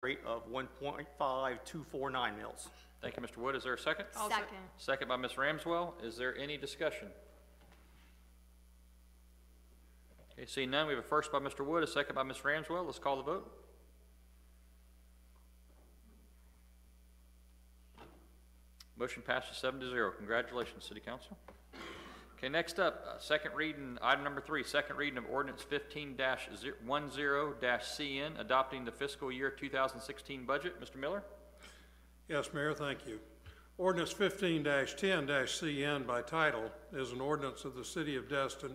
rate of 1.5249 mils. Thank you, Mr. Wood. Is there a second? Second. Second by Ms. Ramswell. Is there any discussion? Okay, seeing none, we have a first by Mr. Wood, a second by Ms. Ramswell. Let's call the vote. Motion passes 7-0. Congratulations, City Council. Okay, next up, second reading, item number 3, second reading of ordinance 15-10-CN, adopting the fiscal year 2016 budget. Mr. Miller? Yes, Mayor, thank you. Ordinance 15-10-CN by title is an ordinance of the City of Destin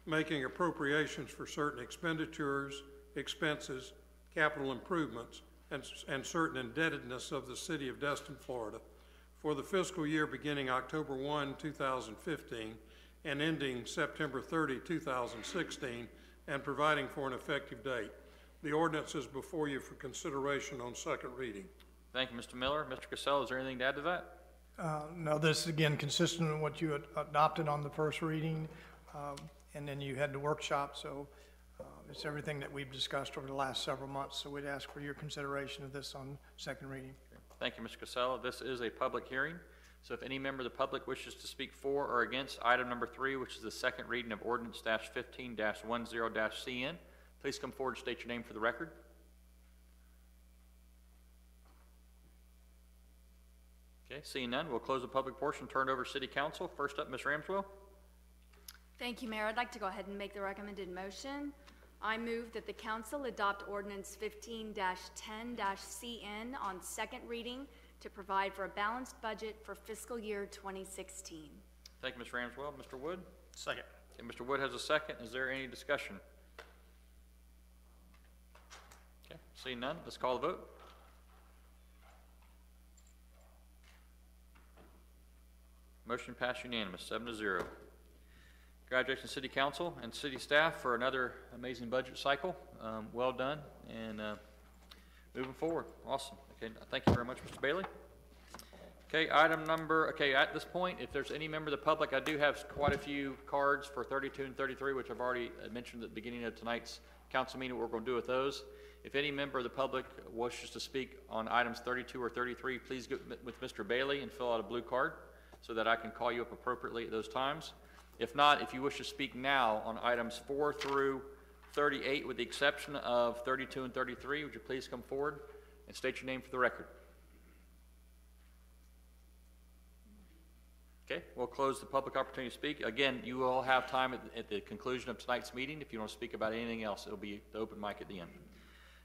making appropriations for certain expenditures, expenses, capital improvements, and certain indebtedness of the City of Destin, Florida, for the fiscal year beginning October 1, 2015, and ending September 30, 2016, and providing for an effective date. The ordinance is before you for consideration on second reading. Thank you, Mr. Miller. Mr. Casella, is there anything to add to that? No, this is again consistent with what you had adopted on the first reading, and then you had the workshop, so it's everything that we've discussed over the last several months, so we'd ask for your consideration of this on second reading. Thank you, Mr. Casella. This is a public hearing, so if any member of the public wishes to speak for or against item number 3, which is the second reading of ordinance 15-10-CN, please come forward and state your name for the record. Okay, seeing none, we'll close the public portion, turn it over to City Council. First up, Ms. Ramswell. Thank you, Mayor. I'd like to go ahead and make the recommended motion. I move that the council adopt ordinance 15-10-CN on second reading to provide for a balanced budget for fiscal year 2016. Thank you, Ms. Ramswell. Mr. Wood? Second. Okay, Mr. Wood has a second. Is there any discussion? Okay, seeing none, let's call the vote. Motion passed unanimous, 7-0. Congratulations, City Council and City staff for another amazing budget cycle. Well done, and moving forward. Awesome. Okay, thank you very much, Mr. Bailey. Okay, item number, at this point, if there's any member of the public, I do have quite a few cards for 32 and 33, which I've already mentioned at the beginning of tonight's council meeting, what we're going to do with those. If any member of the public wishes to speak on items 32 or 33, please get with Mr. Bailey and fill out a blue card so that I can call you up appropriately at those times. If not, if you wish to speak now on items 4 through 38, with the exception of 32 and 33, would you please come forward and state your name for the record? Okay, we'll close the public opportunity to speak. Again, you all have time at the conclusion of tonight's meeting. If you want to speak about anything else, it'll be the open mic at the end.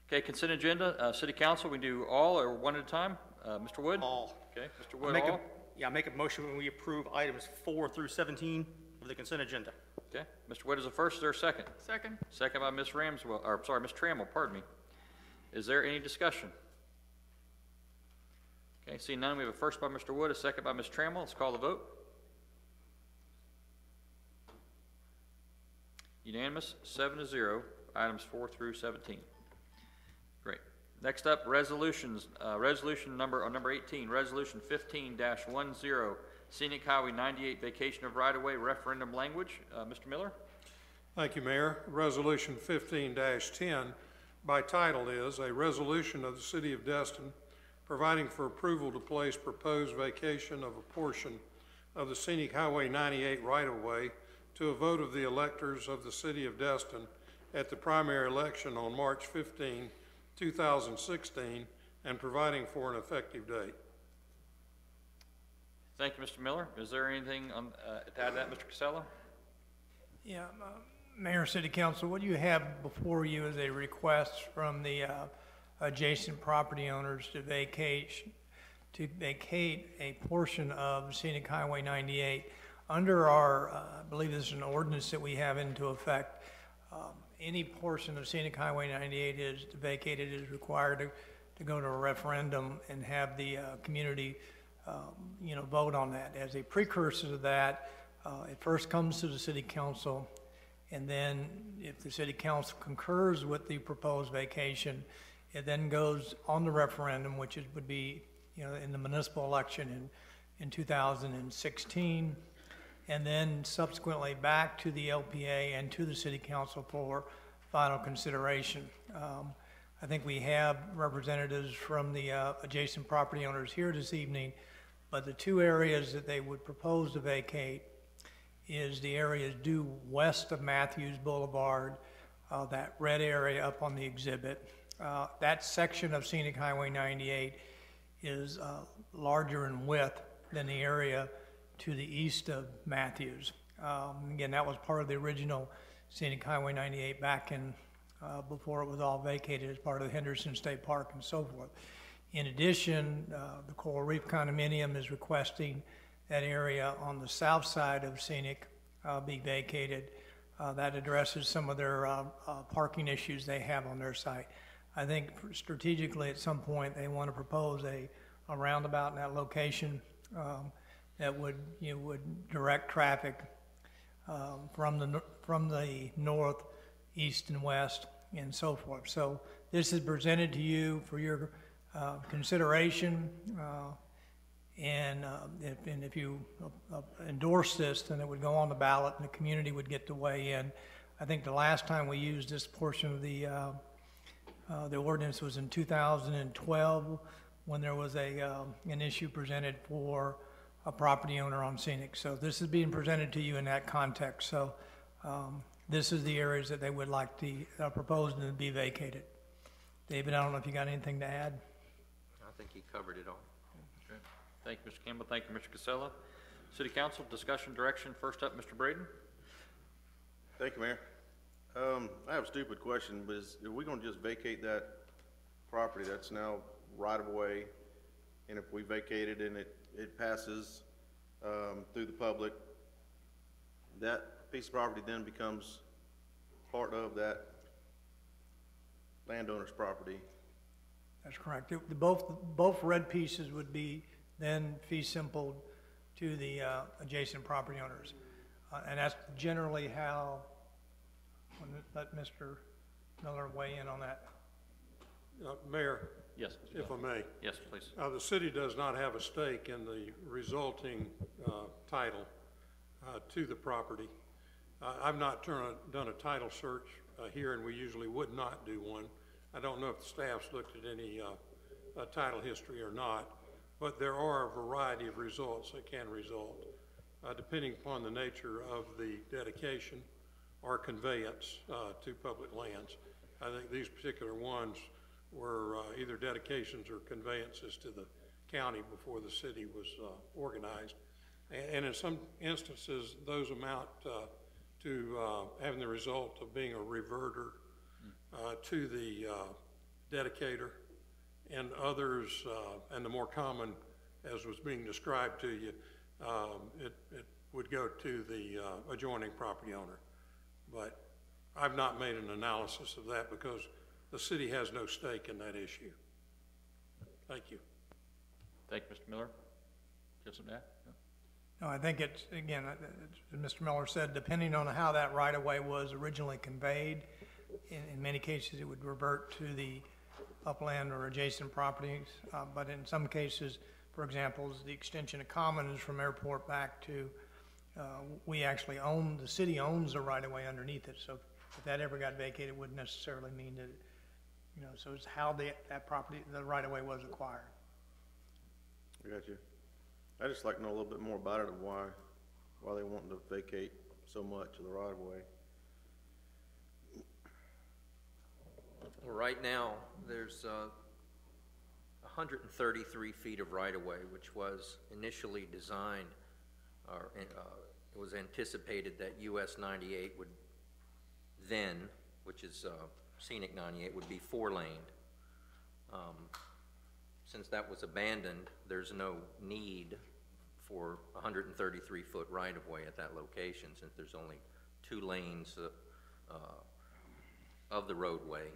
Okay, consent agenda, City Council, we do all or one at a time? Mr. Wood? All. Okay, Mr. Wood, all? I make a motion when we approve items 4 through 17 of the consent agenda. Okay, Mr. Wood is the first. Is there a second? Second. Second by Ms. Ramswell, or sorry, Ms. Trammell, pardon me. Is there any discussion? Okay, seeing none, we have a first by Mr. Wood, a second by Ms. Trammell. Let's call the vote. Unanimous, 7-0, items 4 through 17. Great. Next up, resolutions. Resolution number 18, resolution 15-10, Scenic Highway 98 vacation of right-of-way referendum language. Mr. Miller? Thank you, Mayor. Resolution 15-10 by title is a resolution of the City of Destin providing for approval to place proposed vacation of a portion of the Scenic Highway 98 right-of-way to a vote of the electors of the City of Destin at the primary election on March 15, 2016, and providing for an effective date. Thank you, Mr. Miller. Is there anything to add to that, Mr. Casella? Yeah, Mayor, City Council, what you have before you is a request from the adjacent property owners to vacate a portion of Scenic Highway 98. Under our, I believe this is an ordinance that we have into effect, any portion of Scenic Highway 98 is vacated is required to go to a referendum and have the community vote on that. As a precursor to that, it first comes to the City Council, and then if the City Council concurs with the proposed vacation, it then goes on the referendum, which would be in the municipal election in 2016, and then subsequently back to the LPA and to the City Council for final consideration. I think we have representatives from the adjacent property owners here this evening, but the two areas that they would propose to vacate is the areas due west of Matthews Boulevard, that red area up on the exhibit. That section of Scenic Highway 98 is larger in width than the area to the east of Matthews. Again, that was part of the original Scenic Highway 98 back in, before it was all vacated as part of the Henderson State Park and so forth. In addition, the Coral Reef Condominium is requesting that area on the south side of Scenic be vacated. That addresses some of their parking issues they have on their site. I think strategically at some point they want to propose a roundabout in that location that would direct traffic from the north, east, and west, and so forth. So this is presented to you for your consideration, and if you endorse this, then it would go on the ballot, and the community would get to weigh in. I think the last time we used this portion of the ordinance was in 2012, when there was an issue presented for a property owner on Scenic. So this is being presented to you in that context. So this is the areas that they would like to propose to be vacated. David, I don't know if you got anything to add? I think he covered it all. Okay. Thank you, Mr. Campbell. Thank you, Mr. Casella. City Council, discussion direction. First up, Mr. Braden. Thank you, Mayor. I have a stupid question, but are we gonna just vacate that property that's now right of way? And if we vacate it and it passes, through the public, that piece of property then becomes part of that landowner's property? That's correct. Both red pieces would be then fee simpled to the adjacent property owners. And that's generally how, let Mr. Miller weigh in on that. Mayor, Yes. Mr. if I may. Yes, please. The city does not have a stake in the resulting title to the property. I've not done a title search here, and we usually would not do one. I don't know if the staff's looked at any title history or not, but there are a variety of results that can result, depending upon the nature of the dedication or conveyance to public lands. I think these particular ones were either dedications or conveyances to the county before the city was organized. And in some instances, those amount to having the result of being a reverter to the dedicator, and others, and the more common, as was being described to you, it would go to the adjoining property owner. But I've not made an analysis of that because the city has no stake in that issue. Thank you. Thank you, Mr. Miller. Just some that? No, I think it's, again, as Mr. Miller said, depending on how that right-of-way was originally conveyed, in many cases it would revert to the upland or adjacent properties. But in some cases, for example, the extension of commons from airport back to, we actually own, the city owns the right-of-way underneath it. So if that ever got vacated, it wouldn't necessarily mean that, so it's how that property, the right-of-way was acquired. I got you. I'd just like to know a little bit more about it, of why they want to vacate so much of the right of way. Well, right now, there's 133 feet of right-of-way, which was initially designed, or it was anticipated that US 98 would then, which is Scenic 98, would be 4-laned. Since that was abandoned, there's no need for 133-foot right-of-way at that location, since there's only 2 lanes of the roadway,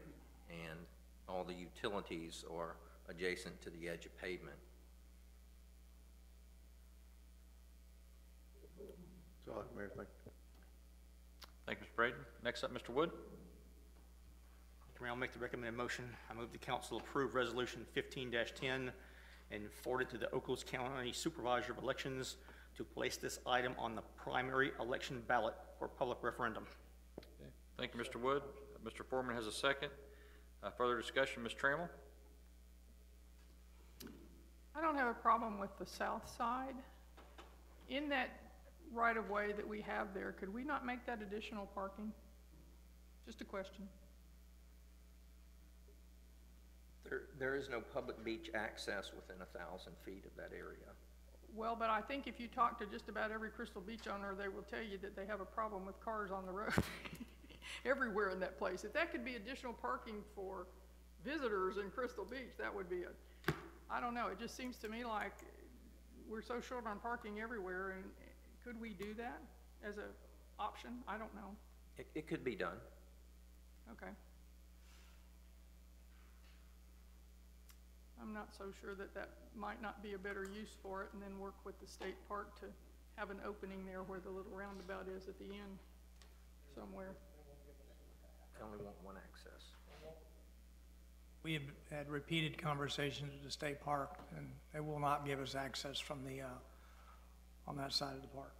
and all the utilities are adjacent to the edge of pavement. That's all I have, Mayor. Thank you. Thank you, Mr. Braden. Next up, Mr. Wood. I'll make the recommended motion. I move the council approve resolution 15-10 and forward it to the Oklahoma County Supervisor of Elections to place this item on the primary election ballot for public referendum. Okay. Thank you, Mr. Wood. Mr. Foreman has a second. Further discussion, Ms. Trammell? I don't have a problem with the south side. In that right-of-way that we have there, could we not make that additional parking? Just a question. There is no public beach access within 1,000 feet of that area. Well, but I think if you talk to just about every Crystal Beach owner, they will tell you that they have a problem with cars on the road everywhere in that place. If that could be additional parking for visitors in Crystal Beach, that would be I don't know, it just seems to me like we're so short on parking everywhere, and could we do that as an option? I don't know. It could be done. Okay. I'm not so sure that that might not be a better use for it, and then work with the state park to have an opening there where the little roundabout is at the end somewhere. I only want one access. We have had repeated conversations with the state park, and they will not give us access from the, on that side of the park.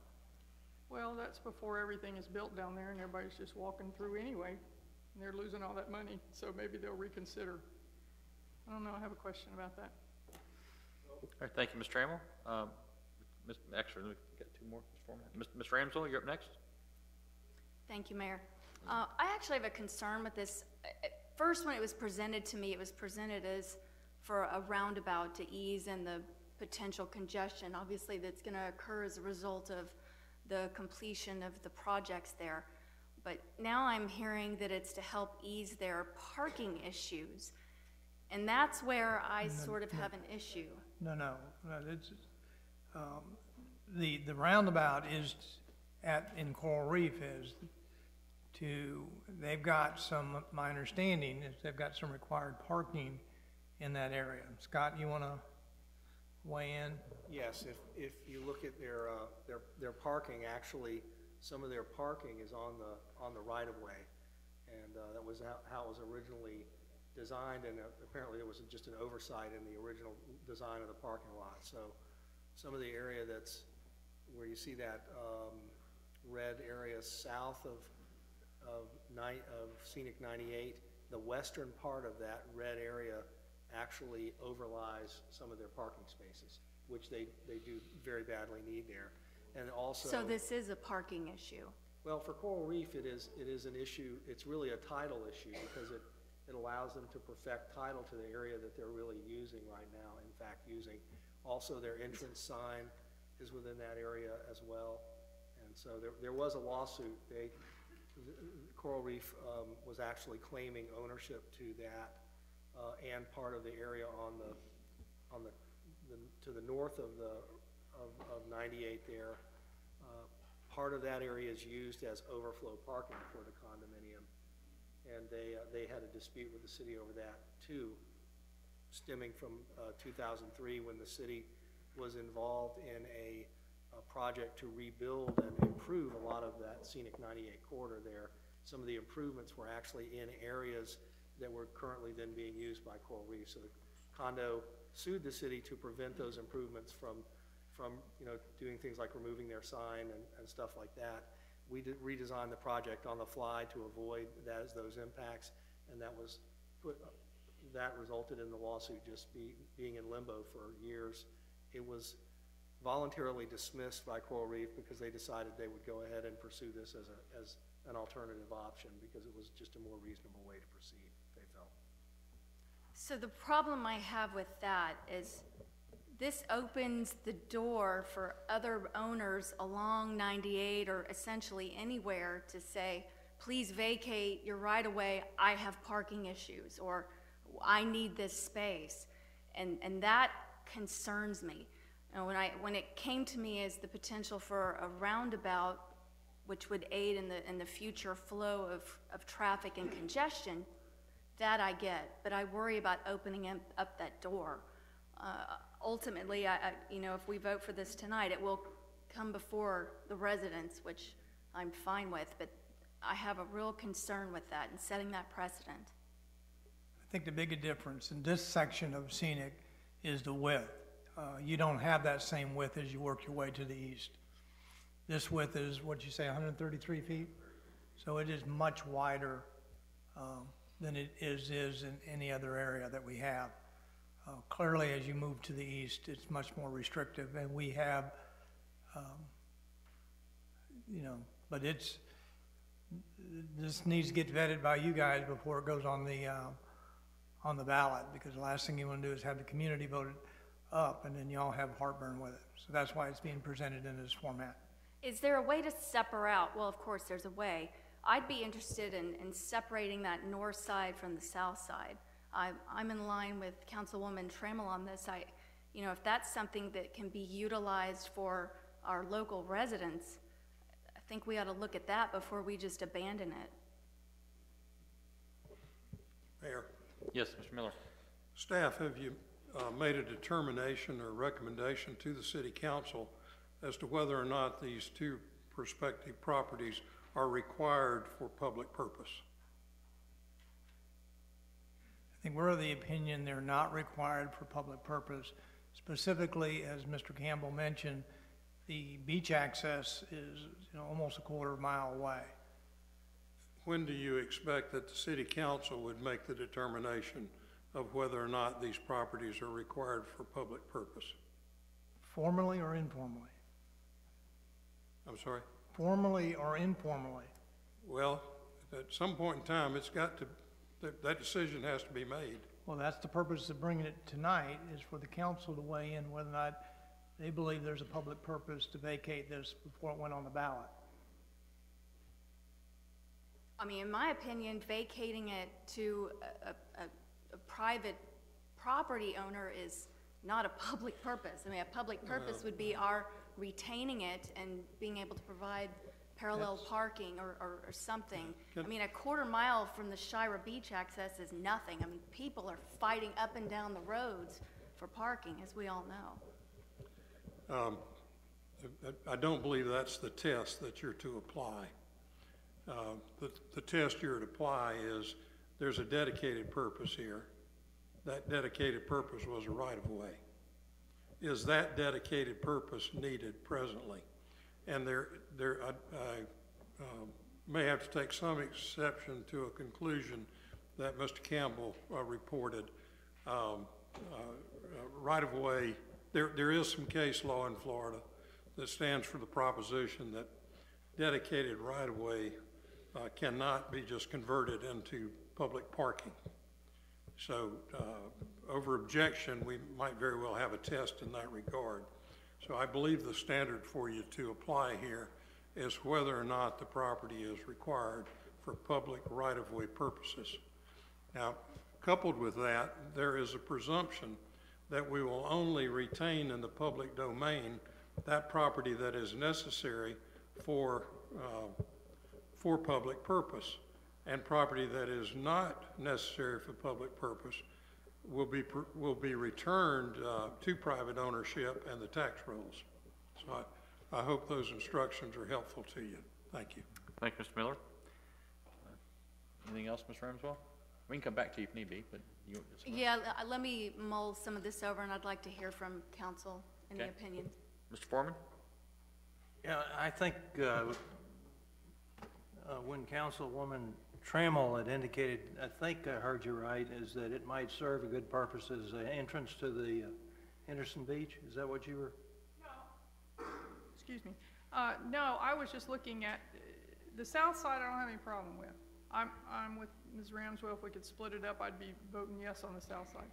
Well, that's before everything is built down there and everybody's just walking through anyway, and they're losing all that money, so maybe they'll reconsider. I don't know, I have a question about that. All right, thank you, Ms. Trammell. Actually, let me get two more, Ms. Foreman. Ms. Ramsell, you're up next. Thank you, Mayor. I actually have a concern with this. First, when it was presented to me, it was presented as for a roundabout to ease in the potential congestion, obviously, that's going to occur as a result of the completion of the projects there. But now I'm hearing that it's to help ease their parking issues. And that's where I sort of have an issue. No, it's, the roundabout is in Coral Reef is they've got some, my understanding is they've got some required parking in that area. Scott, you want to weigh in? Yes, if you look at their parking, actually, some of their parking is on the right of way, and that was how it was originally designed, and apparently there was just an oversight in the original design of the parking lot. So some of the area that's where you see that red area south of Scenic 98, the western part of that red area actually overlies some of their parking spaces, which they do very badly need there. And also, So this is a parking issue. well, for Coral Reef, it is an issue. It's really a title issue because it allows them to perfect title to the area that they're really using right now, in fact, using. Also, their entrance sign is within that area as well. And so there was a lawsuit. Coral Reef was actually claiming ownership to that and part of the area to the north of 98 there. Part of that area is used as overflow parking for the condominium, and they had a dispute with the city over that too, stemming from 2003 when the city was involved in a project to rebuild and improve a lot of that Scenic 98 corridor there. Some of the improvements were actually in areas that were currently then being used by Coral Reef. So the condo sued the city to prevent those improvements from doing things like removing their sign and stuff like that. We redesigned the project on the fly to avoid those impacts, and that resulted in the lawsuit just being in limbo for years. It was voluntarily dismissed by Coral Reef because they decided they would go ahead and pursue this as an alternative option because it was just a more reasonable way to proceed, they felt. So the problem I have with that is this opens the door for other owners along 98 or essentially anywhere to say, please vacate your right of way, I have parking issues, or I need this space. And that concerns me. And when it came to me as the potential for a roundabout, which would aid in the future flow of traffic and congestion, that I get. But I worry about opening up that door. Ultimately, if we vote for this tonight, it will come before the residents, which I'm fine with. But I have a real concern with that and setting that precedent. I think the biggest difference in this section of Scenic is the width. You don't have that same width as you work your way to the east. This width is, what'd you say, 133 feet? So it is much wider than it is in any other area that we have. Clearly, as you move to the east, it's much more restrictive, and we have, but this needs to get vetted by you guys before it goes on the ballot, because the last thing you want to do is have the community voted up, and then y'all have heartburn with it. So that's why it's being presented in this format. Is there a way to separate out? Well, of course, there's a way. I'd be interested in separating that north side from the south side. I'm in line with Councilwoman Trammell on this. If that's something that can be utilized for our local residents, I think we ought to look at that before we just abandon it. Mayor, Yes, Mr. Miller. staff, have you made a determination or recommendation to the city council as to whether or not these two prospective properties are required for public purpose? I think we're of the opinion they're not required for public purpose. Specifically, as Mr. Campbell mentioned, the beach access is almost a quarter-mile away. When do you expect that the city council would make the determination of whether or not these properties are required for public purpose? Formally or informally? I'm sorry? Formally or informally? Well, at some point in time, that decision has to be made. Well, that's the purpose of bringing it tonight, is for the council to weigh in whether or not they believe there's a public purpose to vacate this before it went on the ballot. I mean, in my opinion, vacating it to a private property owner is not a public purpose. I mean, a public purpose would be our retaining it and being able to provide parallel parking or something. I mean, a quarter mile from the Shira Beach access is nothing. I mean, people are fighting up and down the roads for parking, as we all know. I don't believe that's the test that you're to apply. The test you're to apply is there's a dedicated purpose here. That dedicated purpose was a right-of-way. Is that dedicated purpose needed presently? And I may have to take some exception to a conclusion that Mr. Campbell reported. Right-of-way, there is some case law in Florida that stands for the proposition that dedicated right-of-way cannot be just converted into public parking. So over objection, we might very well have a test in that regard. So I believe the standard for you to apply here is whether or not the property is required for public right-of-way purposes. Now, coupled with that, there is a presumption that we will only retain in the public domain that property that is necessary for public purpose, and property that is not necessary for public purpose will be returned to private ownership and the tax rolls. So I hope those instructions are helpful to you. Thank you. Thank you, Mr. Miller. Anything else, Ms. Ramswell? We can come back to you if need be, but you. Yeah, let me mull some of this over, and I'd like to hear from council, any Okay. opinions. Mr. Foreman? Yeah, I think when Councilwoman Trammell had indicated, I think I heard you right, is that it might serve a good purpose as an entrance to the Henderson Beach. Is that what you were? No. Excuse me. No, I was just looking at the south side. I don't have any problem with. I'm with Ms. Ramswell. If we could split it up, I'd be voting yes on the south side.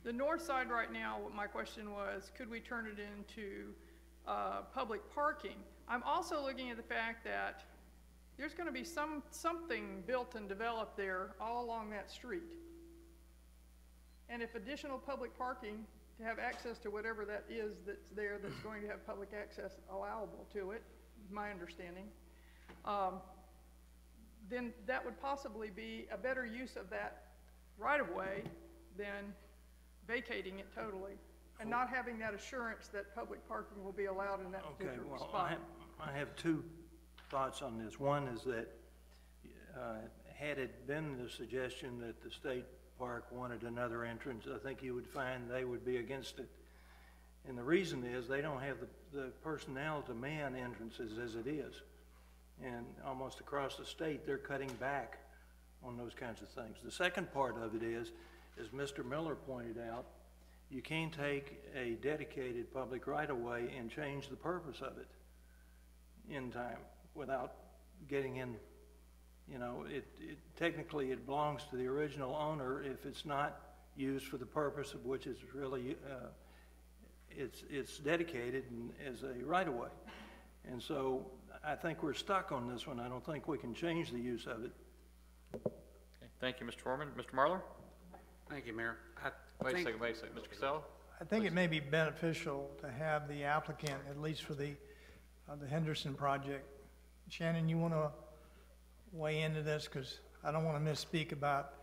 The north side right now, what my question was, could we turn it into public parking? I'm also looking at the fact that there's going to be something built and developed there all along that street. And if additional public parking to have access to whatever that is that's there that's going to have public access allowable to it, my understanding, then that would possibly be a better use of that right-of-way than vacating it totally and not having that assurance that public parking will be allowed in that particular spot. I have two thoughts on this. One is that had it been the suggestion that the state park wanted another entrance, I think you would find they would be against it. And the reason is they don't have the personnel to man entrances as it is. And almost across the state, they're cutting back on those kinds of things. The second part of it is, as Mr. Miller pointed out, you can't take a dedicated public right-of-way and change the purpose of it in time without getting in, you know, technically it belongs to the original owner if it's not used for the purpose of which it's really, it's dedicated as a right-of-way. And so I think we're stuck on this one. I don't think we can change the use of it. Okay, thank you, Mr. Foreman. Mr. Marlar? Thank you, Mayor. Wait a second, Mr. Costello? I think it may be beneficial to have the applicant, at least for the Henderson project. Shannon, you want to weigh into this? Because I don't want to misspeak about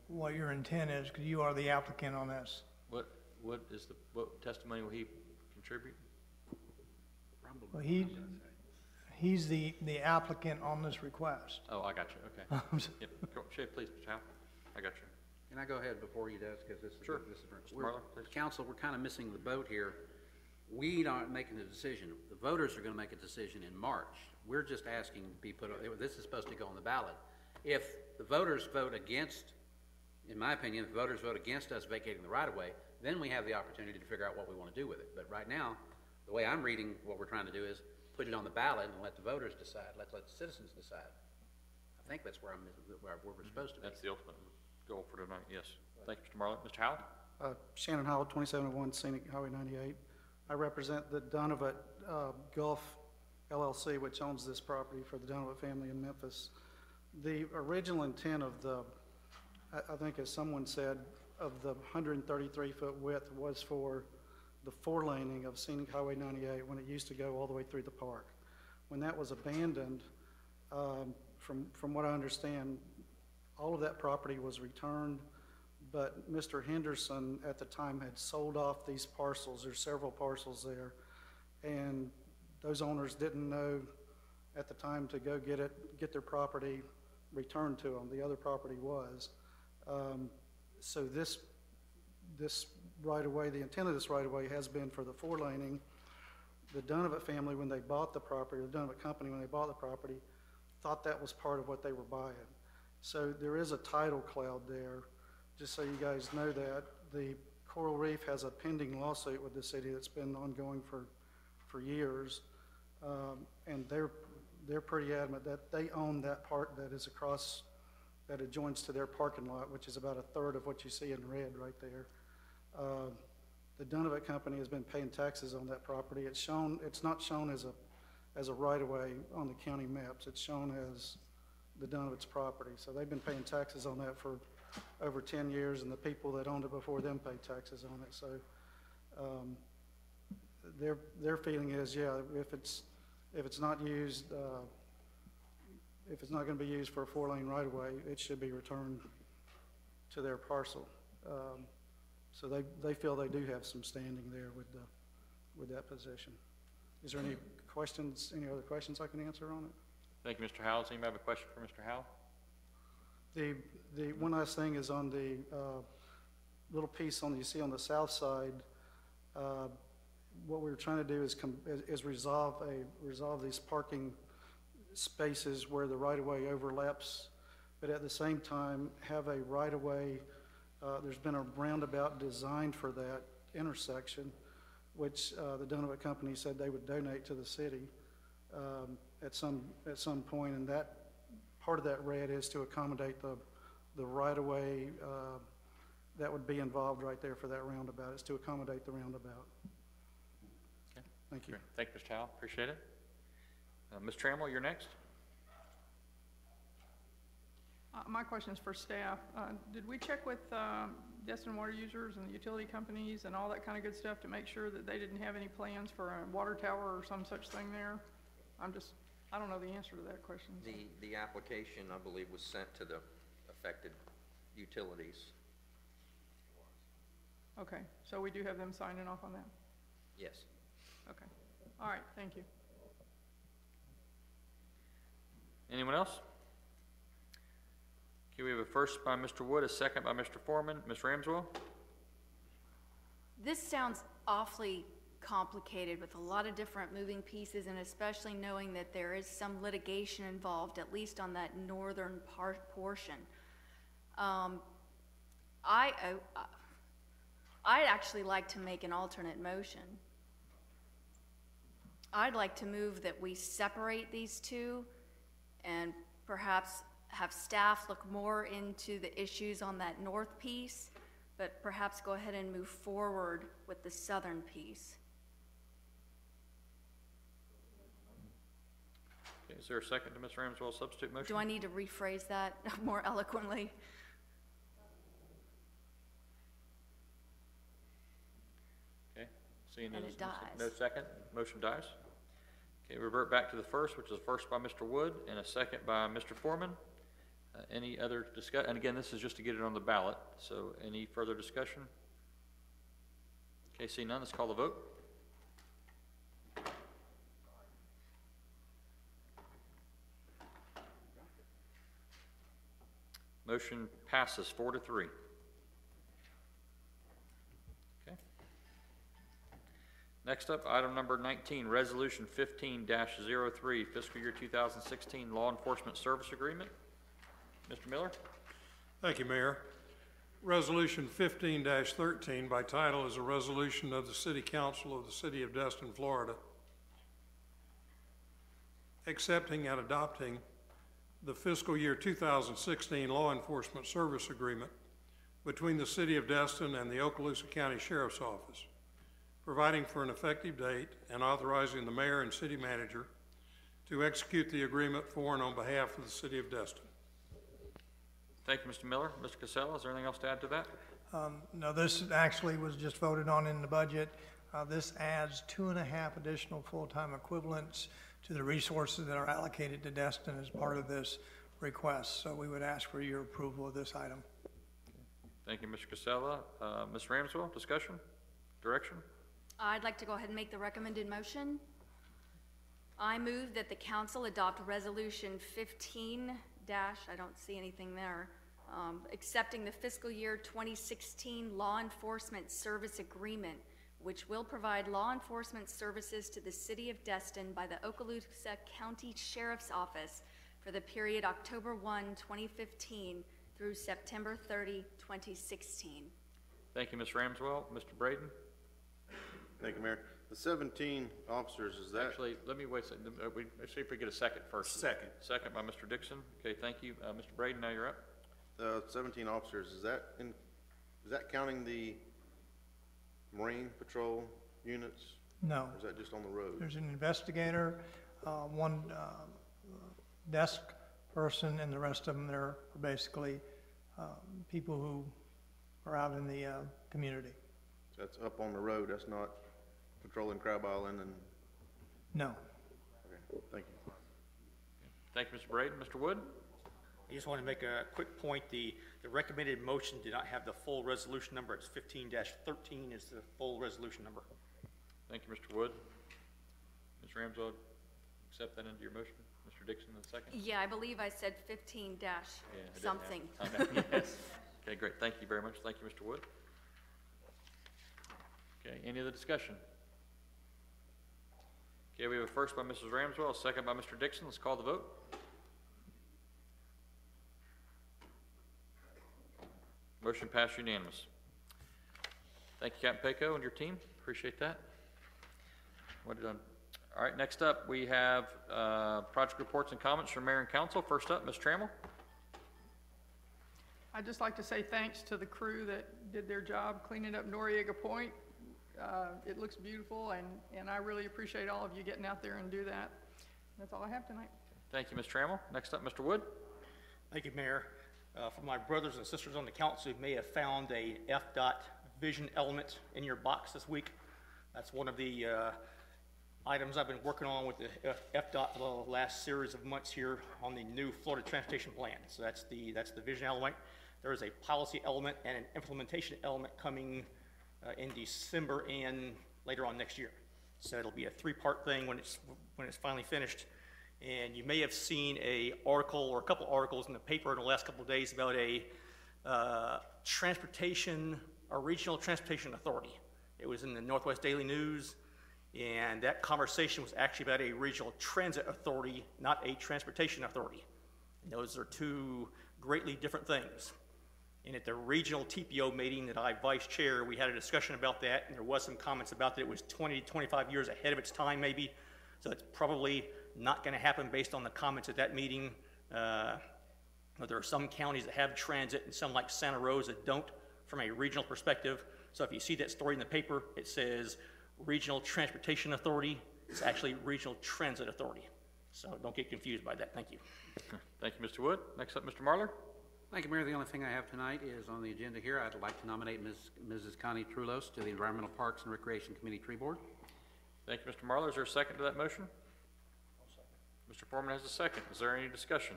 what your intent is, because you are the applicant on this. What testimony will he contribute? Well, he's the applicant on this request. Oh, I got you, okay. Yep. Shay, please, Mr. Howe. I got you. Can I go ahead before you do, because this is. Sure. This is Mr. Marlar, please. Council, we're kind of missing the boat here. We aren't making a decision. The voters are going to make a decision in March. We're just asking to be put, this is supposed to go on the ballot. If the voters vote against, in my opinion, if the voters vote against us vacating the right-of-way, then we have the opportunity to figure out what we want to do with it. But right now, the way I'm reading what we're trying to do is put it on the ballot and let the voters decide, let the citizens decide. I think that's where where we're supposed to be. That's the ultimate goal for tonight, yes. Thank you, Mr. Marlar. Mr. Howell? Shannon Howell, 2701 Scenic Highway 98. I represent the Donovan Gulf LLC, which owns this property for the Donovan family in Memphis. The original intent of the, I think as someone said, of the 133-foot width was for the four-laning of Scenic Highway 98 when it used to go all the way through the park. When that was abandoned, from what I understand, all of that property was returned, but Mr. Henderson at the time had sold off these parcels. There's several parcels there, and those owners didn't know at the time to go get their property returned to them. The other property was. So this right-of-way, the intent of this right-of-way has been for the four-laning. The Donovan family, when they bought the property, the Donovan company, when they bought the property, thought that was part of what they were buying. So there is a title cloud there. Just so you guys know that, the Coral Reef has a pending lawsuit with the city that's been ongoing for years. And they're pretty adamant that they own that part that is across, that adjoins to their parking lot, which is about a third of what you see in red right there. The Donovan company has been paying taxes on that property. It's not shown as a right-of-way on the county maps. It's shown as the Donovan's property. So they've been paying taxes on that for over 10 years, and the people that owned it before them paid taxes on it. So their feeling is, yeah, if it's not used, if it's not going to be used for a four-lane right-of-way, it should be returned to their parcel. So they feel they do have some standing there with that position. Is there any questions, any other questions I can answer on it? Thank you, Mr. Howell. Does anybody have a question for Mr. Howell? The one last thing is on the little piece you see on the south side. What we're trying to do is resolve these parking spaces where the right-of-way overlaps, but at the same time have a right-of-way. There's been a roundabout designed for that intersection, which the Donovan company said they would donate to the city at some point, and that part of that red is to accommodate the right-of-way that would be involved right there for that roundabout. It's to accommodate the roundabout. Okay. Thank you. Great. Thank you, Mr. Howell. Appreciate it. Ms. Trammell, you're next. My question is for staff. Did we check with Destin water users and the utility companies and all that kind of good stuff to make sure that they didn't have any plans for a water tower or some such thing there? I don't know the answer to that question. So. The application, I believe, was sent to the affected utilities. Okay, so we do have them signing off on that? Yes. Okay. All right, thank you. Anyone else? Okay, we have a first by Mr. Wood, a second by Mr. Foreman. Ms. Ramswell? This sounds awfully complicated with a lot of different moving pieces, and especially knowing that there is some litigation involved, at least on that northern portion. I'd actually like to make an alternate motion. I'd like to move that we separate these two and perhaps have staff look more into the issues on that north piece, but perhaps go ahead and move forward with the southern piece. Okay, is there a second to Ms. Ramswell's substitute motion? Do I need to rephrase that more eloquently? Okay, seeing And as it dies. no second, motion dies. Okay, revert back to the first, which is a first by Mr. Wood and a second by Mr. Foreman. Any other discuss, and again, this is just to get it on the ballot, so any further discussion? Okay, seeing none, let's call the vote. Motion passes 4-3. Okay. Next up, item number 19, Resolution 15-03, Fiscal Year 2016 Law Enforcement Service Agreement. Mr. Miller? Thank you, Mayor. Resolution 15-13 by title is a resolution of the City Council of the City of Destin, Florida, accepting and adopting the fiscal year 2016 Law Enforcement Service Agreement between the City of Destin and the Okaloosa County Sheriff's Office, providing for an effective date and authorizing the mayor and city manager to execute the agreement for and on behalf of the City of Destin. Thank you, Mr. Miller. Mr. Casella, is there anything else to add to that? No, this actually was just voted on in the budget. This adds 2.5 additional full-time equivalents to the resources that are allocated to Destin as part of this request. So we would ask for your approval of this item. Thank you, Mr. Casella. Ms. Ramswell, discussion, direction? I'd like to go ahead and make the recommended motion. I move that the council adopt Resolution 15 I don't see anything there, accepting the fiscal year 2016 Law Enforcement Service Agreement, which will provide law enforcement services to the City of Destin by the Okaloosa County Sheriff's Office for the period October 1, 2015 through September 30, 2016. Thank you, Ms. Ramswell. Mr. Braden? Thank you, Mayor. The 17 officers, is that? Actually, let me wait a second. Let's see if we get a second first. Second. Second by Mr. Dixon. Okay, thank you. Mr. Braden, now you're up. The 17 officers, is that counting the Marine Patrol units? No. Or is that just on the road? There's an investigator, one desk person, and the rest of them are basically people who are out in the community. So that's up on the road, that's not patrolling Crab Island and? No. Okay, thank you. Thank you, Mr. Braden. Mr. Wood? I just want to make a quick point. The recommended motion did not have the full resolution number. It's 15-13 is the full resolution number. Thank you, Mr. Wood. Ms. Ramswell, accept that into your motion. Mr. Dixon, in a second. Yeah, I believe I said 15 dash something. Yes. Okay, great. Thank you very much. Thank you, Mr. Wood. Okay, any other discussion? Okay, we have a first by Mrs. Ramswell, a second by Mr. Dixon. Let's call the vote. Motion passed unanimous. Thank you, Captain Pecco and your team. Appreciate that. Well done. All right, next up, we have project reports and comments from Mayor and Council. First up, Ms. Trammell. I'd just like to say thanks to the crew that did their job cleaning up Noriega Point. It looks beautiful, and I really appreciate all of you getting out there and do that. That's all I have tonight. Thank you, Ms. Trammell. Next up, Mr. Wood. Thank you, Mayor. For my brothers and sisters on the council who may have found a FDOT vision element in your box this week, that's one of the items I've been working on with the FDOT for the last series of months here on the new Florida Transportation Plan. So that's the vision element. There is a policy element and an implementation element coming in December and later on next year. So it'll be a three-part thing when it's finally finished. And you may have seen a article or a couple articles in the paper in the last couple of days about a regional transportation authority. It was in the Northwest Daily News. And that conversation was actually about a regional transit authority, not a transportation authority. And those are two greatly different things. And at the regional TPO meeting that I vice chair, we had a discussion about that, and there was some comments about that it was 20 to 25 years ahead of its time maybe. So it's probably not going to happen based on the comments at that meeting. But there are some counties that have transit and some like Santa Rosa don't from a regional perspective. So if you see that story in the paper, it says Regional Transportation Authority. It's actually Regional Transit Authority. So don't get confused by that. Thank you. Thank you, Mr. Wood. Next up, Mr. Marler. Thank you, Mayor. The only thing I have tonight is on the agenda here. I'd like to nominate Mrs. Connie Trulos to the Environmental Parks and Recreation Committee Tree Board. Thank you, Mr. Marler. Is there a second to that motion? Mr. Foreman has a second. Is there any discussion?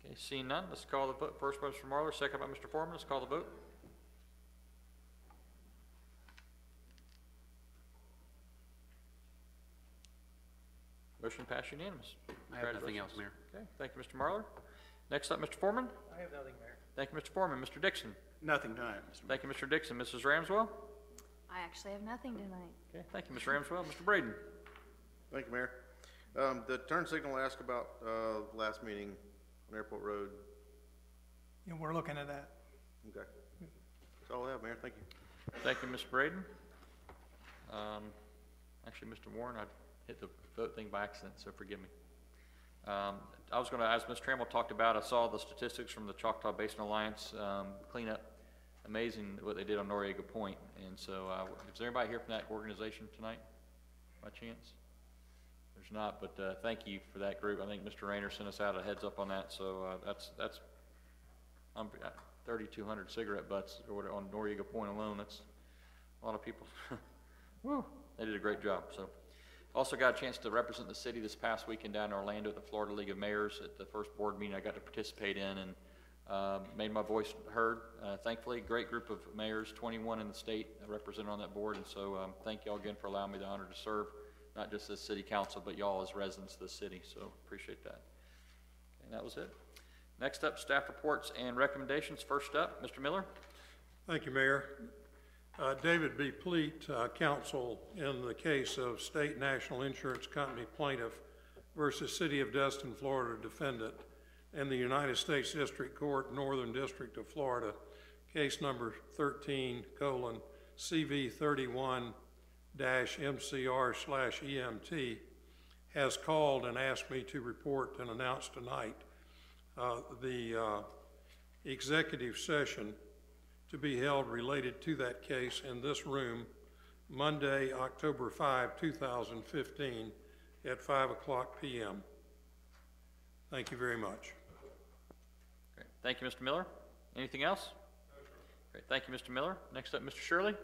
Okay, seeing none, let's call the vote. First by Mr. Marler, second by Mr. Foreman. Let's call the vote. Motion passed unanimous. I have nothing else, Mayor. Okay, thank you, Mr. Marler. Next up, Mr. Foreman. I have nothing, Mayor. Thank you, Mr. Foreman. Mr. Dixon. Nothing tonight, Mr. Mayor. Thank you, Mr. Dixon. Mrs. Ramswell. I actually have nothing tonight. Okay, thank you, Ms. Ramswell. Mr. Braden. Thank you, Mayor. The turn signal I asked about, last meeting on Airport Road. And we're looking at that. Okay. That's all I have, Mayor. Thank you. Thank you, Mr. Braden. Actually, Mr. Warren, I hit the vote thing by accident, so forgive me. I was going to, as Ms. Trammell talked about, I saw the statistics from the Choctaw Basin Alliance cleanup. Amazing what they did on Noriega Point. And so, is there anybody here from that organization tonight, by chance? There's not, but thank you for that group. I think Mr. Rayner sent us out a heads up on that. So that's 3,200 cigarette butts on Noriega Point alone. That's a lot of people. Woo! They did a great job. So, also got a chance to represent the city this past weekend down in Orlando at the Florida League of Mayors at the first board meeting I got to participate in, and made my voice heard. Thankfully, great group of mayors, 21 in the state represented on that board, and so thank y'all again for allowing me the honor to serve, not just as city council, but y'all as residents of the city, so appreciate that. And that was it. Next up, staff reports and recommendations. First up, Mr. Miller. Thank you, Mayor. David B. Pleat, counsel in the case of State National Insurance Company plaintiff versus City of Destin, Florida defendant, in the United States District Court, Northern District of Florida, case number 13:CV31-MCR/EMT, has called and asked me to report and announce tonight the executive session to be held related to that case in this room Monday, October 5, 2015 at 5:00 p.m. Thank you very much. Great. Thank you, Mr. Miller. Anything else? Great. Thank you, Mr. Miller. Next up, Mr. Shirley.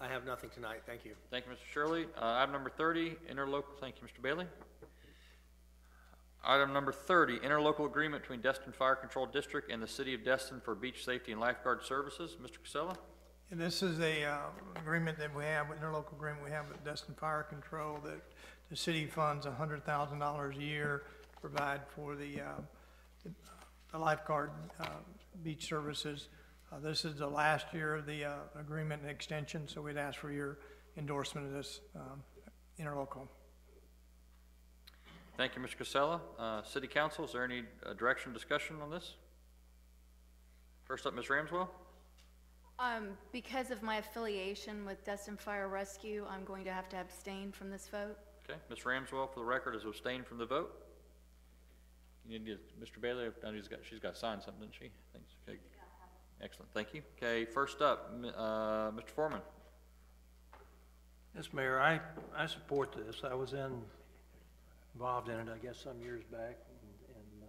I have nothing tonight. Thank you. Thank you, Mr. Shirley. Item number 30, interlocal. Thank you, Mr. Bailey. Item number 30, interlocal agreement between Destin Fire Control District and the City of Destin for beach safety and lifeguard services. Mr. Casella? And this is a agreement that we have, interlocal agreement we have with Destin Fire Control, that the city funds $100,000 a year to provide for the lifeguard beach services. This is the last year of the agreement and extension, so we'd ask for your endorsement of this interlocal. Thank you, Mr. Casella. City Council, is there any direction, discussion on this? First up, Ms. Ramswell. Because of my affiliation with Destin Fire Rescue, I'm going to have to abstain from this vote. Okay, Ms. Ramswell, for the record, is abstained from the vote. You need to, Mr. Bailey, she's got to sign something, doesn't she? Thanks. Okay. Excellent, thank you. Okay, first up, Mr. Foreman. Yes, Mayor, I support this. I was involved in it, I guess, some years back, and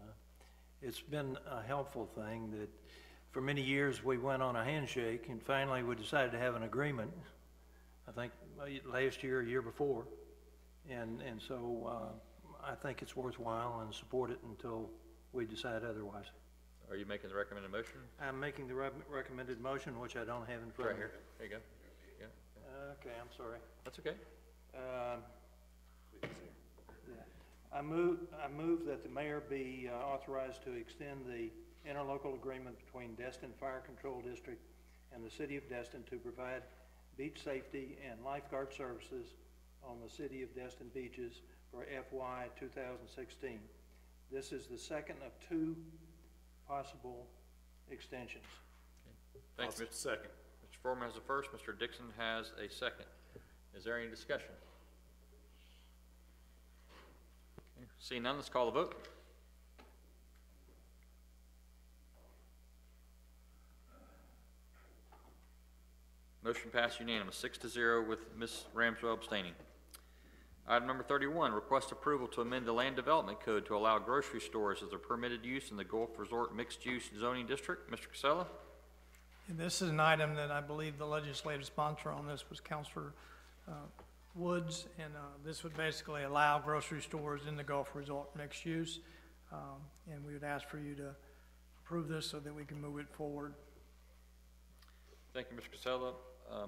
it's been a helpful thing that for many years we went on a handshake, and finally we decided to have an agreement, I think last year or year before, and so I think it's worthwhile and support it until we decide otherwise. Are you making the recommended motion? I'm making the recommended motion, which I don't have in front of me. Right here. There you go. Yeah. Okay, I'm sorry. That's okay. I move that the mayor be authorized to extend the interlocal agreement between Destin Fire Control District and the City of Destin to provide beach safety, and lifeguard services on the City of Destin beaches for FY 2016. This is the second of two possible extensions. Thank you, Mr. Second. Mr. Foreman has the first, Mr. Dixon has a second. Is there any discussion? Okay, seeing none, let's call the vote. Motion passed unanimous, 6-0 with Ms. Ramswell abstaining. Item number 31, request approval to amend the Land Development Code to allow grocery stores as a permitted use in the Gulf Resort Mixed-Use Zoning District. Mr. Casella? And this is an item that I believe the legislative sponsor on this was Councilor Woods, and this would basically allow grocery stores in the Gulf Resort mixed use. And we would ask for you to approve this so that we can move it forward. Thank you, Mr. Casella.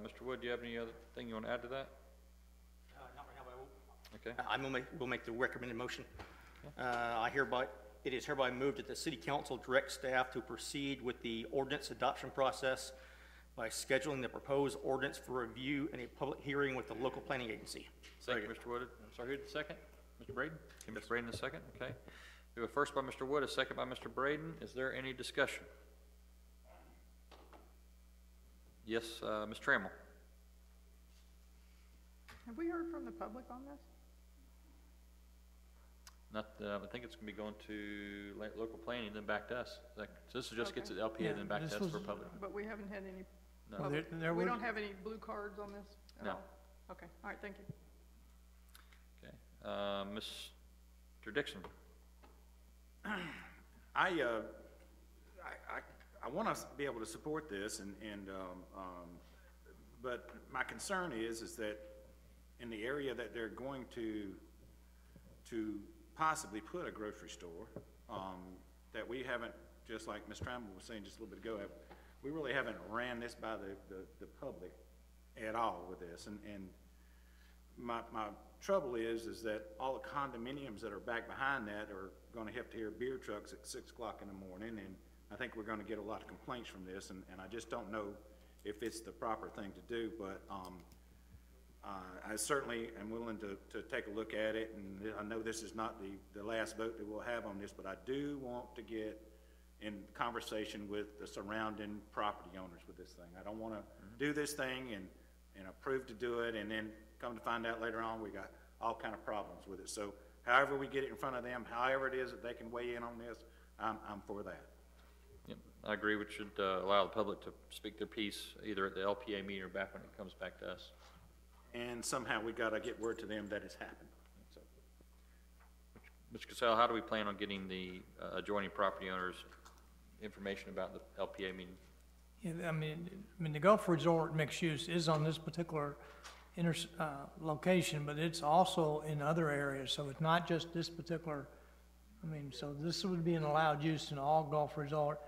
Mr. Wood, do you have any other thing you want to add to that? Not right now, but I will. Okay. We'll make the recommended motion. It is hereby moved that the city council direct staff to proceed with the ordinance adoption process by scheduling the proposed ordinance for review and a public hearing with the local planning agency. Thank you, Mr. Wood. I'm sorry, who did the second? Mr. Braden? Okay, Mr. Braden the second, okay. We have a first by Mr. Wood, a second by Mr. Braden. Is there any discussion? Yes, Ms. Trammell. Have we heard from the public on this? Not, I think it's gonna be going to local planning, then back to us. So this is just gets to the LPA, Yeah, then back to this us was- for public. But we haven't had any No. public, There we would- don't have any blue cards on this at No. all? Okay, all right, thank you. Okay, Mr. Dixon. I want to be able to support this, but my concern is that in the area that they're going to possibly put a grocery store, that we haven't, just like Ms. Trammell was saying just a little bit ago, we really haven't ran this by the public at all with this, and my trouble is that all the condominiums that are back behind that are gonna have to hear beer trucks at 6 o'clock in the morning, and I think we're gonna get a lot of complaints from this, and I just don't know if it's the proper thing to do, but, I certainly am willing to take a look at it, and I know this is not the last vote that we'll have on this, but I do want to get in conversation with the surrounding property owners with this thing. I don't wanna do this thing and approve to do it, and then come to find out later on, we got all kind of problems with it. So however we get it in front of them, however it is that they can weigh in on this, I'm for that. Yep, I agree. We should allow the public to speak their piece either at the LPA meeting or back when it comes back to us. And somehow we gotta get word to them that it's happened, so. Mr. Casale, how do we plan on getting the adjoining property owners information about the LPA meeting? Yeah, I mean, the Gulf Resort mixed use is on this particular location, but it's also in other areas, so it's not just this particular, so this would be an allowed use in all Gulf Resort.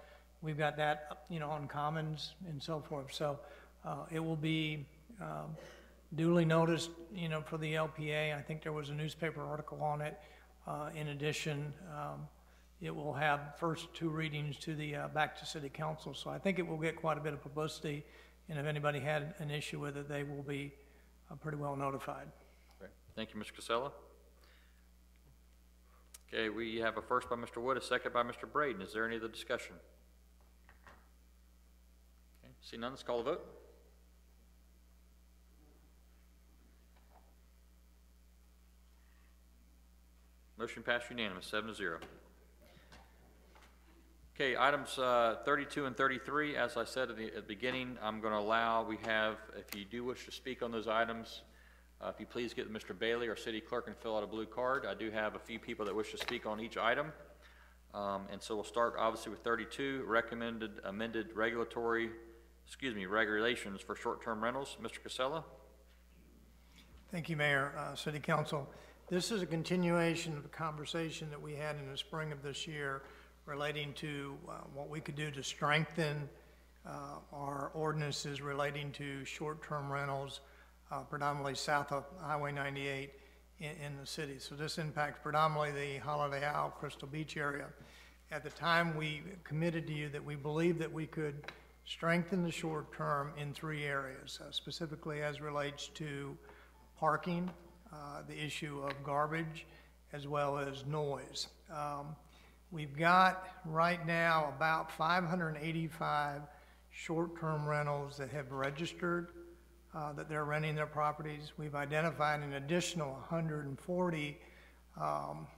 We've got that, on commons and so forth, so, it will be, duly noticed, for the LPA. I think there was a newspaper article on it. In addition, it will have first two readings to the, back to City Council, so I think it will get quite a bit of publicity, and if anybody had an issue with it, they will be pretty well notified. Great. Thank you, Mr. Casella. Okay, we have a first by Mr. Wood, a second by Mr. Braden. Is there any other discussion? Okay, see none, let's call the vote. Motion passed unanimous, 7-0. Okay, items 32 and 33, as I said at the beginning, I'm going to allow, if you do wish to speak on those items, if you please get Mr. Bailey, our city clerk, and fill out a blue card. I do have a few people that wish to speak on each item. And so we'll start obviously with 32, recommended amended regulations for short-term rentals. Mr. Casella? Thank you, Mayor, City Council. This is a continuation of a conversation that we had in the spring of this year relating to what we could do to strengthen our ordinances relating to short-term rentals, predominantly south of Highway 98 in the city. So this impacts predominantly the Holiday Isle, Crystal Beach area. At the time, we committed to you that we believed that we could strengthen the short term in 3 areas, specifically as relates to parking, the issue of garbage, as well as noise. We've got right now about 585 short-term rentals that have registered that they're renting their properties. We've identified an additional 140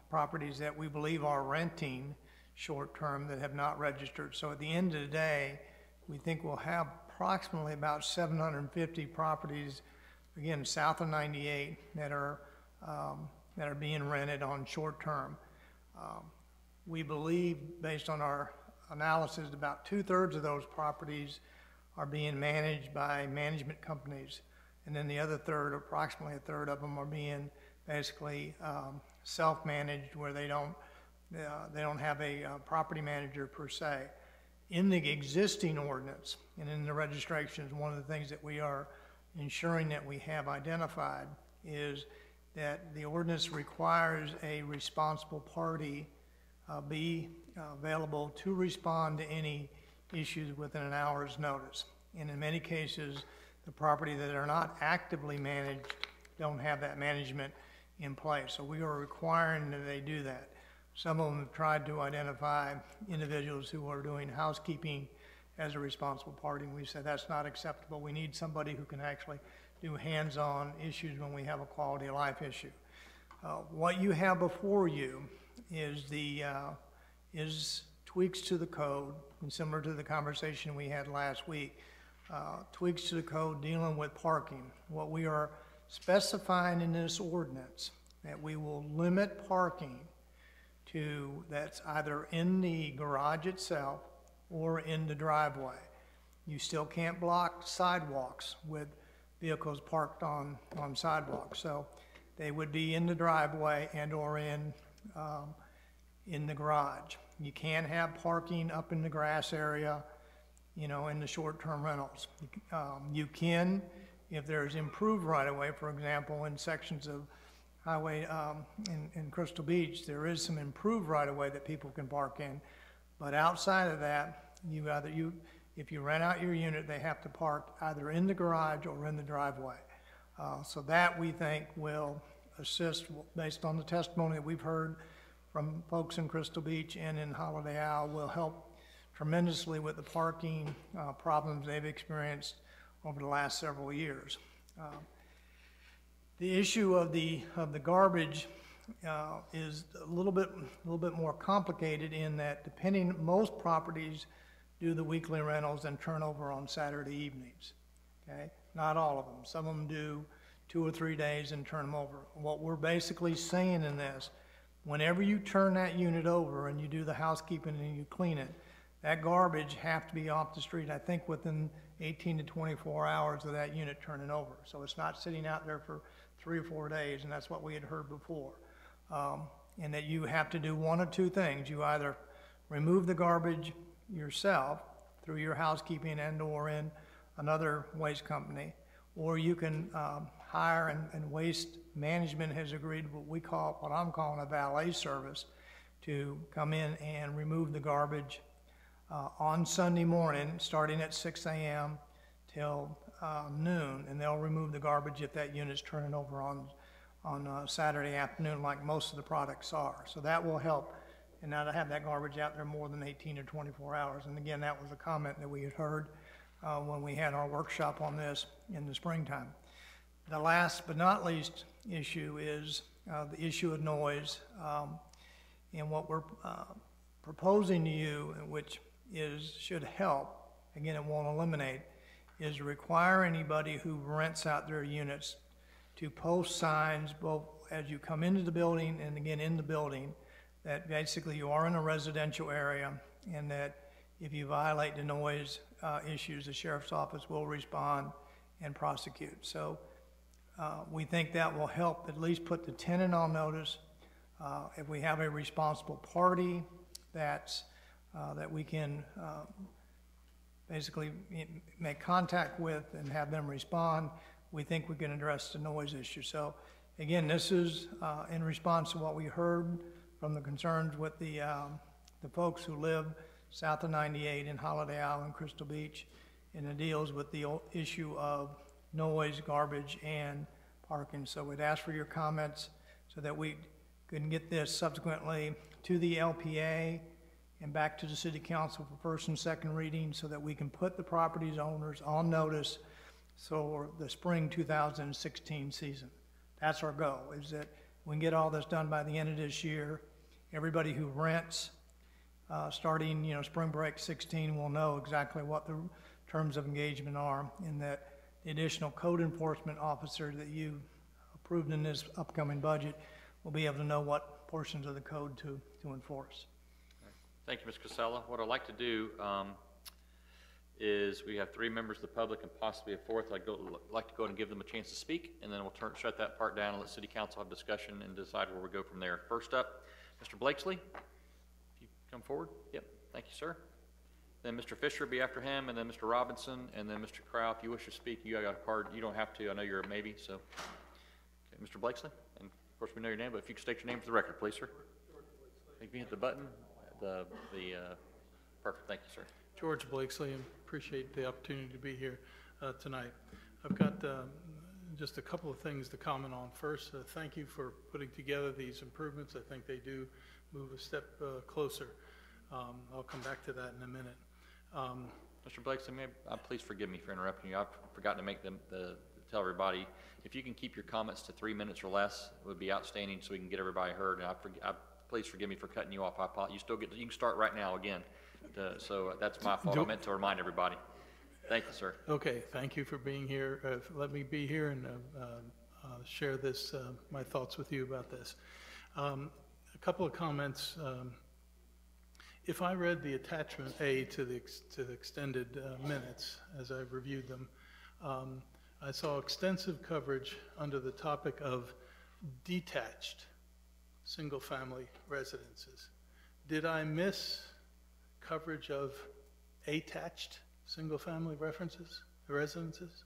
properties that we believe are renting short-term that have not registered. So at the end of the day, we think we'll have approximately about 750 properties, again, south of 98, that are being rented on short-term. We believe, based on our analysis, about 2/3 of those properties are being managed by management companies, and then the other third, approximately a third of them, are being basically self-managed, where they don't have a property manager per se. In the existing ordinance and in the registrations, one of the things that we are ensuring that we have identified is that the ordinance requires a responsible party be available to respond to any issues within an hour's notice. And in many cases, the property that are not actively managed don't have that management in place. So we are requiring that they do that. Some of them have tried to identify individuals who are doing housekeeping as a responsible party, and we said that's not acceptable. We need somebody who can actually do hands-on issues when we have a quality of life issue. What you have before you is tweaks to the code, and similar to the conversation we had last week, tweaks to the code dealing with parking. What we are specifying in this ordinance, that we will limit parking to that's either in the garage itself or in the driveway. You still can't block sidewalks with vehicles parked on sidewalks. So they would be in the driveway and or in the garage. You can't have parking up in the grass area, you know, in the short-term rentals. You can, if there's improved right-of-way, for example, in sections of highway in Crystal Beach, there is some improved right-of-way that people can park in. But outside of that, if you rent out your unit, they have to park either in the garage or in the driveway. So that, we think, will assist, based on the testimony that we've heard from folks in Crystal Beach and in Holiday Isle, will help tremendously with the parking problems they've experienced over the last several years. The issue of the garbage is a little bit more complicated in that most properties do the weekly rentals and turn over on Saturday evenings. Okay, not all of them. Some of them do 2 or 3 days and turn them over. What we're basically saying in this, whenever you turn that unit over and you do the housekeeping and you clean it, that garbage have to be off the street, I think, within 18 to 24 hours of that unit turning over. So it's not sitting out there for 3 or 4 days, and that's what we had heard before. And that you have to do one of 2 things. You either remove the garbage yourself through your housekeeping and or in another waste company, or you can hire, and waste management has agreed what I'm calling a valet service, to come in and remove the garbage on Sunday morning, starting at 6 a.m. till noon, and they'll remove the garbage if that unit's turning over on Saturday afternoon, like most of the products are. So that will help, and not to have that garbage out there more than 18 or 24 hours. And again, that was a comment that we had heard when we had our workshop on this in the springtime. The last but not least issue is the issue of noise. And what we're proposing to you, which should help, again, it won't eliminate, is require anybody who rents out their units to post signs both as you come into the building and again in the building, that basically you are in a residential area, and that if you violate the noise issues, the sheriff's office will respond and prosecute. So we think that will help at least put the tenant on notice. If we have a responsible party that we can basically make contact with and have them respond, we think we can address the noise issue. So again, this is in response to what we heard from the concerns with the folks who live south of 98 in Holiday Island, Crystal Beach, and it deals with the issue of noise, garbage, and parking. So we'd ask for your comments so that we can get this subsequently to the LPA and back to the city council for first and second reading so that we can put the properties owners on notice for the spring 2016 season. That's our goal, is that we can get all this done by the end of this year. Everybody who rents, starting, spring break 16 will know exactly what the terms of engagement are, and that the additional code enforcement officer that you approved in this upcoming budget will be able to know what portions of the code to enforce. Thank you, Ms. Casella. What I'd like to do is we have 3 members of the public and possibly a 4th. I'd like to go ahead and give them a chance to speak, and then we'll shut that part down and let City Council have discussion and decide where we go from there. First up, Mr. Blakesley, if you come forward. Yep, thank you, sir. Then Mr. Fisher will be after him, and then Mr. Robinson, and then Mr. Crow. If you wish to speak, you got a card. You don't have to. I know you're a maybe, so. Okay, Mr. Blakesley, and of course we know your name, but if you could state your name for the record, please, sir. If you hit the button, perfect, thank you, sir. George Blakesley, and appreciate the opportunity to be here tonight. I've got just a couple of things to comment on. First, thank you for putting together these improvements. I think they do move a step closer. I'll come back to that in a minute. Mr. Blakesley, please forgive me for interrupting you. I've forgotten to make tell everybody, if you can keep your comments to 3 minutes or less, it would be outstanding so we can get everybody heard. And please forgive me for cutting you off. You can start right now again. So that's my fault. I meant to remind everybody. Thank you, sir. Okay, thank you for being here. Let me be here and share this, my thoughts with you about this. A couple of comments. If I read the attachment A to the extended minutes as I reviewed them, I saw extensive coverage under the topic of detached single-family residences. Did I miss coverage of attached single-family residences?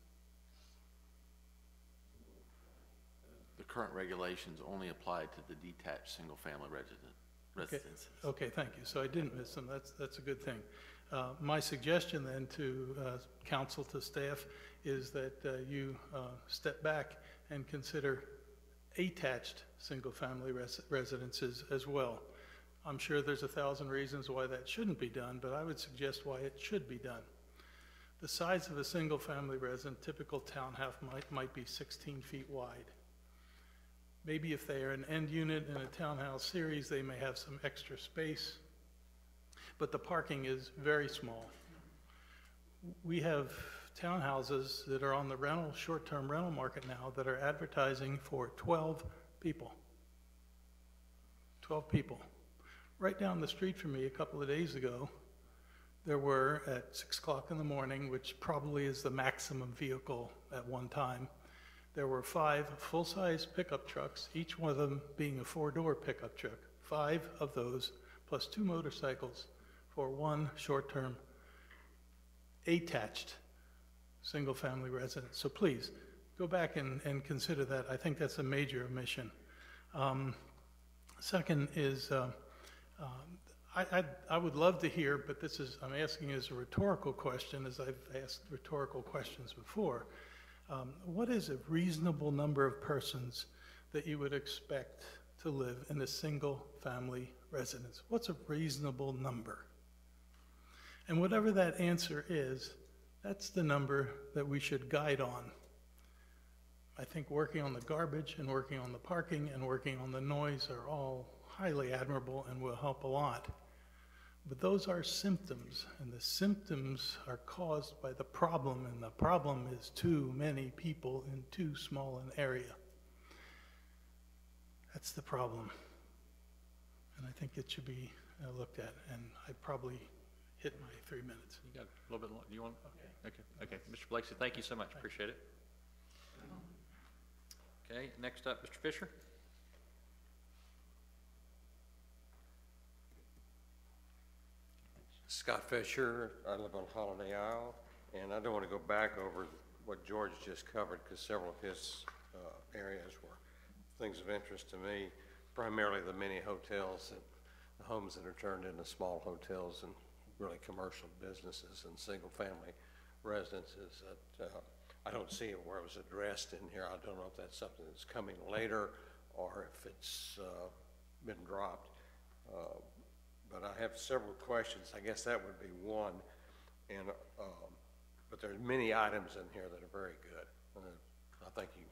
The current regulations only apply to the detached single-family residences. Okay, thank you. So I didn't miss them. That's a good thing. My suggestion then to council, to staff, is that you step back and consider attached single-family residences as well. I'm sure there's 1,000 reasons why that shouldn't be done, but I would suggest why it should be done. The size of a single-family resident, typical townhouse might be 16 feet wide. Maybe if they are an end unit in a townhouse series, they may have some extra space, but the parking is very small. We have townhouses that are on the short-term rental market now that are advertising for 12 people. 12 people. Right down the street from me a couple of days ago, there were at 6 o'clock in the morning, which probably is the maximum vehicle at one time, there were 5 full-size pickup trucks, each one of them being a 4-door pickup truck. 5 of those, plus 2 motorcycles for one short-term attached single-family residence. So please, go back and consider that. I think that's a major omission. Second is, I would love to hear, but I'm asking as a rhetorical question, as I've asked rhetorical questions before. What is a reasonable number of persons that you would expect to live in a single-family residence? What's a reasonable number? And whatever that answer is, that's the number that we should guide on. I think working on the garbage and working on the parking and working on the noise are all highly admirable and will help a lot. But those are symptoms, and the symptoms are caused by the problem, and the problem is too many people in too small an area. That's the problem. And I think it should be looked at, and I probably hit my 3 minutes. You got a little bit long. Do you want? Okay. Mr. Blakesley, thank you so much. Appreciate it. Okay, next up, Mr. Fisher. Scott Fisher, I live on Holiday Isle, and I don't want to go back over what George just covered because several of his areas were things of interest to me, primarily the mini hotels, and the homes that are turned into small hotels and really commercial businesses and single-family residences that I don't see it where it was addressed in here. I don't know if that's something that's coming later or if it's been dropped. But I have several questions. I guess that would be one. And but there's many items in here that are very good. I think you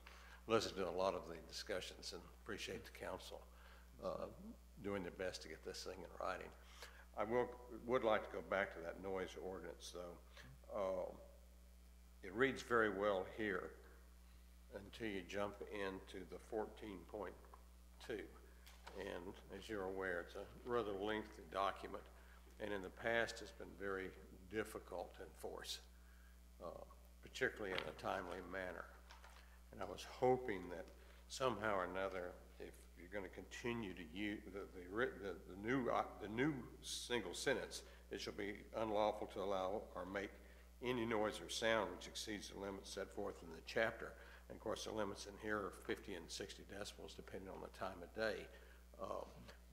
listened to a lot of the discussions and appreciate the council doing their best to get this thing in writing. I would like to go back to that noise ordinance, though. It reads very well here until you jump into the 14.2. And as you're aware, it's a rather lengthy document, and in the past it's been very difficult to enforce, particularly in a timely manner. And I was hoping that somehow or another, if you're going to continue to use the new single sentence, it shall be unlawful to allow or make any noise or sound which exceeds the limits set forth in the chapter. And of course, the limits in here are 50 and 60 decibels, depending on the time of day.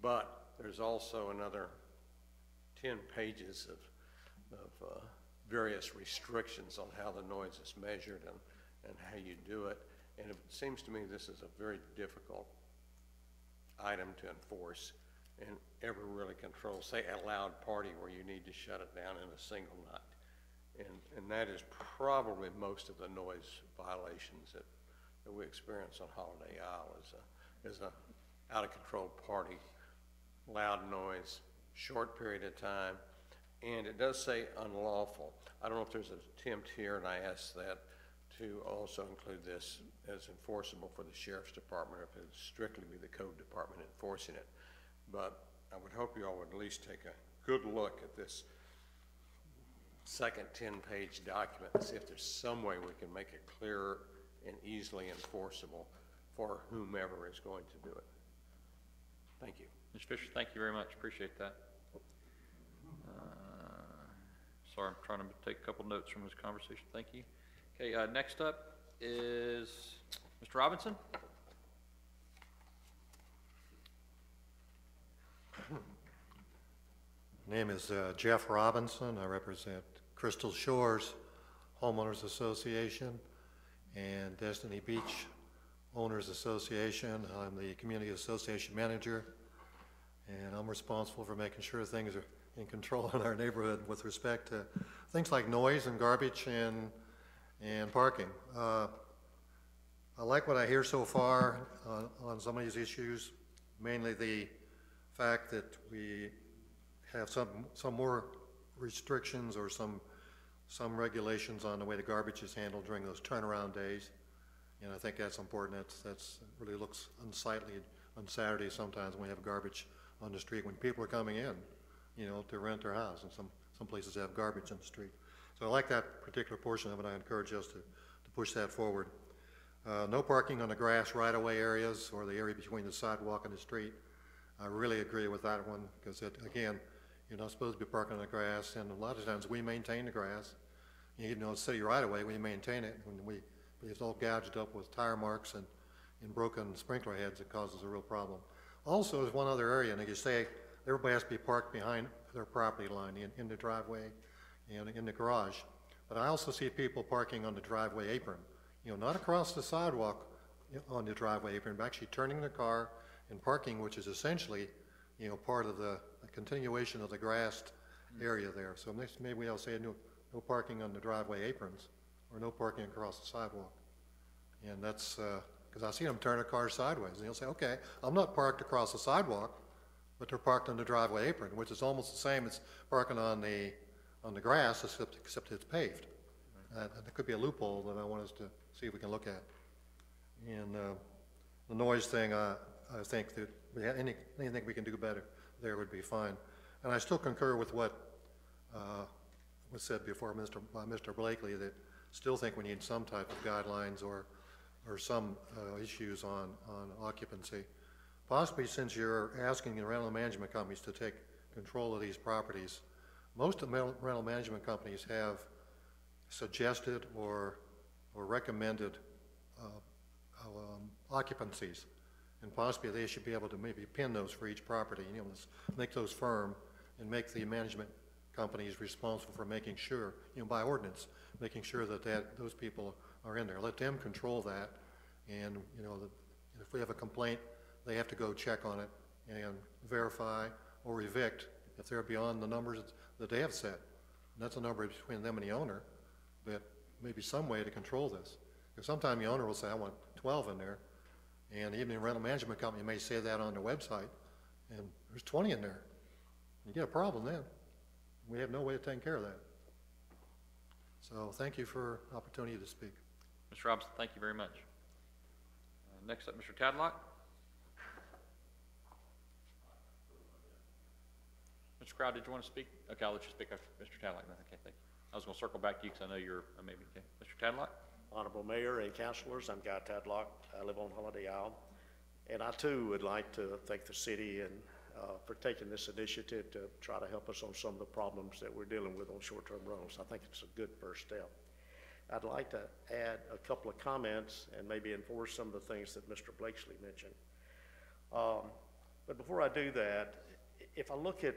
But there's also another 10 pages of various restrictions on how the noise is measured and how you do it. And it seems to me this is a very difficult item to enforce and ever really control, say a loud party where you need to shut it down in a single night. And that is probably most of the noise violations that we experience on Holiday Isle is a out of control party, loud noise, short period of time, and it does say unlawful. I don't know if there's an attempt here, and I ask that to also include this as enforceable for the Sheriff's Department, if it would strictly be the Code Department enforcing it. But I would hope you all would at least take a good look at this second 10-page document and see if there's some way we can make it clearer and easily enforceable for whomever is going to do it. Thank you. Mr. Fisher, thank you very much. Appreciate that. Sorry, I'm trying to take a couple notes from this conversation. Thank you. Okay, next up is Mr. Robinson. My name is Jeff Robinson. I represent Crystal Shores Homeowners Association and Destiny Beach Owners Association. I'm the Community Association Manager, and I'm responsible for making sure things are in control in our neighborhood with respect to things like noise and garbage and parking. I like what I hear so far on some of these issues, mainly the fact that we have some more restrictions or some regulations on the way the garbage is handled during those turnaround days. And I think that's important. That's really looks unsightly on Saturdays sometimes when we have garbage on the street when people are coming in, you know, to rent their house, and some places have garbage on the street. So I like that particular portion of it. I encourage us to push that forward. No parking on the grass right-of-way areas or the area between the sidewalk and the street. I really agree with that one because, again, you're not supposed to be parking on the grass, and a lot of times we maintain the grass. You know, city right-of-way, we maintain it. When it's all gouged up with tire marks and broken sprinkler heads, it causes a real problem. Also, there's one other area, and like you say, everybody has to be parked behind their property line in the driveway and in the garage. But I also see people parking on the driveway apron, you know, not across the sidewalk on the driveway apron, but actually turning the car and parking, which is essentially, you know, part of the continuation of the grassed area there. So maybe we'll say no parking on the driveway aprons or no parking across the sidewalk. And that's, because I see them turn a car sideways, and they'll say, okay, I'm not parked across the sidewalk, but they're parked on the driveway apron, which is almost the same as parking on the grass, except it's paved. There could be a loophole that I want us to see if we can look at. And the noise thing, I think that anything we can do better there would be fine. And I still concur with what was said before by Mr. Blakely, that still think we need some type of guidelines or some issues on occupancy. Possibly, since you're asking the rental management companies to take control of these properties, most of the rental management companies have suggested or recommended occupancies, and possibly they should be able to maybe pin those for each property. You know, make those firm and make the management company is responsible for making sure, by ordinance, making sure that those people are in there. Let them control that, and, if we have a complaint, they have to go check on it and verify or evict if they're beyond the numbers that they have set. And that's a number between them and the owner, but maybe some way to control this. Because sometimes the owner will say, I want 12 in there, and even the rental management company may say that on their website, and there's 20 in there. You get a problem then. We have no way of taking care of that. So thank you for the opportunity to speak. Mr. Robinson, thank you very much. Next up, Mr. Tadlock. Mr. Crowd, did you want to speak? Okay, I'll let you speak after Mr. Tadlock then. Okay, thank you. I was going to circle back to you because I know you're maybe. Okay. Mr. Tadlock? Honorable Mayor and councilors, I'm Guy Tadlock. I live on Holiday Isle. And I too would like to thank the city and for taking this initiative to try to help us on some of the problems that we're dealing with on short-term rentals. I think it's a good first step. I'd like to add a couple of comments and maybe enforce some of the things that Mr. Blakesley mentioned. But before I do that, if I look at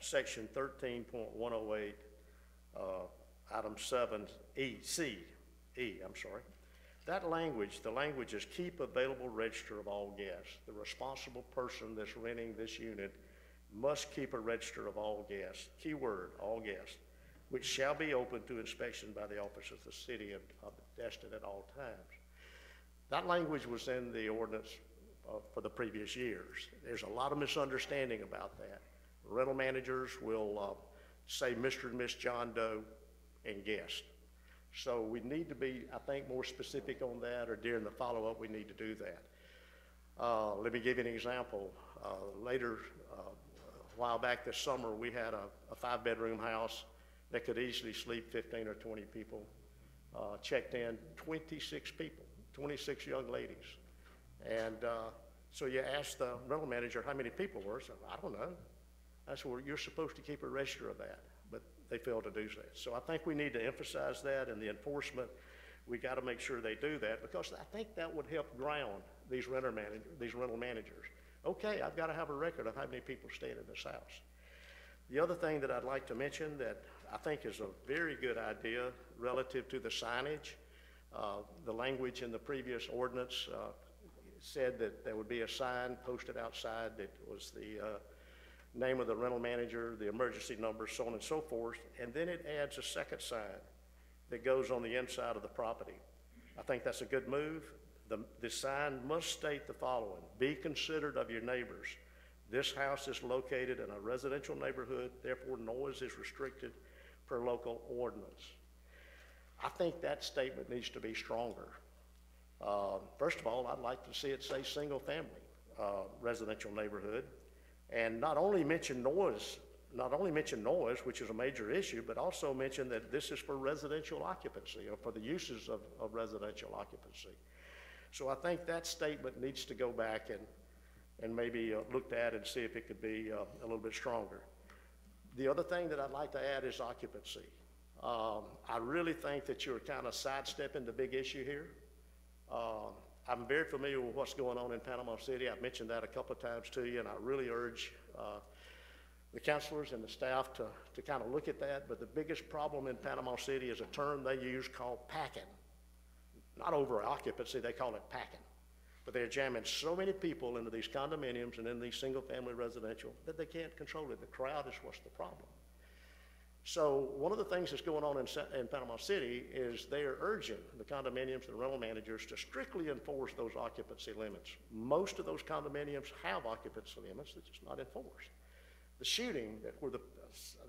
section 13.108, item 7E, that language, the language is keep available register of all guests. The responsible person that's renting this unit must keep a register of all guests, keyword, all guests, which shall be open to inspection by the office of the city of Destin at all times. That language was in the ordinance for the previous years. There's a lot of misunderstanding about that. Rental managers will say Mr. and Miss John Doe and guest. So we need to be, I think, more specific on that, or during the follow-up we need to do that. Let me give you an example. Later, a while back this summer, we had a 5-bedroom house that could easily sleep 15 or 20 people. Checked in 26 people, 26 young ladies. And so you ask the rental manager how many people were. So I don't know. That's where you're supposed to keep a register of that, but they failed to do that. So I think we need to emphasize that, and the enforcement, we got to make sure they do that, because I think that would help ground these rental managers. Okay, I've got to have a record of how many people staying in this house. The other thing that I'd like to mention that I think is a very good idea relative to the signage, the language in the previous ordinance said that there would be a sign posted outside that was the name of the rental manager, the emergency number, so on and so forth, and then it adds a second sign that goes on the inside of the property. I think that's a good move. The sign must state the following: be considerate of your neighbors. This house is located in a residential neighborhood, therefore noise is restricted per local ordinance. I think that statement needs to be stronger. First of all, I'd like to see it say single family residential neighborhood, and not only mention noise, which is a major issue, but also mention that this is for residential occupancy, or for the uses of residential occupancy. So I think that statement needs to go back and maybe looked at and see if it could be a little bit stronger. The other thing that I'd like to add is occupancy. I really think that you're kind of sidestepping the big issue here. I'm very familiar with what's going on in Panama City. I've mentioned that a couple of times to you, and I really urge the councilors and the staff to kind of look at that. But the biggest problem in Panama City is a term they use called packing. Not over occupancy, they call it packing. But they're jamming so many people into these condominiums and in these single-family residential that they can't control it. The crowd is what's the problem. So one of the things that's going on in Panama City is they are urging the condominiums and rental managers to strictly enforce those occupancy limits. Most of those condominiums have occupancy limits that's just not enforced. The shooting where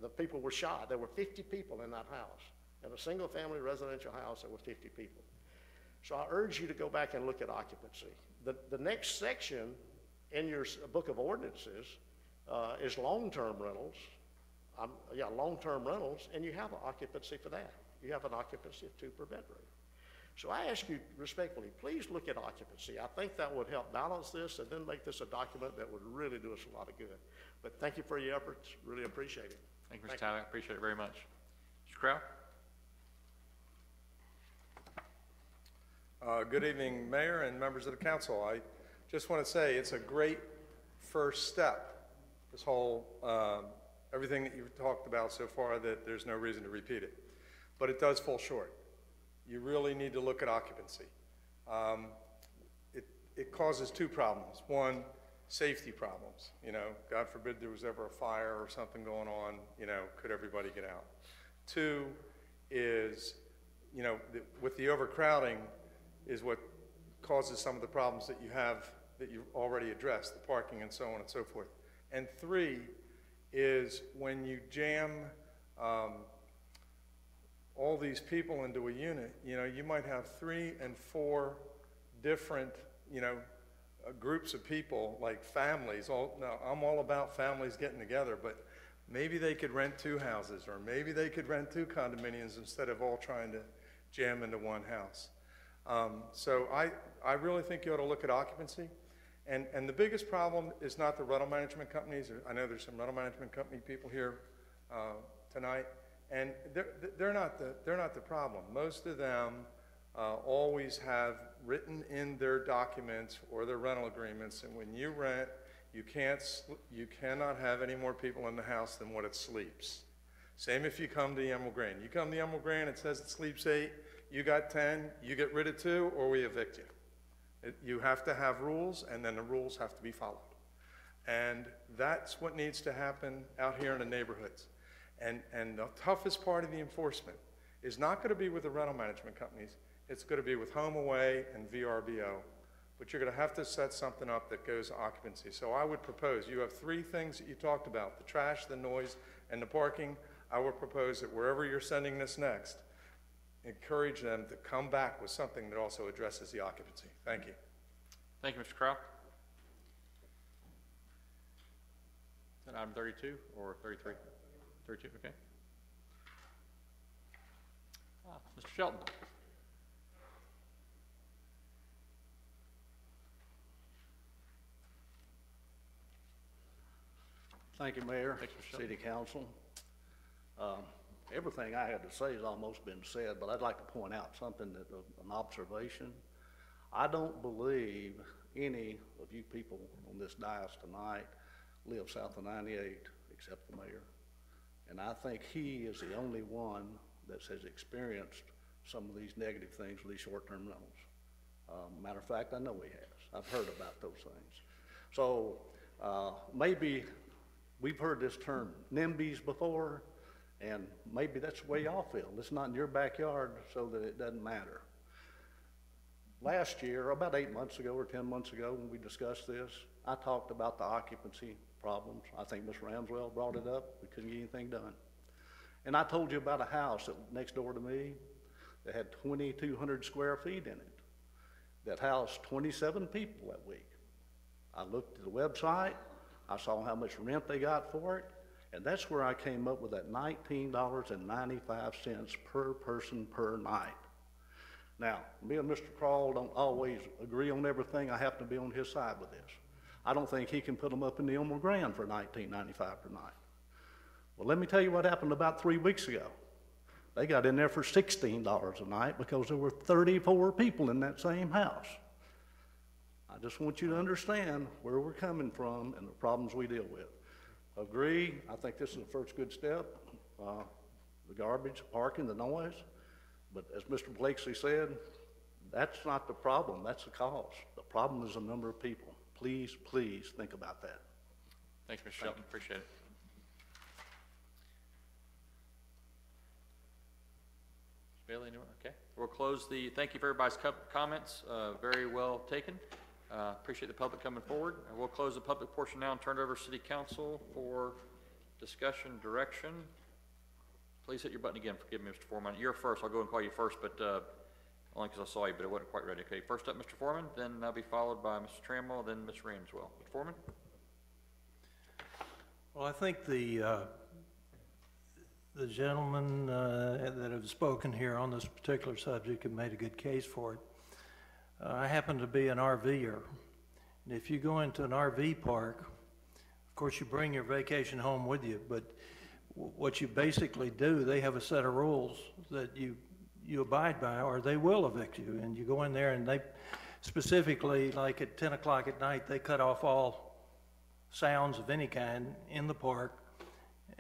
the people were shot, there were 50 people in that house. In a single-family residential house, there were 50 people. So I urge you to go back and look at occupancy. The next section in your book of ordinances is long-term rentals. Long-term rentals, and you have an occupancy for that. You have an occupancy of 2 per bedroom. So I ask you respectfully, please look at occupancy. I think that would help balance this and then make this a document that would really do us a lot of good. But thank you for your efforts. Really appreciate it. Thank you, Mr. Tyler. I appreciate it very much. Mr. Crow? Good evening, Mayor and members of the council. I just want to say it's a great first step, this whole everything that you've talked about so far, that there's no reason to repeat it. But it does fall short. You really need to look at occupancy. It causes two problems. One, safety problems. You know, God forbid there was ever a fire or something going on, you know, could everybody get out? Two is, you know, with the overcrowding is what causes some of the problems that you have, that you've already addressed, the parking and so on and so forth. And three is when you jam all these people into a unit, you know, you might have 3 and 4 different, you know, groups of people, like families. Now, I'm all about families getting together, but maybe they could rent 2 houses, or maybe they could rent 2 condominiums instead of all trying to jam into one house. So I really think you ought to look at occupancy. And the biggest problem is not the rental management companies. I know there's some rental management company people here tonight, and they're not the problem. Most of them always have written in their documents or their rental agreements, and when you rent, you cannot have any more people in the house than what it sleeps. Same if you come to the Emerald Green. You come to the Emerald Green, it says it sleeps 8, you got 10, you get rid of 2, or we evict you. You have to have rules, and then the rules have to be followed. And that's what needs to happen out here in the neighborhoods. And the toughest part of the enforcement is not going to be with the rental management companies. It's going to be with HomeAway and VRBO. But you're going to have to set something up that goes occupancy. So I would propose, you have 3 things that you talked about, the trash, the noise, and the parking. I would propose that wherever you're sending this next, encourage them to come back with something that also addresses the occupancy. Thank you. Thank you, Mr. Crow. Is that item 32 or 33? 32, okay. Mr. Shelton. Thank you, Mayor, Thanks, Mr. Shelton. City Council. Everything I had to say has almost been said, but I'd like to point out something, that an observation. I don't believe any of you people on this dais tonight live south of 98 except the mayor. And I think he is the only one that has experienced some of these negative things with these short-term rentals. Matter of fact, I know he has. I've heard about those things. So maybe we've heard this term NIMBYs before, and maybe that's the way y'all feel. It's not in your backyard, so that it doesn't matter. Last year, about 8 months ago or 10 months ago, when we discussed this, I talked about the occupancy problems. I think Ms. Ramswell brought it up. We couldn't get anything done. And I told you about a house that next door to me that had 2,200 square feet in it, that housed 27 people that week. I looked at the website, I saw how much rent they got for it, and that's where I came up with that $19.95 per person per night. Now, me and Mr. Crawl don't always agree on everything. I happen to be on his side with this. I don't think he can put them up in the Elmer Grand for $19.95 per night. Well, let me tell you what happened about 3 weeks ago. They got in there for $16 a night because there were 34 people in that same house. I just want you to understand where we're coming from and the problems we deal with. Agree, I think this is the first good step. The garbage, parking, the noise. But as Mr. Blakeslee said, that's not the problem, that's the cause. The problem is the number of people. Please, please think about that. Thanks, Mr. Shelton, appreciate it. Bailey, anyone? Okay. We'll close the, thank you for everybody's comments, very well taken. Appreciate the public coming forward. And we'll close the public portion now and turn it over to City Council for discussion, direction. Please hit your button again. Forgive me, Mr. Foreman. You're first. I'll go and call you first, but only because I saw you, but I wasn't quite ready. Okay, first up, Mr. Foreman, then I'll be followed by Mr. Trammell, then Ms. Ramswell. Mr. Foreman? Well, I think the gentlemen that have spoken here on this particular subject have made a good case for it. I happen to be an RVer, and if you go into an RV park, of course you bring your vacation home with you, but what you basically do, they have a set of rules that you abide by, or they will evict you. And you go in there, and they specifically, like at 10 o'clock at night, they cut off all sounds of any kind in the park,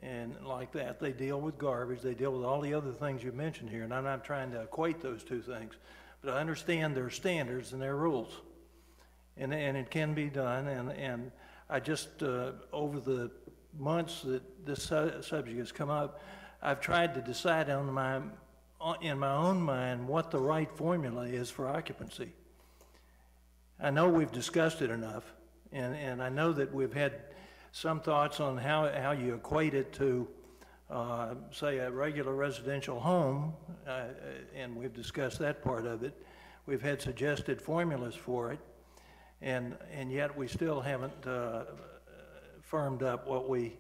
and like that. They deal with garbage, they deal with all the other things you mentioned here, and I'm not trying to equate those two things. But I understand their standards and their rules, and it can be done, and I just, over the months that this subject has come up, I've tried to decide in my own mind what the right formula is for occupancy. I know we've discussed it enough, and I know that we've had some thoughts on how you equate it to, say, a regular residential home, and we've discussed that part of it. We've had suggested formulas for it, and yet we still haven't firmed up what we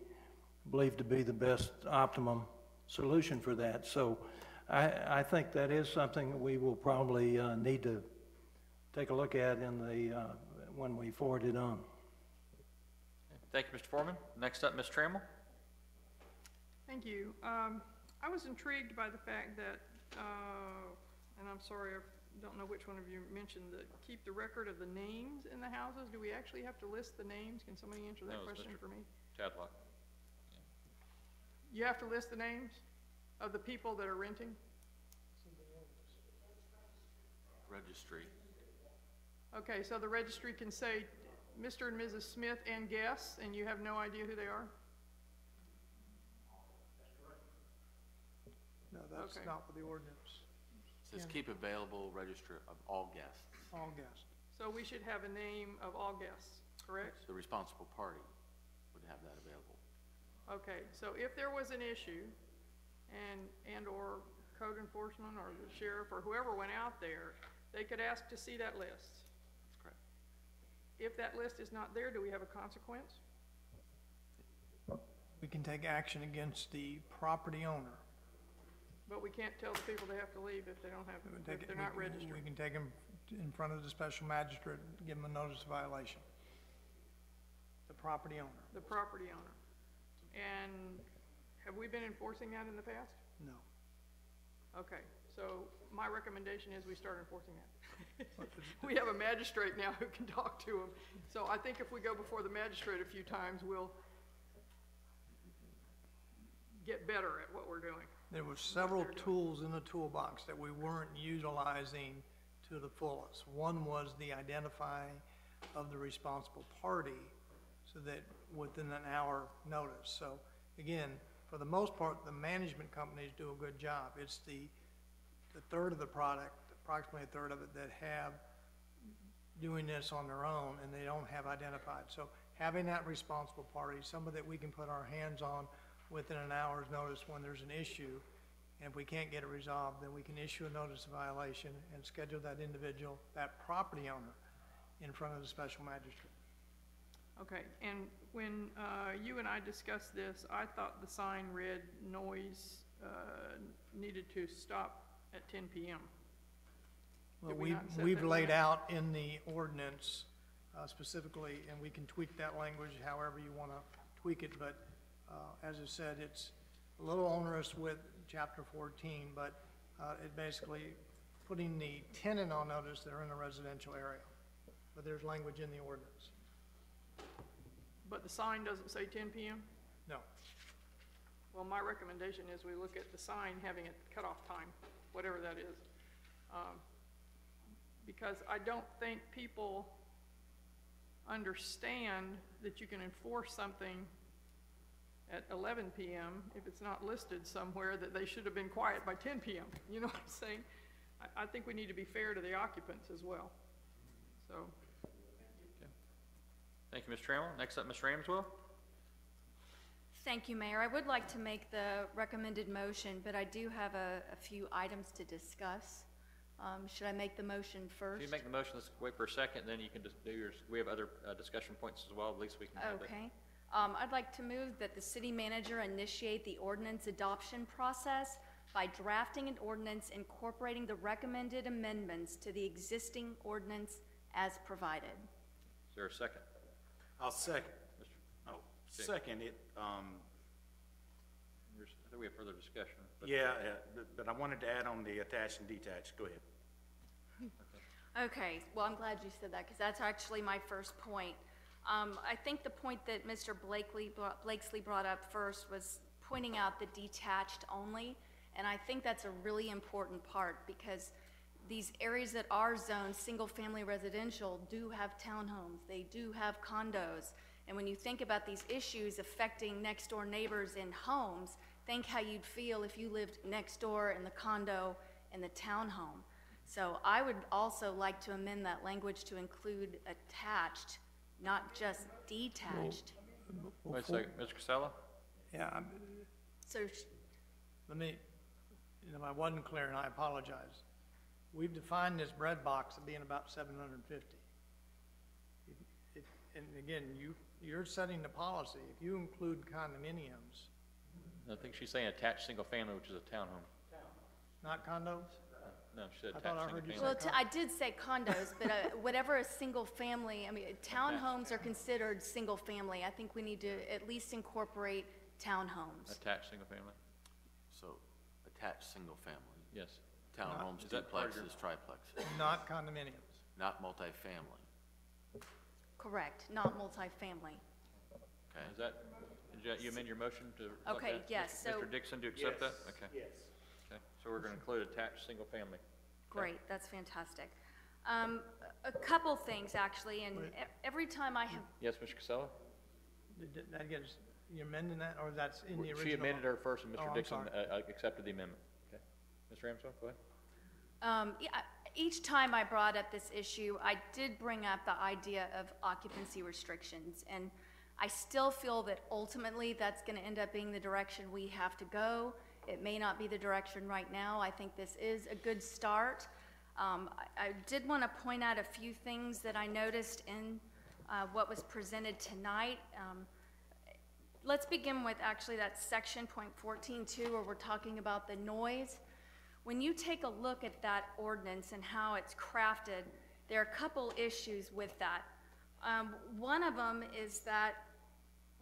believe to be the best optimum solution for that. So I think that is something we will probably need to take a look at in the when we forward it on. Thank you, Mr. Foreman. Next up, Ms. Trammell. Thank you. I was intrigued by the fact that, and I'm sorry, I don't know which one of you mentioned that keep the record of the names in the houses. Do we actually have to list the names? Can somebody answer that question for me? Tadlock. You have to list the names of the people that are renting? Registry. Okay, so the registry can say Mr. and Mrs. Smith and guests, and you have no idea who they are? No, that's Okay. not what the ordinance. It says keep available register of all guests. All guests. So we should have a name of all guests, correct? The responsible party would have that available. Okay, so if there was an issue and/or code enforcement or the sheriff or whoever went out there, they could ask to see that list. That's correct. If that list is not there, do we have a consequence? We can take action against the property owner. But we can't tell the people they have to leave if they don't have, if they're not registered. We can take them in front of the special magistrate, and give them a notice of violation. The property owner. The property owner. And have we been enforcing that in the past? No. Okay, so my recommendation is we start enforcing that. We have a magistrate now who can talk to them. So I think if we go before the magistrate a few times, we'll get better at what we're doing. There were several tools in the toolbox that we weren't utilizing to the fullest. One was the identifying of the responsible party, so that within an hour notice. So again, for the most part, the management companies do a good job. It's the third of the product, approximately a third of it, that have doing this on their own and they don't have identified. So having that responsible party, somebody that we can put our hands on within an hour's notice when there's an issue, and if we can't get it resolved, then we can issue a notice of violation and schedule that individual, that property owner, in front of the special magistrate. Okay, and when you and I discussed this, I thought the sign read noise needed to stop at 10 p.m. Well, Did we not set we've that laid limit? out in the ordinance specifically, and we can tweak that language however you want to tweak it, but as I said, it's a little onerous with Chapter 14, but it basically putting the tenant on notice they're in a residential area. But there's language in the ordinance. But the sign doesn't say 10 p.m.? No. Well, my recommendation is we look at the sign having a cutoff time, whatever that is. Because I don't think people understand that you can enforce something at 11 p.m. if it's not listed somewhere that they should have been quiet by 10 p.m. You know what I'm saying? I think we need to be fair to the occupants as well. So. Okay. Thank you, Ms. Trammell. Next up, Ms. Ramswell. Thank you, Mayor. I would like to make the recommended motion, but I do have a few items to discuss. Should I make the motion first? If you make the motion, let's wait for a second, then you can just do yours. We have other discussion points as well. At least we can have that. Okay. I'd like to move that the city manager initiate the ordinance adoption process by drafting an ordinance incorporating the recommended amendments to the existing ordinance as provided. Is there a second? I'll second. Mr. Second it. I think we have further discussion. But I wanted to add on the attached and detached. Go ahead. Okay, well, I'm glad you said that, because that's actually my first point. I think the point that Mr. Blakesley brought up first was pointing out the detached only, and I think that's a really important part, because these areas that are zoned single-family residential do have townhomes, they do have condos, and when you think about these issues affecting next-door neighbors in homes, think how you'd feel if you lived next door in the condo and the townhome. So I would also like to amend that language to include attached, not just detached. Wait a second, Mr. Casella? Yeah, So, let me, if I wasn't clear, and I apologize. We've defined this bread box as being about 750. And again, you're setting the policy. If you include condominiums, I think she's saying attached single family, which is a townhome. not condos? No, she said I thought I attached heard single you family. well, I did say condos, but whatever a single family, I mean, townhomes are considered single family. I think we need to at least incorporate townhomes. Attached single family? So attached single family, Yes. townhomes, Is that part of your- duplexes, triplexes, Not condominiums. not multifamily. Correct, not multifamily. Okay. Is that, did you amend your motion to reflect Okay, that? yes, Mr. so- Mr. Dixon, do you accept that? Yes, Okay. yes. Okay, so we're gonna include attached single family. Great, that's fantastic. A couple things, actually, and every time I have, Yes, Mr. Casella? Did that get, you amending that, or that's in the original? She amended her first, and Oh, Mr. I'm Dixon sorry. accepted the amendment. Okay. Ms. Ramsdale, go ahead. yeah, each time I brought up this issue, I did bring up the idea of occupancy restrictions, and I still feel that ultimately that's going to end up being the direction we have to go. It may not be the direction right now. I think this is a good start. I did want to point out a few things that I noticed in what was presented tonight. Let's begin with actually that section .14.2 where we're talking about the noise. When you take a look at that ordinance and how it's crafted, there are a couple issues with that. One of them is that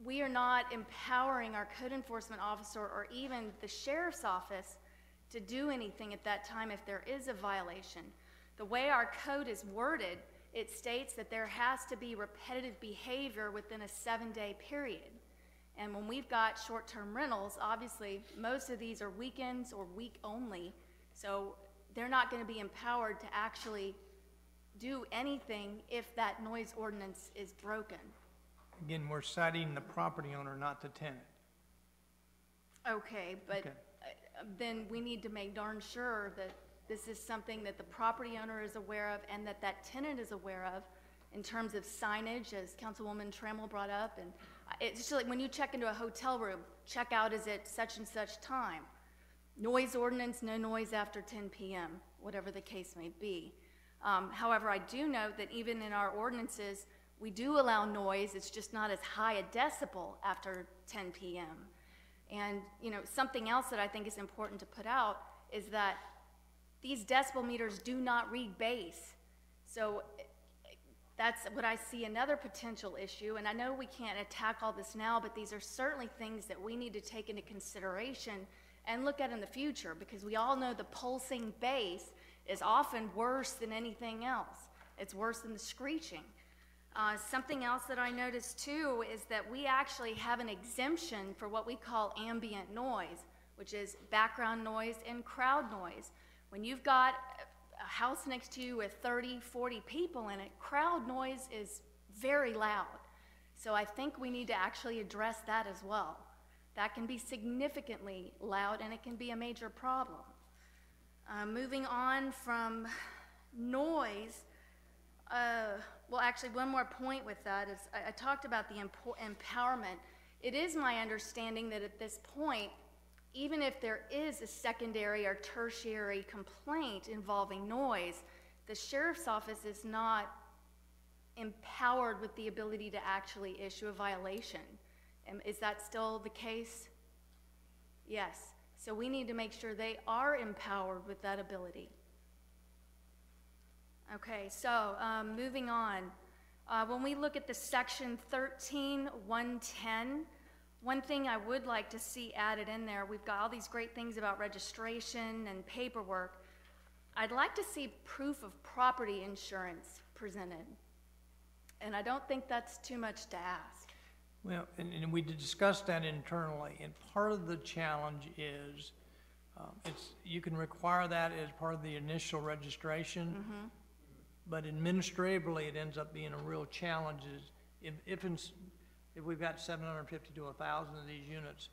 we are not empowering our code enforcement officer or even the sheriff's office to do anything at that time if there is a violation. The way our code is worded, it states that there has to be repetitive behavior within a 7-day period. And when we've got short-term rentals, obviously most of these are weekends or week only, so they're not going to be empowered to actually do anything if that noise ordinance is broken. Again, we're citing the property owner, not the tenant. Okay, but Okay. Then we need to make darn sure that this is something that the property owner is aware of and that that tenant is aware of in terms of signage, as Councilwoman Trammell brought up. And it's just like when you check into a hotel room, checkout is at such and such time. Noise ordinance, no noise after 10 p.m., whatever the case may be. However, I do note that even in our ordinances, we do allow noise. It's just not as high a decibel after 10 p.m. And, you know, something else that I think is important to put out is that these decibel meters do not read base. So that's what I see another potential issue. And I know we can't attack all this now, but these are certainly things that we need to take into consideration and look at in the future, because we all know the pulsing bass is often worse than anything else. It's worse than the screeching. Something else that I noticed too is that we actually have an exemption for what we call ambient noise, which is background noise and crowd noise. When you've got a house next to you with 30, 40 people in it, crowd noise is very loud. So I think we need to actually address that as well. That can be significantly loud and it can be a major problem. Moving on from noise, well, actually, one more point with that is I talked about the empowerment. It is my understanding that at this point, even if there is a secondary or tertiary complaint involving noise, the sheriff's office is not empowered with the ability to actually issue a violation. Is that still the case? Yes. So we need to make sure they are empowered with that ability. Okay, so moving on. When we look at the section 13.110, one thing I would like to see added in there, we've got all these great things about registration and paperwork. I'd like to see proof of property insurance presented. And I don't think that's too much to ask. Well, and we discussed that internally, and part of the challenge is, you can require that as part of the initial registration, but administratively, it ends up being a real challenge is if we've got 750 to 1,000 of these units,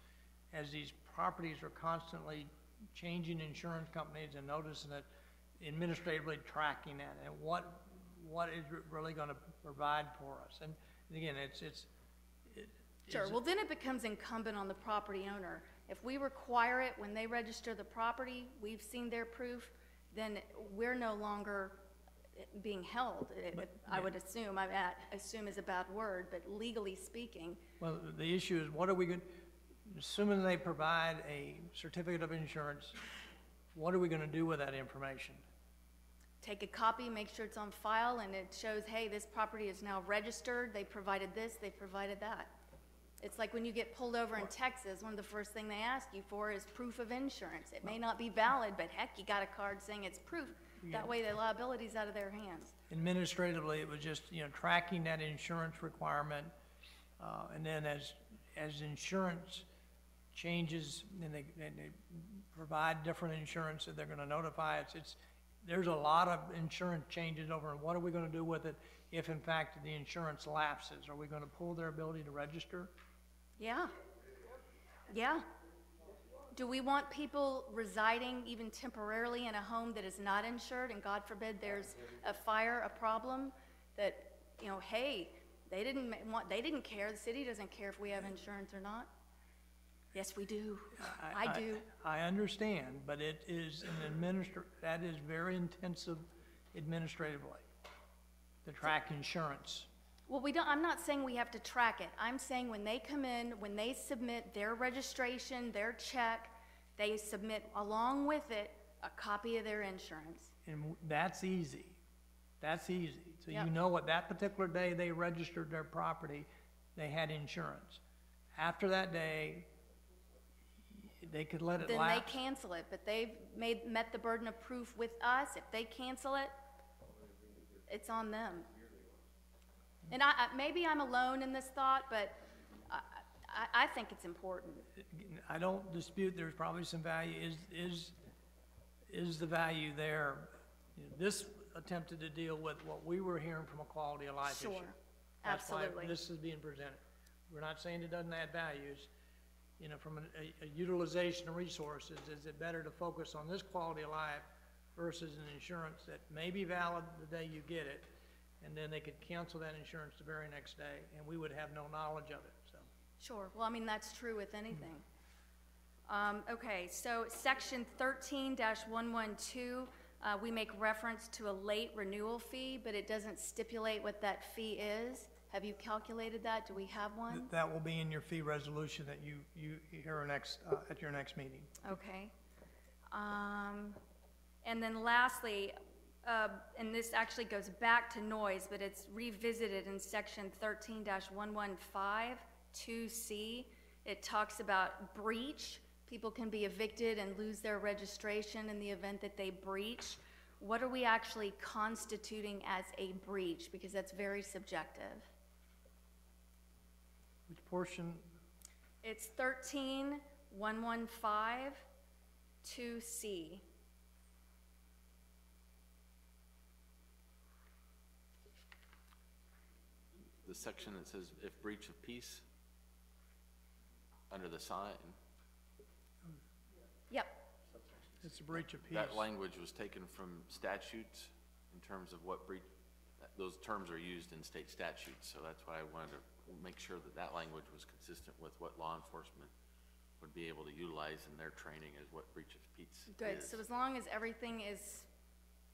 as these properties are constantly changing insurance companies and noticing it, administratively tracking that, and what is it really gonna provide for us? And again, Sure, well, then it becomes incumbent on the property owner. If we require it when they register the property, we've seen their proof, then we're no longer being held. I would assume, assume is a bad word, but legally speaking. Well, the issue is, what are we going, assuming they provide a certificate of insurance, what are we gonna do with that information? Take a copy, make sure it's on file, and it shows, hey, this property is now registered, they provided this, they provided that. It's like when you get pulled over in Texas, one of the first thing they ask you for is proof of insurance. It may not be valid, but heck, you got a card saying it's proof. That way the liability's out of their hands. Administratively, it was just, tracking that insurance requirement, and then as insurance changes, and they provide different insurance that they're gonna notify us, there's a lot of insurance changes over, and what are we gonna do with it if in fact the insurance lapses? Are we gonna pull their ability to register? Yeah. Yeah. Do we want people residing even temporarily in a home that is not insured, and God forbid there's a fire, a problem, that, hey, they didn't care, the city doesn't care if we have insurance or not? Yes, we do. I do. I understand, but it is that is very intensive administratively, to track insurance. Well, I'm not saying we have to track it. I'm saying when they come in, when they submit their registration, their check, they submit along with it a copy of their insurance. And that's easy. That's easy. So Yep. you know what, that particular day they registered their property, they had insurance. After that day, they could let it Then lapse. they cancel it, but they've met the burden of proof with us. If they cancel it, it's on them. And maybe I'm alone in this thought, but I think it's important. I don't dispute there's probably some value. Is the value there? This attempted to deal with what we were hearing from a quality of life issue. Sure, That's why absolutely. this is being presented. We're not saying it doesn't add values. From a utilization of resources, is it better to focus on this quality of life versus an insurance that may be valid the day you get it, and then they could cancel that insurance the very next day, and we would have no knowledge of it, so. Sure, well, I mean, that's true with anything. Okay, so section 13-112, we make reference to a late renewal fee, but it doesn't stipulate what that fee is. Have you calculated that? Do we have one? That will be in your fee resolution that you hear at your next meeting. Okay. And then lastly, and this actually goes back to noise, but it's revisited in section 13-115, 2C. It talks about breach. People can be evicted and lose their registration in the event that they breach. What are we actually constituting as a breach? Because that's very subjective. Which portion? It's 13-115, 2C. The section that says if breach of peace, under the sign, Yep. It's a breach of peace. that language was taken from statutes in terms of what breach, those terms are used in state statutes, so that's why I wanted to make sure that that language was consistent with what law enforcement would be able to utilize in their training as what breach of peace is. Good, so as long as everything is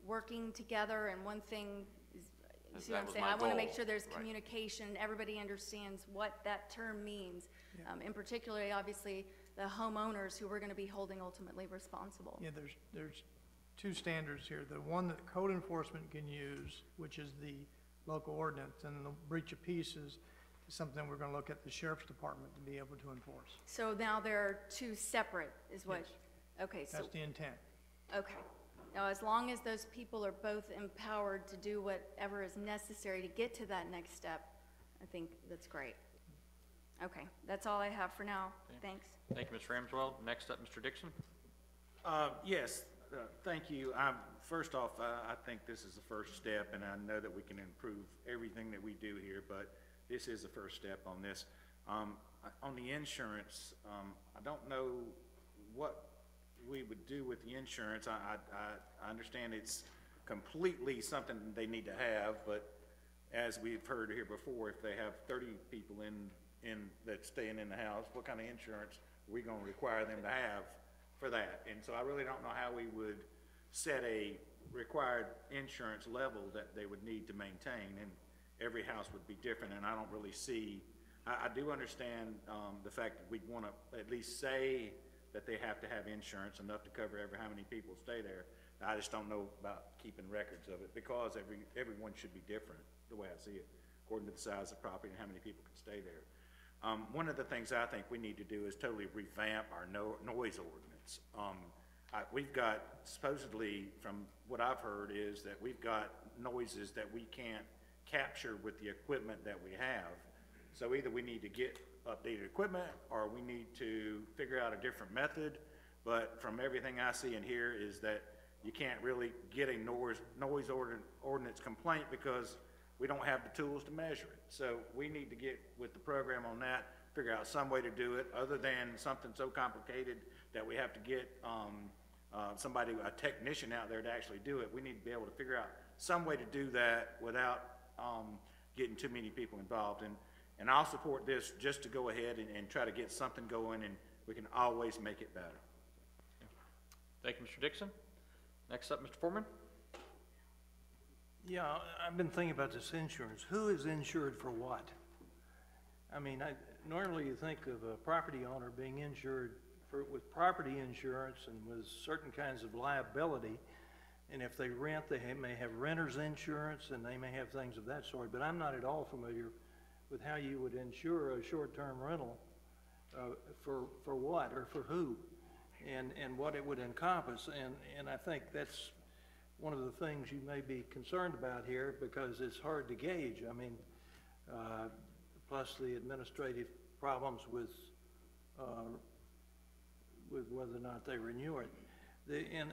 working together and one thing is, you see what I'm That was saying? my I want to make goal, sure there's right. communication, everybody understands what that term means. In particular, obviously, the homeowners who we're going to be holding ultimately responsible. Yeah, there's two standards here. The one that code enforcement can use, which is the local ordinance, and the breach of peace is something we're going to look at the sheriff's department to be able to enforce. So now there are two separate, is what? Yes. Okay, so, That's the intent. okay. Now, as long as those people are both empowered to do whatever is necessary to get to that next step, I think that's great. Okay, that's all I have for now. Thanks. Thank you, Ms. Ramswell. Next up, Mr. Dixon. Yes, thank you. First off, I think this is the first step, and I know that we can improve everything that we do here, but this is the first step on this. On the insurance, I don't know what we would do with the insurance. I understand it's completely something they need to have, but as we've heard here before, if they have 30 people that's staying in the house, what kind of insurance are we gonna require them to have for that? And so I really don't know how we would set a required insurance level that they would need to maintain, and every house would be different, and I don't really see, I do understand the fact that we'd wanna at least say that they have to have insurance enough to cover how many people stay there. I just don't know about keeping records of it, because everyone should be different, the way I see it, according to the size of the property and how many people can stay there. One of the things I think we need to do is totally revamp our noise ordinance. We've got, supposedly, from what I've heard, is that we've got noises that we can't capture with the equipment that we have. So either we need to get updated equipment, or we need to figure out a different method. But from everything I see and hear is that you can't really get a noise ordinance complaint because we don't have the tools to measure it. So we need to get with the program on that, figure out some way to do it, other than something so complicated that we have to get a technician out there to actually do it. We need to be able to figure out some way to do that without getting too many people involved. And I'll support this just to go ahead and try to get something going, and we can always make it better. Thank you, Mr. Dixon. Next up, Mr. Foreman. Yeah, I've been thinking about this insurance. Who is insured for what? I mean, normally you think of a property owner being insured with property insurance and with certain kinds of liability. And if they rent, they may have renter's insurance, and they may have things of that sort. But I'm not at all familiar with how you would insure a short-term rental for what or for who, and what it would encompass. And I think that's one of the things you may be concerned about here, because it's hard to gauge. I mean, plus the administrative problems with whether or not they renew it.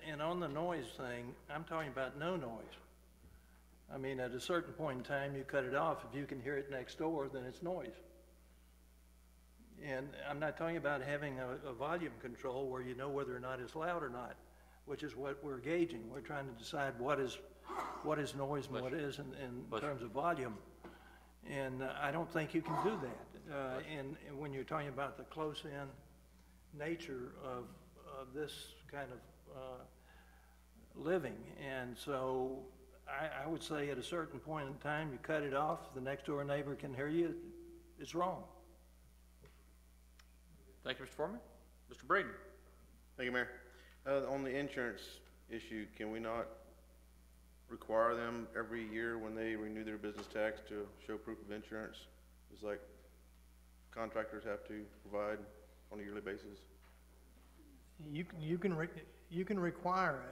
And on the noise thing, I'm talking about no noise. I mean, at a certain point in time, you cut it off. If you can hear it next door, then it's noise. And I'm not talking about having a volume control where you know whether or not it's loud or not, which is what we're gauging. We're trying to decide what is noise and what isn't in terms of volume. And I don't think you can do that. And when you're talking about the close-in nature of this kind of living. And so I would say at a certain point in time, you cut it off, the next door neighbor can hear you, it's wrong. Thank you, Mr. Foreman. Mr. Braden. Thank you, Mayor. On the insurance issue, can we not require them every year when they renew their business tax to show proof of insurance? It's like contractors have to provide on a yearly basis. You can require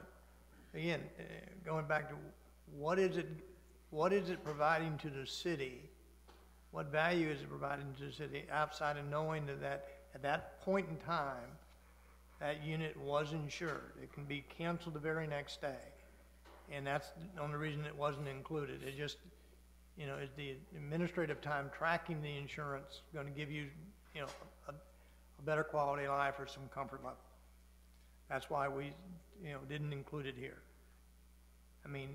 it. Again, going back to what is it providing to the city? What value is it providing to the city outside of knowing that at that point in time, that unit was insured? It can be canceled the very next day. And that's the only reason it wasn't included. It just, is the administrative time tracking the insurance going to give you, a better quality of life or some comfort level? That's why we, didn't include it here. I mean,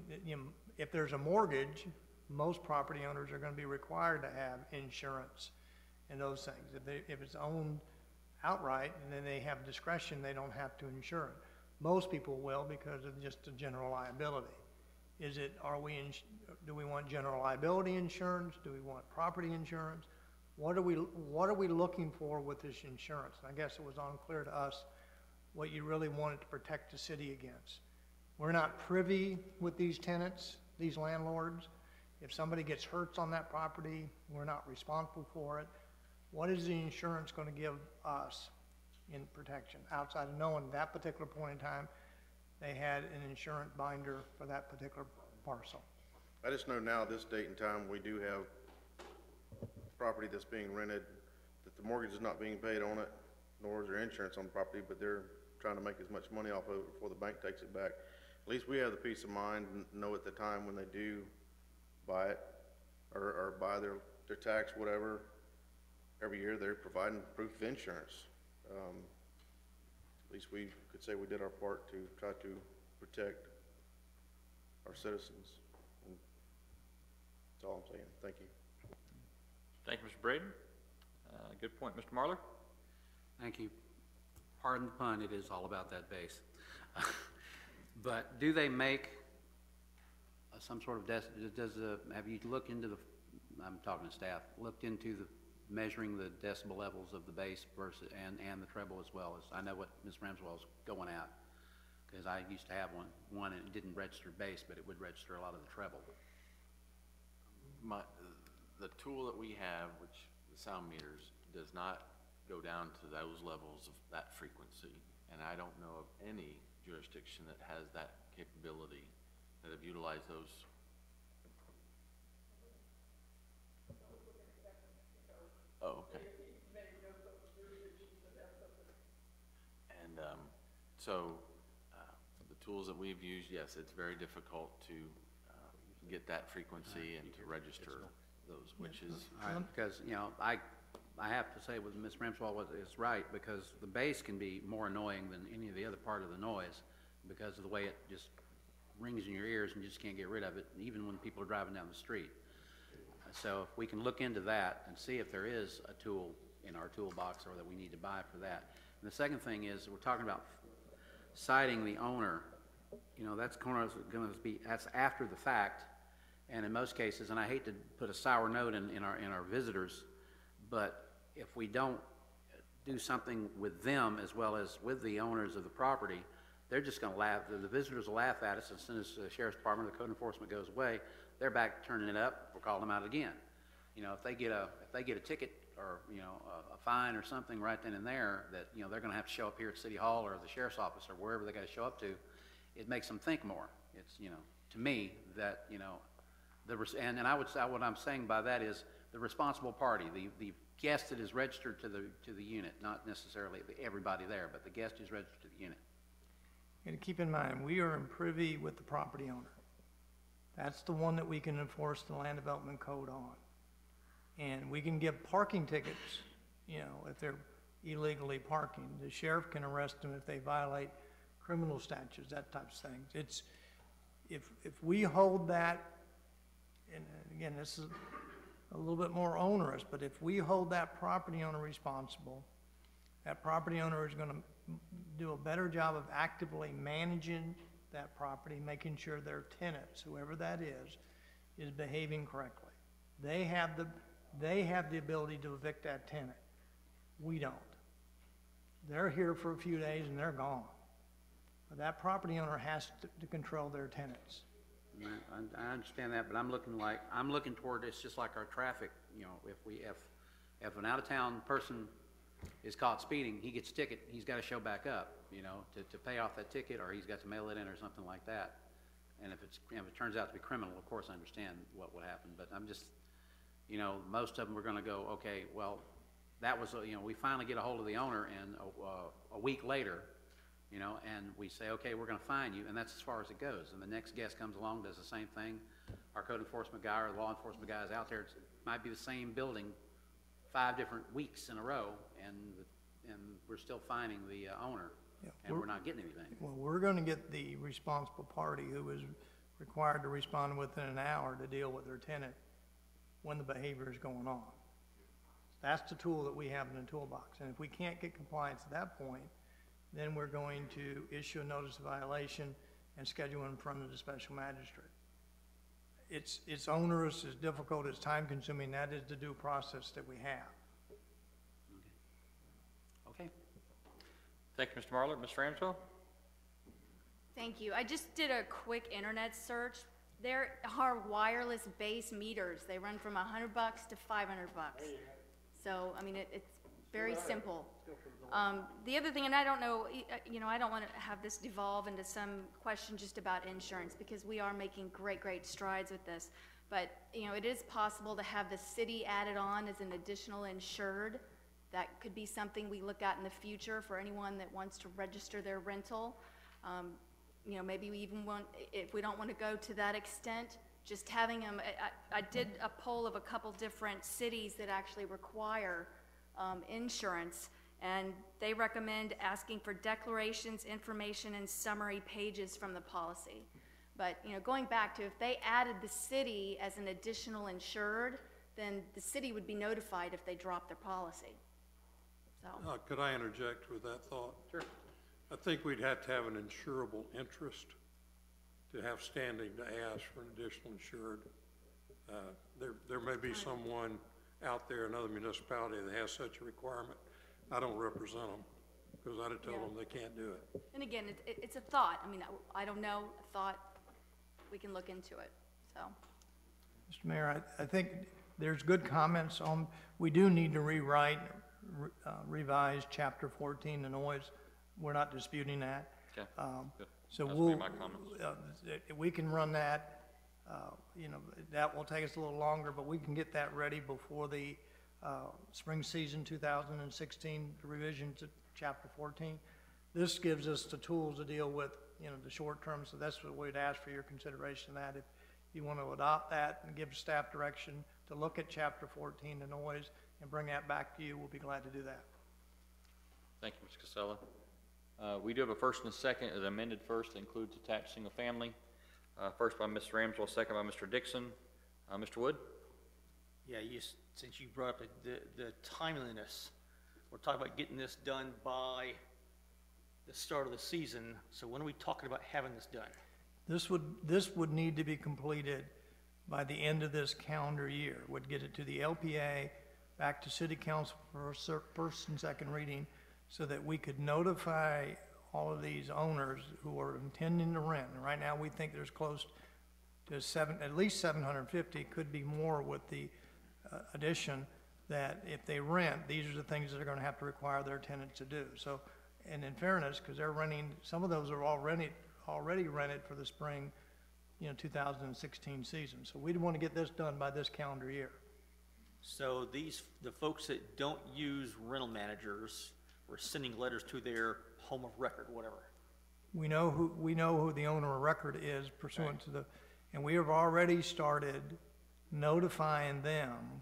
if there's a mortgage, most property owners are going to be required to have insurance and those things. If it's owned outright and then they have discretion, they don't have to insure it. Most people will because of just the general liability. Do we want general liability insurance? Do we want property insurance? What are we looking for with this insurance? I guess it was unclear to us what you really wanted to protect the city against. We're not privy with these tenants, these landlords. If somebody gets hurt on that property, we're not responsible for it. What is the insurance going to give us in protection outside of knowing that particular point in time they had an insurance binder for that particular parcel? I just know now, this date and time, we do have property that's being rented that the mortgage is not being paid on it, nor is there insurance on the property, but they're trying to make as much money off of it before the bank takes it back. At least we have the peace of mind and know at the time when they do buy it, or buy their tax, whatever, every year they're providing proof of insurance. At least we could say we did our part to try to protect our citizens. And that's all I'm saying. Thank you. Thank you, Mr. Braden. Good point, Mr. Marler. Thank you. Pardon the pun, it is all about that base. But do they make some sort of, have you looked into the, I'm talking to staff, looked into the measuring the decibel levels of the bass versus, and the treble as well? As I know what Ms. Ramswell is going at, because I used to have one and it didn't register bass, but it would register a lot of the treble. The tool that we have, which the sound meters, does not go down to those levels of that frequency. And I don't know of any jurisdiction that has that capability, that have utilized those. Oh, okay. And so the tools that we've used, yes, it's very difficult to get that frequency and to register those, which is. Because, you know, I have to say what Ms. Ramswell is right, because the bass can be more annoying than any of the other part of the noise because of the way it just rings in your ears and you just can't get rid of it, even when people are driving down the street. So if we can look into that and see if there is a tool in our toolbox or that we need to buy for that. And the second thing is, we're talking about citing the owner. You know, that's going to be, that's after the fact. And in most cases, and I hate to put a sour note in our visitors, but if we don't do something with them as well as with the owners of the property, they're just going to laugh. The visitors will laugh at us as soon as the sheriff's department or the code enforcement goes away. They're back turning it up. We're calling them out again. You know, if they get a ticket or, you know, a fine or something right then and there that, you know, they're going to have to show up here at City Hall or the sheriff's office or wherever they got to show up to, it makes them think more. It's, you know, to me that, you know, and I would say what I'm saying by that is the responsible party, the guest that is registered to the unit, not necessarily everybody there, but the guest is registered to the unit. And keep in mind, we are in privy with the property owner. That's the one that we can enforce the land development code on. And we can give parking tickets, you know, if they're illegally parking. The sheriff can arrest them if they violate criminal statutes, that type of thing. It's, if we hold that, and again, this is a little bit more onerous, but if we hold that property owner responsible, that property owner is going to do a better job of actively managing that property, making sure their tenants, whoever that is behaving correctly. They have the ability to evict that tenant. We don't. They're here for a few days and they're gone. But that property owner has to control their tenants. I understand that, but I'm looking toward, it's just like our traffic. You know, if an out-of-town person is caught speeding, he gets a ticket, he's got to show back up, you know, to pay off that ticket, or he's got to mail it in or something like that. And if it turns out to be criminal, of course I understand what would happen, but I'm just, you know, most of them are going to go, okay, well, that was, you know, we finally get a hold of the owner, and a week later, you know, and we say, okay, we're going to fine you, and that's as far as it goes. And the next guest comes along, does the same thing. Our code enforcement guy or the law enforcement guy is out there. It might be the same building 5 different weeks in a row, and we're still fining the owner, and we're not getting anything. Well, we're going to get the responsible party who is required to respond within an hour to deal with their tenant when the behavior is going on. That's the tool that we have in the toolbox. And if we can't get compliance at that point, then we're going to issue a notice of violation and schedule in front of the special magistrate. It's onerous, it's difficult, it's time consuming. That is the due process that we have. Okay. Thank you, Mr. Marler. Ms. Ramswell? Thank you. I just did a quick internet search. There are wireless base meters. They run from $100 to $500. So, I mean, it's very simple. The other thing, and I don't know, you know, I don't want to have this devolve into some question just about insurance, because we are making great strides with this. But, you know, it is possible to have the city added on as an additional insured That could be something we look at in the future for anyone that wants to register their rental. You know, maybe we even want, if we don't want to go to that extent, just having them, I did a poll of a couple different cities that actually require insurance, and they recommend asking for declarations, information, and summary pages from the policy. But, you know, going back to if they added the city as an additional insured, then the city would be notified if they dropped their policy. So, Could I interject with that thought? Sure. I think we'd have to have an insurable interest to have standing to ask for an additional insured. There may be someone out there, another municipality that has such a requirement. I don't represent them because I'd have told them they can't do it. and again, it's a thought. I mean, I don't know, a thought, we can look into it, so. Mr. Mayor, I think there's good comments on, we do need to revise Chapter 14, the noise. We're not disputing that. Okay, good. So That's we'll, my comments. we can run that, you know, that will take us a little longer, but we can get that ready before the spring season 2016 revision to Chapter 14. This gives us the tools to deal with, you know, the short term, so that's what we'd ask for your consideration of that. If you want to adopt that and give staff direction to look at Chapter 14, the noise, and bring that back to you, we'll be glad to do that. Thank you, Mr. Casella. We do have a first and a second, as amended first, that includes attached single family. First by Ms. Ramswell, second by Mr. Dixon. Mr. Wood? Yeah, since you brought up the timeliness, we're talking about getting this done by the start of the season. So when are we talking about having this done? This would need to be completed by the end of this calendar year. Would get it to the LPA, back to City Council for first and second reading, so that we could notify all of these owners who are intending to rent. And right now, we think there's close to at least 750, could be more with the addition, that if they rent, these are the things that are going to have to require their tenants to do. So, and in fairness, because they're renting, some of those are already rented for the spring, 2016 season. So we'd want to get this done by this calendar year. So the folks that don't use rental managers, we're sending letters to their home of record, whatever. We know who the owner of record is pursuant to and we have already started notifying them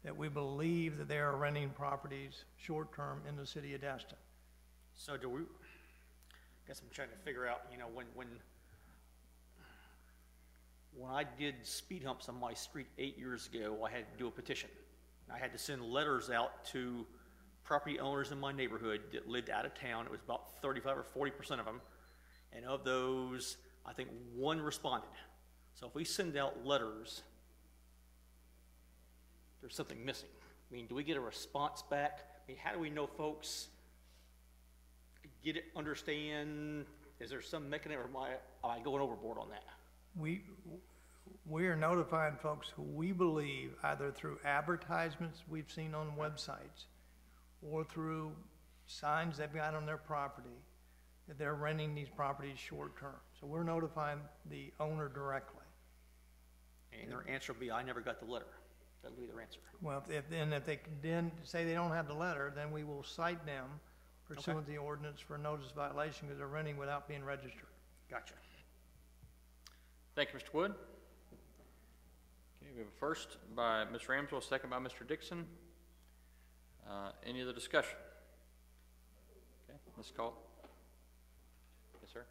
that we believe that they are renting properties short-term in the city of Destin. So I guess I'm trying to figure out, when I did speed humps on my street 8 years ago, I had to do a petition. I had to send letters out to property owners in my neighborhood that lived out of town. It was about 35 or 40% of them. And of those, I think one responded. So if we send out letters, there's something missing. I mean, do we get a response back? I mean, how do we know folks get it, understand? Is there some mechanism, or am I going overboard on that? We are notifying folks who we believe, either through advertisements we've seen on websites or through signs they've got on their property, that they're renting these properties short-term. So we're notifying the owner directly. And their answer will be, I never got the letter. That'll be their answer. Well, if they then say they don't have the letter, then we will cite them pursuant to the ordinance for notice violation because they're renting without being registered. Gotcha. Thank you, Mr. Wood. Okay, we have a first by Ms. Ramswell, second by Mr. Dixon. Any other discussion? Okay, let's call. Yes, sir.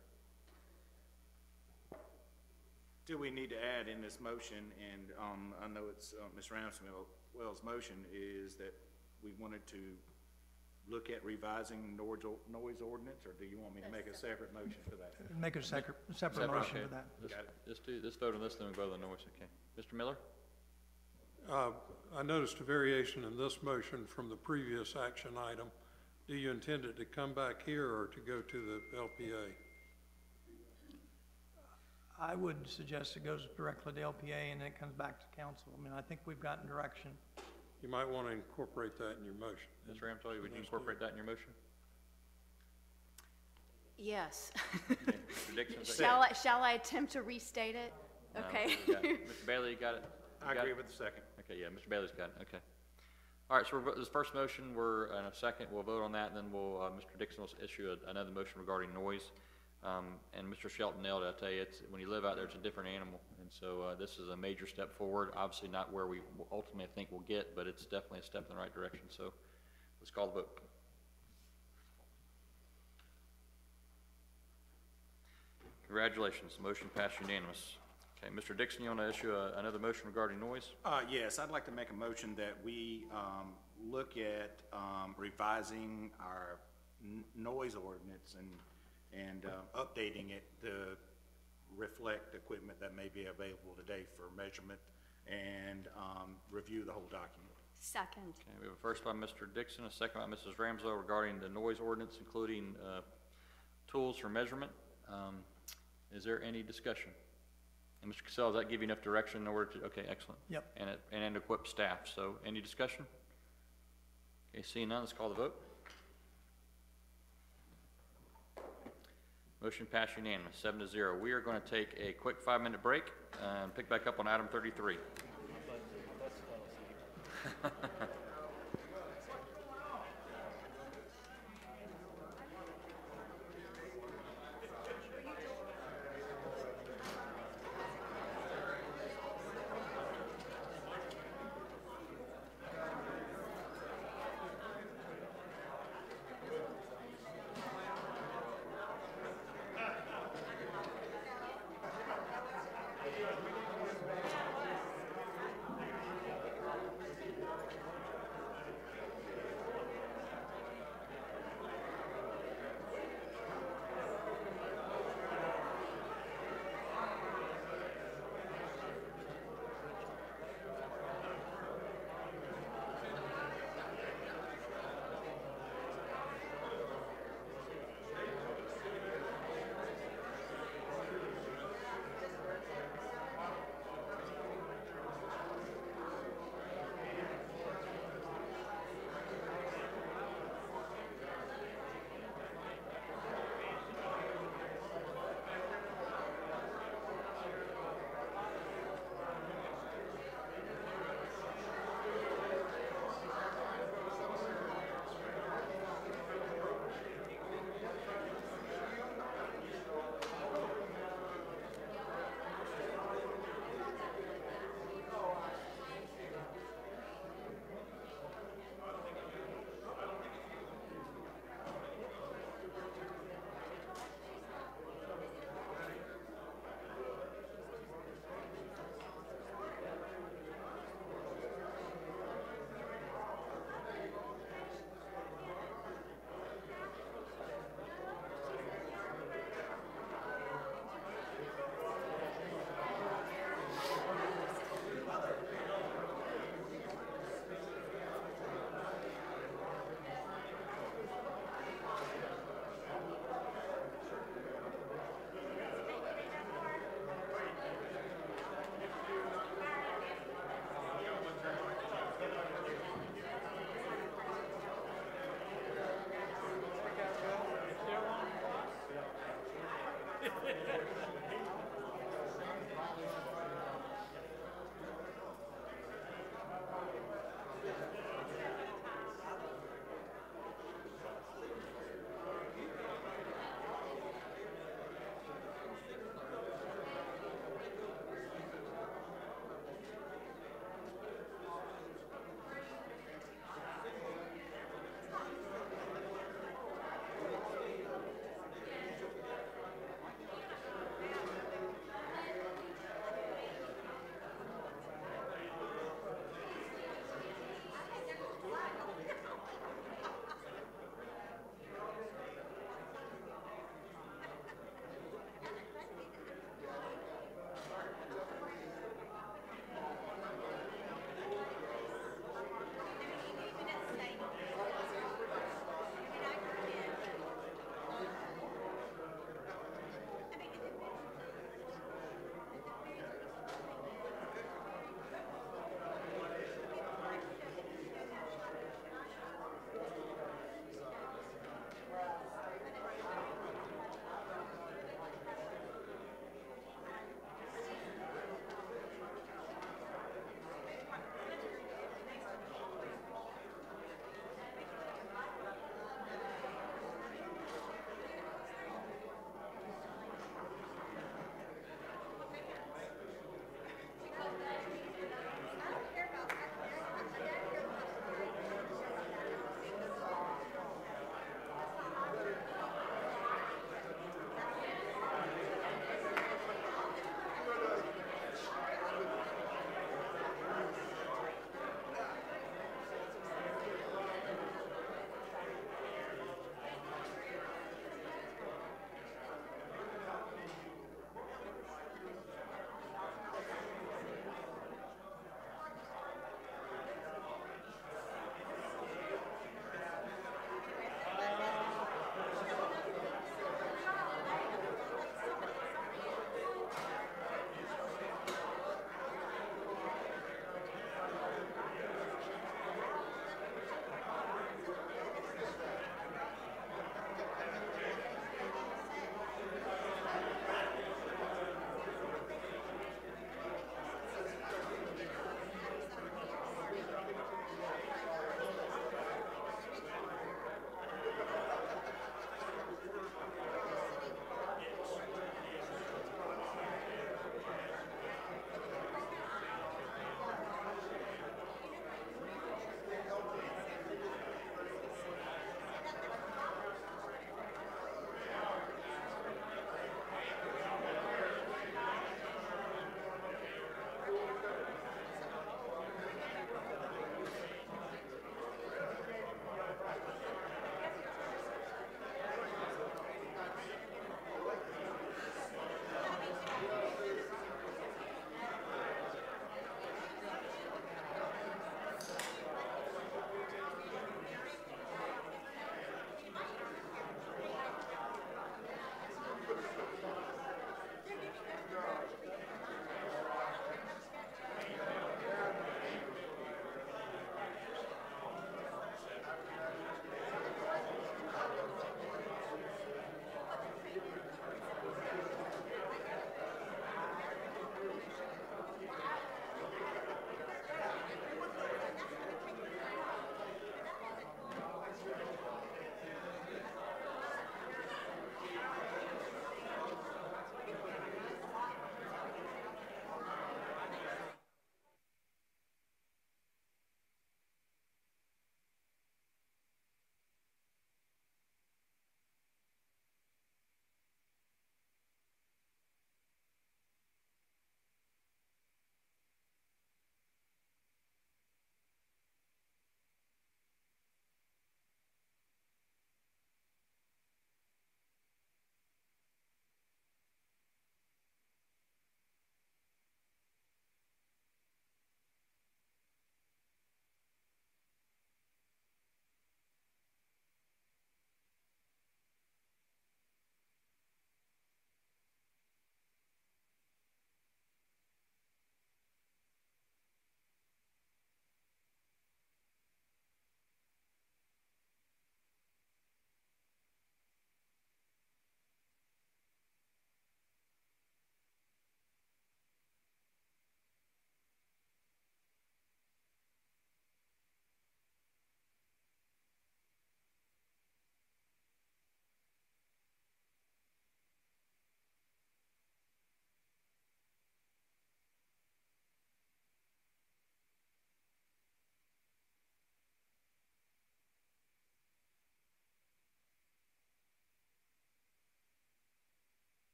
Do we need to add in this motion, and I know it's Ms. Ramswell's motion, is that we wanted to look at revising noise ordinance, or do you want me to make a separate motion for that? Make a separate motion for that. Let's vote on this, then we vote on the noise, okay. Mr. Miller? I noticed a variation in this motion from the previous action item. Do you intend it to come back here or to go to the LPA? I would suggest it goes directly to LPA and then it comes back to council. I mean, I think we've gotten direction. You might want to incorporate that in your motion. Ms. Ramswell, would you incorporate that in your motion? Yes. Okay. Mr. Dixon? Shall I attempt to restate it? Okay. Mr. Bailey, you got it? I agree with the second. Okay, yeah, Mr. Bailey's got it, okay. All right, so this first motion, we're in a second, we'll vote on that, and then we'll, Mr. Dixon will issue another motion regarding noise. And Mr. Shelton nailed it, I tell you, when you live out there, it's a different animal. And so, this is a major step forward, obviously not where we ultimately think we'll get, but it's definitely a step in the right direction. So let's call the vote. Congratulations, the motion passed unanimous. Okay, Mr. Dixon, you want to issue another motion regarding noise? Yes, I'd like to make a motion that we look at revising our noise ordinance and updating it to reflect equipment that may be available today for measurement and review the whole document. Second. Okay, we have a first by Mr. Dixon, a second by Mrs. Ramslow regarding the noise ordinance, including tools for measurement. Is there any discussion? And Mr. Cassell, does that give you enough direction in order to, okay, excellent. Yep. And equip staff, so any discussion? Okay, seeing none, let's call the vote. Motion passed unanimous, 7-0. We are going to take a quick 5-minute break and pick back up on item 33.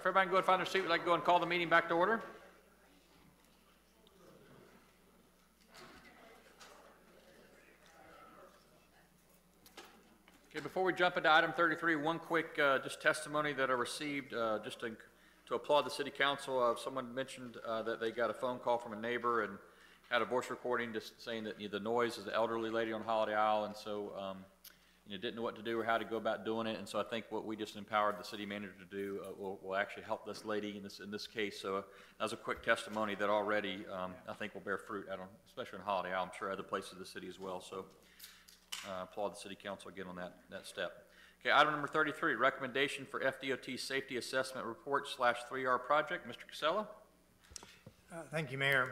if everybody can go and find their seat, we'd like to go and call the meeting back to order. Okay, before we jump into item 33, one quick just testimony that I received just to applaud the city council. Someone mentioned that they got a phone call from a neighbor and had a voice recording just saying that the noise is the elderly lady on Holiday Isle, and so didn't know what to do or how to go about doing it. And so I think what we just empowered the city manager to do will actually help this lady in this case. So that was a quick testimony that already I think will bear fruit, especially on Holiday Isle. I'm sure other places of the city as well. So applaud the city council again on that step. Okay, item number 33, recommendation for FDOT safety assessment report / 3R project. Mr. Casella. Thank you, Mayor.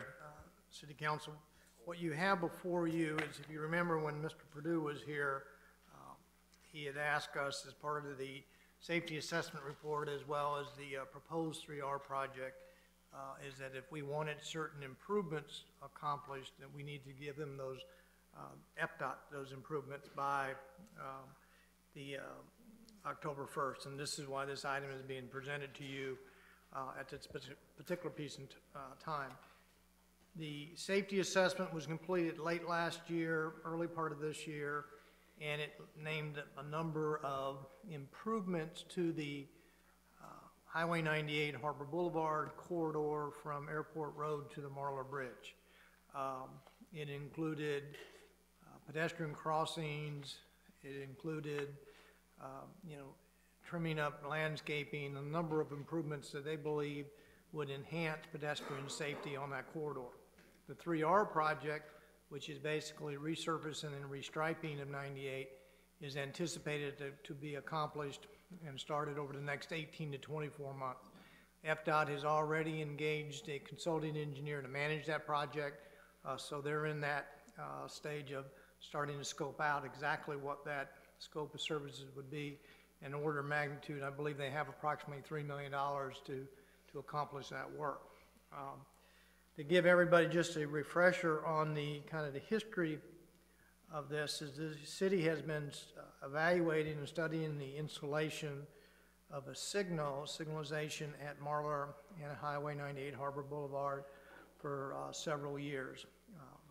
City Council, what you have before you is, if you remember when Mr. Perdue was here, he had asked us as part of the safety assessment report as well as the proposed 3R project, is that if we wanted certain improvements accomplished, that we need to give them those FDOT, those improvements by the October 1st. And this is why this item is being presented to you at this particular piece in time. The safety assessment was completed late last year, early part of this year, and it named a number of improvements to the Highway 98 Harbor Boulevard corridor from Airport Road to the Marlar Bridge. It included pedestrian crossings. It included, trimming up landscaping, a number of improvements that they believe would enhance pedestrian safety on that corridor. The 3R project, which is basically resurfacing and restriping of 98, is anticipated to be accomplished and started over the next 18 to 24 months. FDOT has already engaged a consulting engineer to manage that project, so they're in that stage of starting to scope out exactly what that scope of services would be. In order of magnitude, I believe they have approximately $3 million to accomplish that work. To give everybody just a refresher on the kind of the history of this, is the city has been evaluating and studying the installation of a signalization at Marlar and Highway 98 Harbor Boulevard for several years.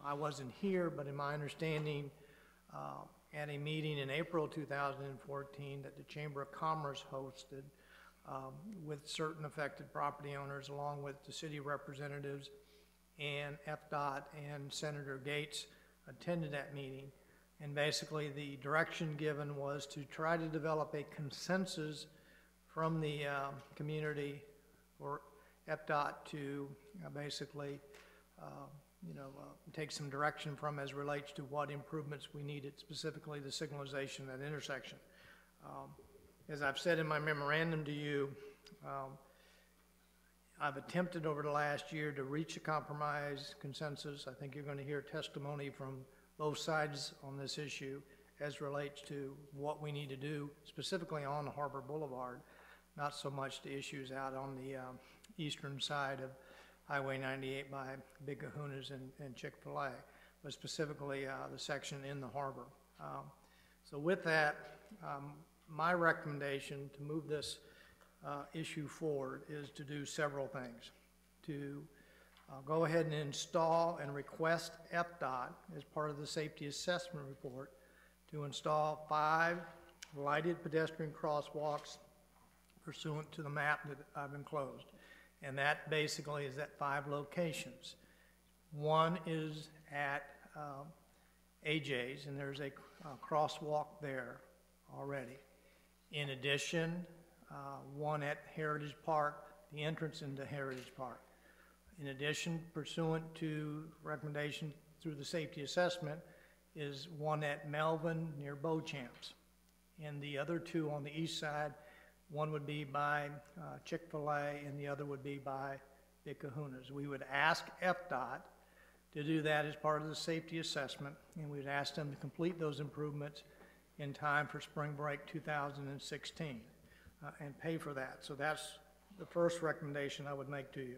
I wasn't here, but in my understanding, at a meeting in April 2014 that the Chamber of Commerce hosted with certain affected property owners, along with the city representatives and FDOT and Senator Gates attended that meeting. And basically the direction given was to try to develop a consensus from the community for FDOT to basically take some direction from as relates to what improvements we needed, specifically the signalization at that intersection. As I've said in my memorandum to you, I've attempted over the last year to reach a compromise consensus. I think you're going to hear testimony from both sides on this issue as relates to what we need to do specifically on the Harbor Boulevard, not so much the issues out on the eastern side of Highway 98 by Big Kahuna's and Chick-fil-A, but specifically the section in the harbor. So with that, my recommendation to move this issue forward is to do several things. To go ahead and install and request FDOT as part of the safety assessment report to install 5 lighted pedestrian crosswalks pursuant to the map that I've enclosed. And that basically is at 5 locations. One is at AJ's, and there's a crosswalk there already. In addition, one at Heritage Park, the entrance into Heritage Park. In addition, pursuant to recommendation through the safety assessment, is one at Melvin near Beauchamps. And the other 2 on the east side, one would be by Chick-fil-A and the other would be by Big Kahuna's. We would ask FDOT to do that as part of the safety assessment, and we'd ask them to complete those improvements in time for spring break 2016 and pay for that. So that's the first recommendation I would make to you.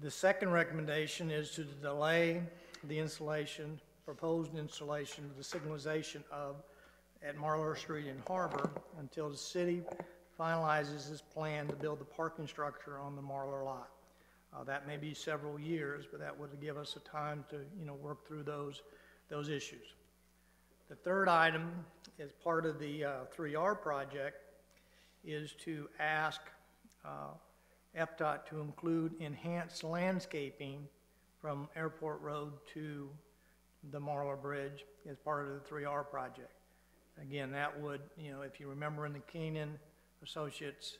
The second recommendation is to delay the installation, proposed installation of the signalization at Marlar Street and Harbor until the city finalizes his plan to build the parking structure on the Marlar lot. That may be several years, but that would give us a time to, work through those issues. The third item, as part of the 3R project, is to ask FDOT to include enhanced landscaping from Airport Road to the Marlar Bridge as part of the 3R project. Again, that would, if you remember in the Keenan Associates,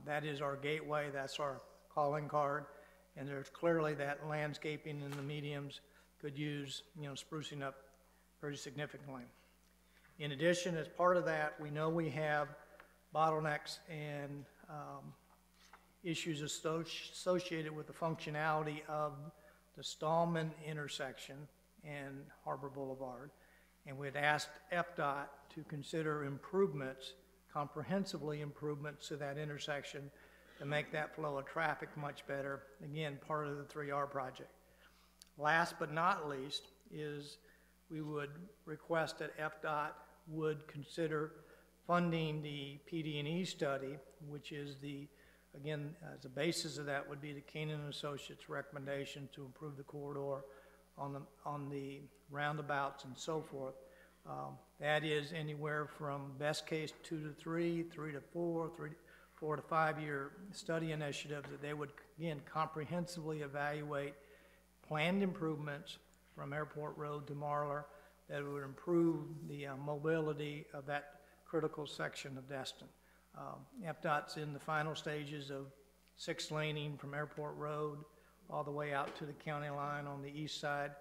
that is our gateway, that's our calling card, and there's clearly that landscaping in the mediums could use, sprucing up pretty significantly. In addition, as part of that, we know we have bottlenecks and issues associated with the functionality of the Stallman intersection and Harbor Boulevard. And we'd asked FDOT to consider improvements, comprehensively improvements to that intersection to make that flow of traffic much better. Again, part of the 3R project. Last but not least is we would request that FDOT would consider funding the PD&E study, which is the, again, the basis of that would be the Keenan Associates recommendation to improve the corridor on the roundabouts and so forth. That is anywhere from best case 2 to 3, 3 to 4, 4 to 5 year study initiatives that they would, again, comprehensively evaluate planned improvements from Airport Road to Marlar that would improve the mobility of that critical section of Destin. FDOT's in the final stages of 6-laning from Airport Road all the way out to the county line on the east side.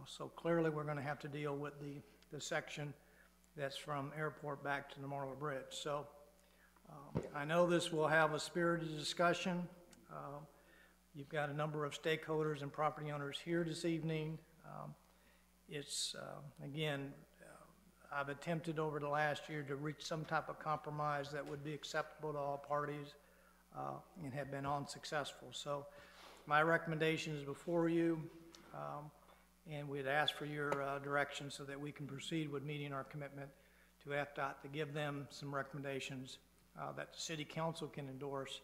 So clearly we're going to have to deal with the section that's from Airport back to the Marlar Bridge. So I know this will have a spirited discussion. You've got a number of stakeholders and property owners here this evening. It's, again, I've attempted over the last year to reach some type of compromise that would be acceptable to all parties and have been unsuccessful. So my recommendation is before you, and we'd ask for your direction so that we can proceed with meeting our commitment to FDOT to give them some recommendations that the City Council can endorse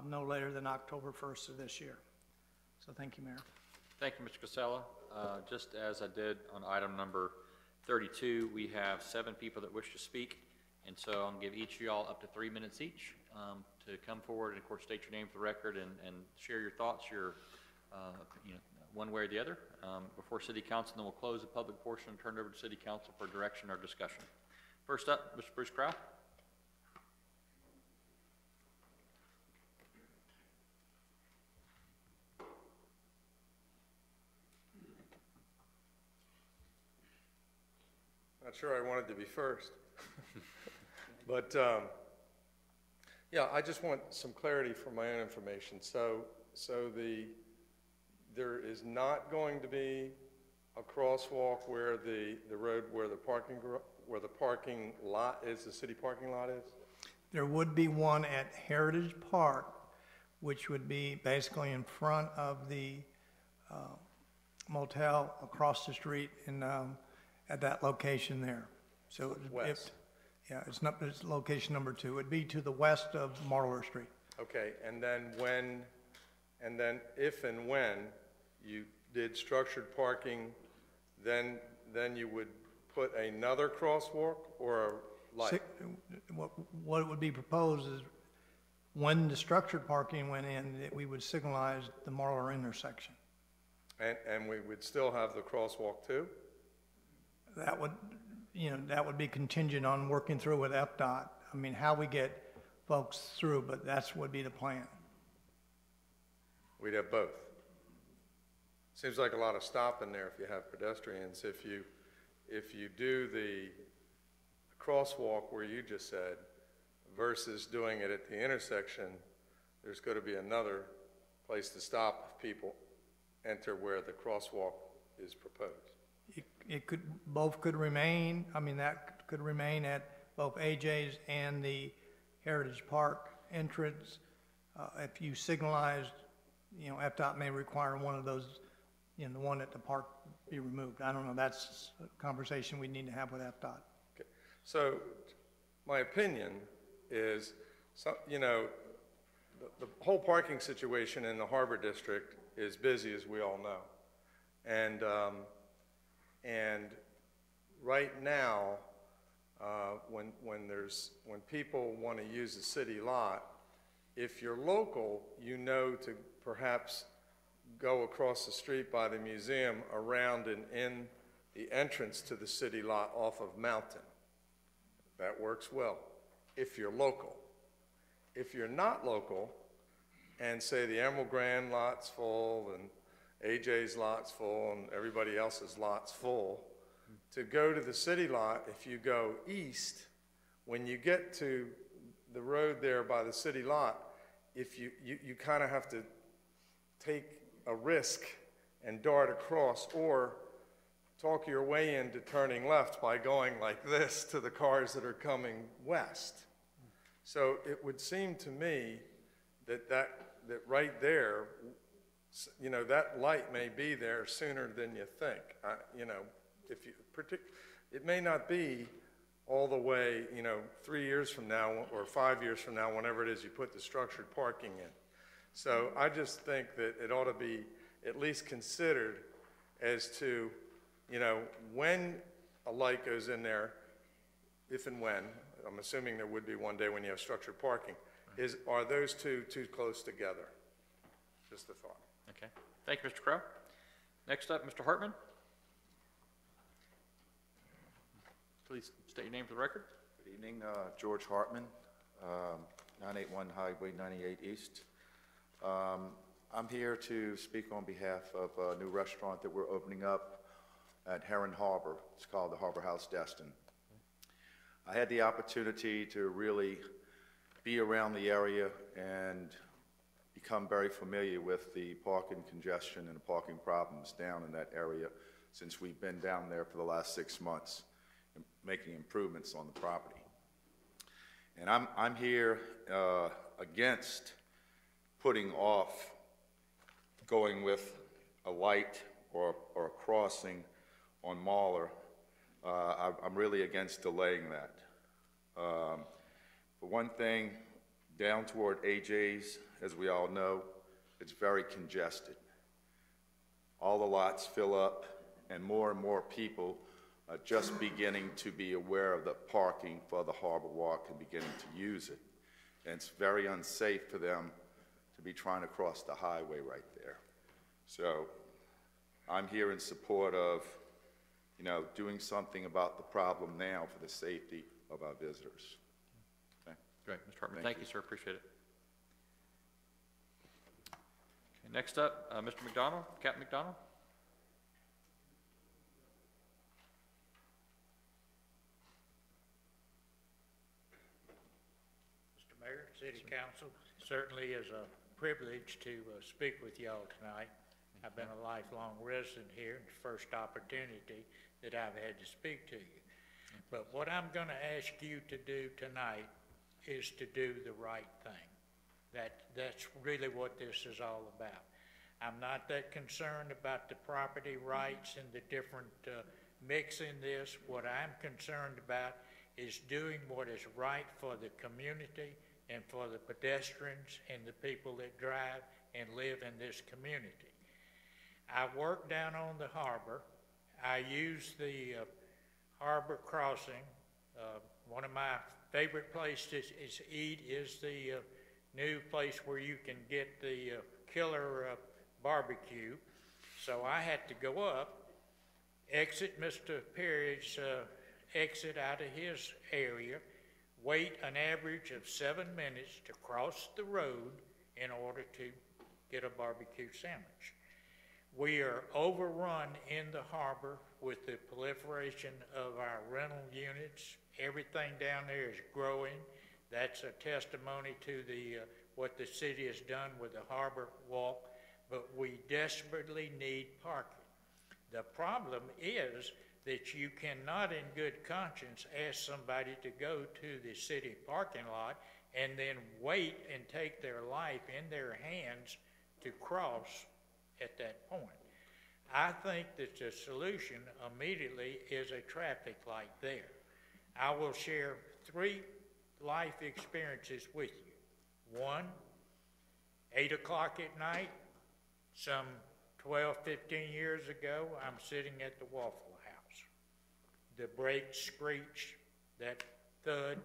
no later than October 1st of this year. So thank you, Mayor. Thank you, Mr. Casella. Just as I did on item number 32, we have 7 people that wish to speak, and so I'll give each of y'all up to 3 minutes each to come forward and, of course, state your name for the record and share your thoughts, one way or the other before City Council. Then we'll close the public portion and turn it over to City Council for direction or discussion. First up, Mr. Bruce Crow. Not sure I wanted to be first. But, yeah, I just want some clarity for my own information. So there is not going to be a crosswalk where the road, where the parking lot is, the city parking lot is? There would be one at Heritage Park, which would be basically in front of the motel across the street in at that location there. So West. It's location number 2. It'd be to the west of Marlar Street. Okay, and then if and when you did structured parking, then you would put another crosswalk or a light? What would be proposed is when the structured parking went in, that we would signalize the Marlar intersection. And we would still have the crosswalk too? That would be contingent on working through with FDOT. I mean, how we get folks through, but that's would be the plan. We'd have both. Seems like a lot of stopping there if you have pedestrians. If you do the crosswalk where you just said versus doing it at the intersection, there's going to be another place to stop if people enter where the crosswalk is proposed. Both could remain. I mean, that could remain at both AJ's and the Heritage Park entrance. If you signalized, FDOT may require one of those, the one at the park be removed. I don't know. That's a conversation we need to have with FDOT. Okay. So my opinion is So, you know, the whole parking situation in the Harbor District is busy, as we all know. And right now, when people want to use a city lot, if you're local, you know to perhaps go across the street by the museum, around and in the entrance to the city lot off of Mountain. That works well, if you're local. If you're not local, and say the Emerald Grand lot's full, and AJ's lot's full, and everybody else's lot's full, to go to the city lot, if you go east, when you get to the road there by the city lot, if you kind of have to take a risk and dart across, or talk your way into turning left by going like this to the cars that are coming west. So it would seem to me that right there, you know, that light may be there sooner than you think. You know, if you it may not be all the way, you know, 3 years from now or 5 years from now, whenever it is you put the structured parking in. So I just think that it ought to be at least considered as to, you know, when a light goes in there, if and when, I'm assuming there would be one day when you have structured parking, are those two too close together? Just a thought. Okay. Thank you, Mr. Crowe. Next up, Mr. Hartman. Please state your name for the record. Good evening, George Hartman, 981 Highway 98 East. I'm here to speak on behalf of a new restaurant that we're opening up at Heron Harbor. It's called the Harbor House Destin. I had the opportunity to really be around the area and become very familiar with the parking congestion and the parking problems down in that area since we've been down there for the last 6 months and making improvements on the property. And I'm here against putting off going with a light or a crossing on Mahler. I'm really against delaying that. For one thing, down toward AJ's, as we all know, it's very congested. All the lots fill up, and more people are just beginning to be aware of the parking for the Harbor Walk and beginning to use it. And it's very unsafe for them to be trying to cross the highway right there. So I'm here in support of, you know, doing something about the problem now for the safety of our visitors. Okay. Great, Mr. Hartman. Thank you, sir. Appreciate it. Okay, next up, Mr. McDonald, Captain McDonald. Mr. Mayor, City Council, certainly is a privilege to speak with y'all tonight. I've been a lifelong resident here, and it's the first opportunity that I've had to speak to you. But what I'm going to ask you to do tonight is to do the right thing. That's really what this is all about. I'm not that concerned about the property rights and the different mix in this. What I'm concerned about is doing what is right for the community and for the pedestrians and the people that drive and live in this community. I work down on the harbor. I use the harbor crossing. One of my favorite places to eat is the new place where you can get the killer barbecue. So I had to go up, exit Mr. Perry's exit out of his area, wait an average of 7 minutes to cross the road in order to get a barbecue sandwich. We are overrun in the harbor with the proliferation of our rental units. Everything down there is growing. That's a testimony to what the city has done with the Harbor Walk, but we desperately need parking. The problem is that you cannot in good conscience ask somebody to go to the city parking lot and then wait and take their life in their hands to cross at that point. I think that the solution immediately is a traffic light there. I will share 3 life experiences with you. One, 8 o'clock at night, some 12, 15 years ago, I'm sitting at the Waffle House. The brakes screech, that thud.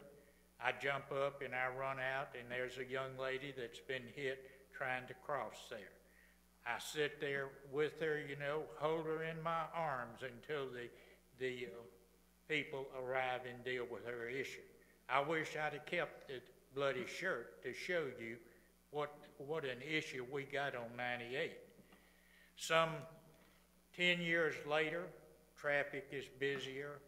I jump up and I run out, and there's a young lady that's been hit trying to cross there. I sit there with her, you know, hold her in my arms until the people arrive and deal with her issue. I wish I'd have kept the bloody shirt to show you what an issue we got on 98. Some 10 years later, traffic is busier.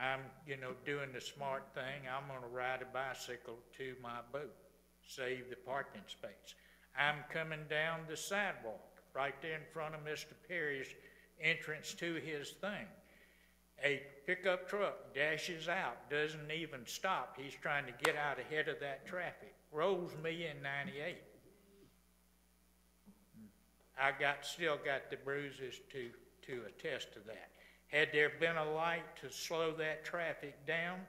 I'm, you know, doing the smart thing. I'm gonna ride a bicycle to my boat, save the parking space. I'm coming down the sidewalk right there in front of Mr. Perry's entrance to his thing. A pickup truck dashes out, doesn't even stop. He's trying to get out ahead of that traffic. Rolls me in 98. I still got the bruises to attest to that. Had there been a light to slow that traffic down,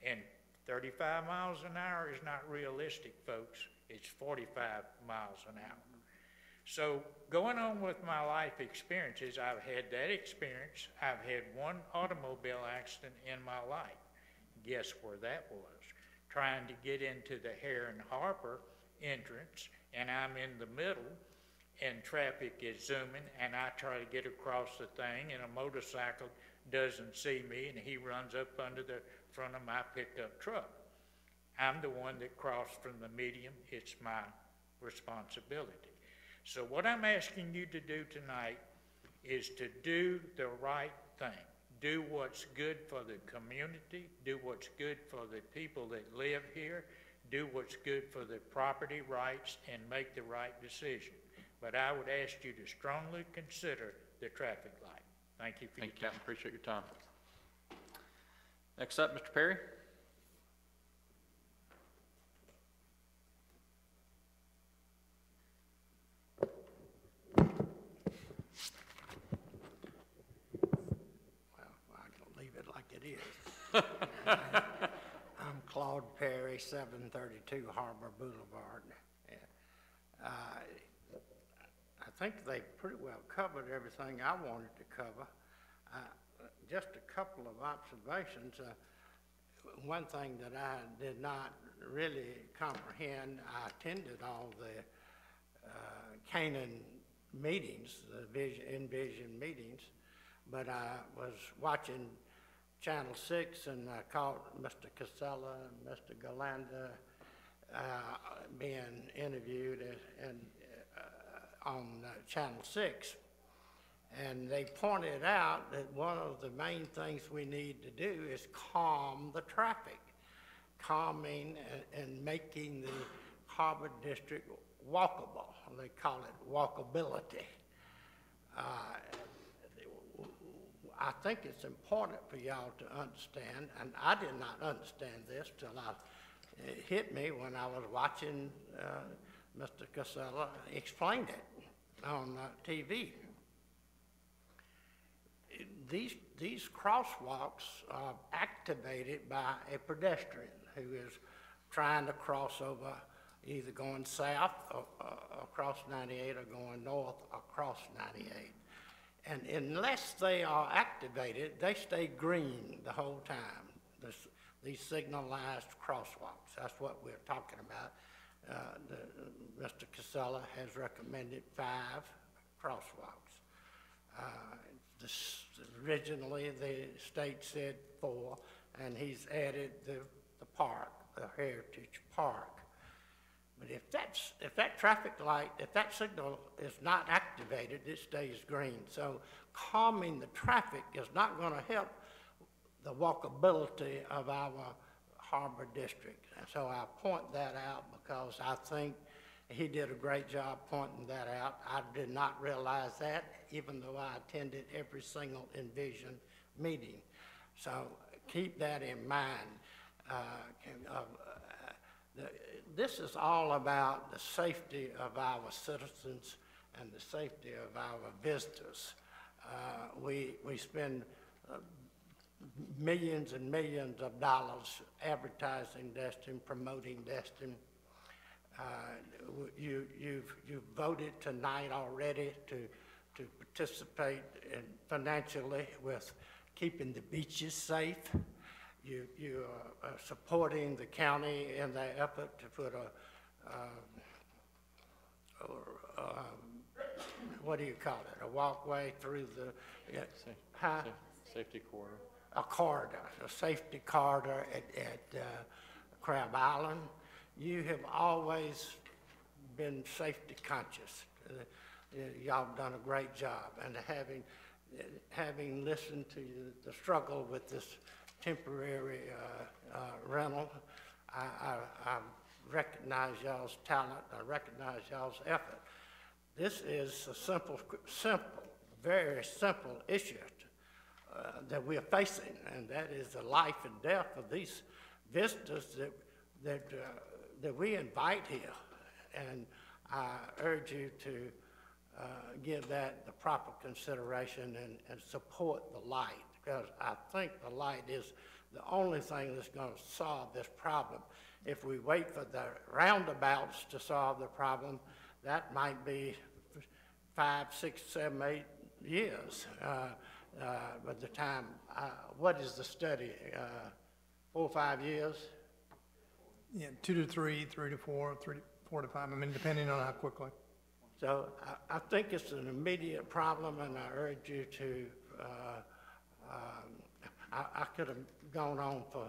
and 35 miles an hour is not realistic, folks. It's 45 miles an hour. So going on with my life experiences, I've had that experience. I've had one automobile accident in my life. Guess where that was? Trying to get into the Heron Harbor entrance, and I'm in the middle, and traffic is zooming, and I try to get across the thing, and a motorcycle doesn't see me, and he runs up under the front of my pickup truck. I'm the one that crossed from the medium. It's my responsibility. So what I'm asking you to do tonight is to do the right thing. Do what's good for the community. Do what's good for the people that live here. Do what's good for the property rights, and make the right decision. But I would ask you to strongly consider the traffic light. Thank you for your time. Thank you, Captain. Appreciate your time. Next up, Mr. Perry. I'm Claude Perry, 732 Harbor Boulevard. I think they pretty well covered everything I wanted to cover. Just a couple of observations. One thing that I did not really comprehend, I attended all the Canaan meetings, the Envision meetings, but I was watching Channel 6, and I caught Mr. Casella and Mr. Galanda being interviewed on Channel 6. And they pointed out that one of the main things we need to do is calm the traffic, calming and making the Harbor District walkable. They call it walkability. I think it's important for y'all to understand, and I did not understand this till it hit me when I was watching Mr. Casella explain it on TV. These crosswalks are activated by a pedestrian who is trying to cross over, either going south across 98 or going north across 98. And unless they are activated, they stay green the whole time, these signalized crosswalks. That's what we're talking about. Mr. Casella has recommended 5 crosswalks. Originally, the state said 4, and he's added the park, the Heritage Park. But if that traffic light, if that signal is not activated, it stays green. So calming the traffic is not going to help the walkability of our Harbor District. And so I point that out because I think he did a great job pointing that out. I did not realize that, even though I attended every single Envision meeting. So keep that in mind. This is all about the safety of our citizens and the safety of our visitors. We spend millions and millions of dollars advertising Destin, promoting Destin. You've voted tonight already to participate financially with keeping the beaches safe. You are supporting the county in their effort to put what do you call it? A walkway through the Safety corridor. A corridor, a safety corridor at Crab Island. You have always been safety conscious. Y'all done a great job, and having listened to the struggle with this temporary rental, I recognize y'all's talent. I recognize y'all's effort. This is a simple, very simple issue that we are facing, and that is the life and death of these visitors that we invite here. And I urge you to give that the proper consideration and support the light, because I think the light is the only thing that's going to solve this problem. If we wait for the roundabouts to solve the problem, that might be 5, 6, 7, 8 years. By the time, what is the study? 4 or 5 years? Yeah, 2 to 3, 3 to 4, 4 to 5, I mean, depending on how quickly. So I think it's an immediate problem, and I urge you to, I could have gone on for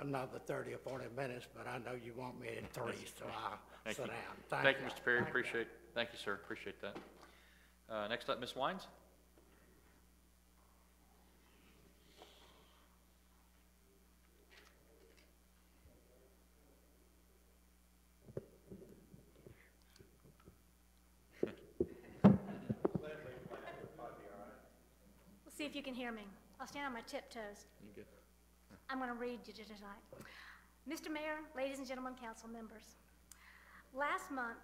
another 30 or 40 minutes, but I know you want me in 3, so I'll sit down. Thank you, Mr. Perry. Thank you, sir. Appreciate that. Next up, Ms. Wines. We'll see if you can hear me. I'll stand on my tiptoes. You good? I'm going to read you tonight. Mr. Mayor, ladies and gentlemen, council members. Last month,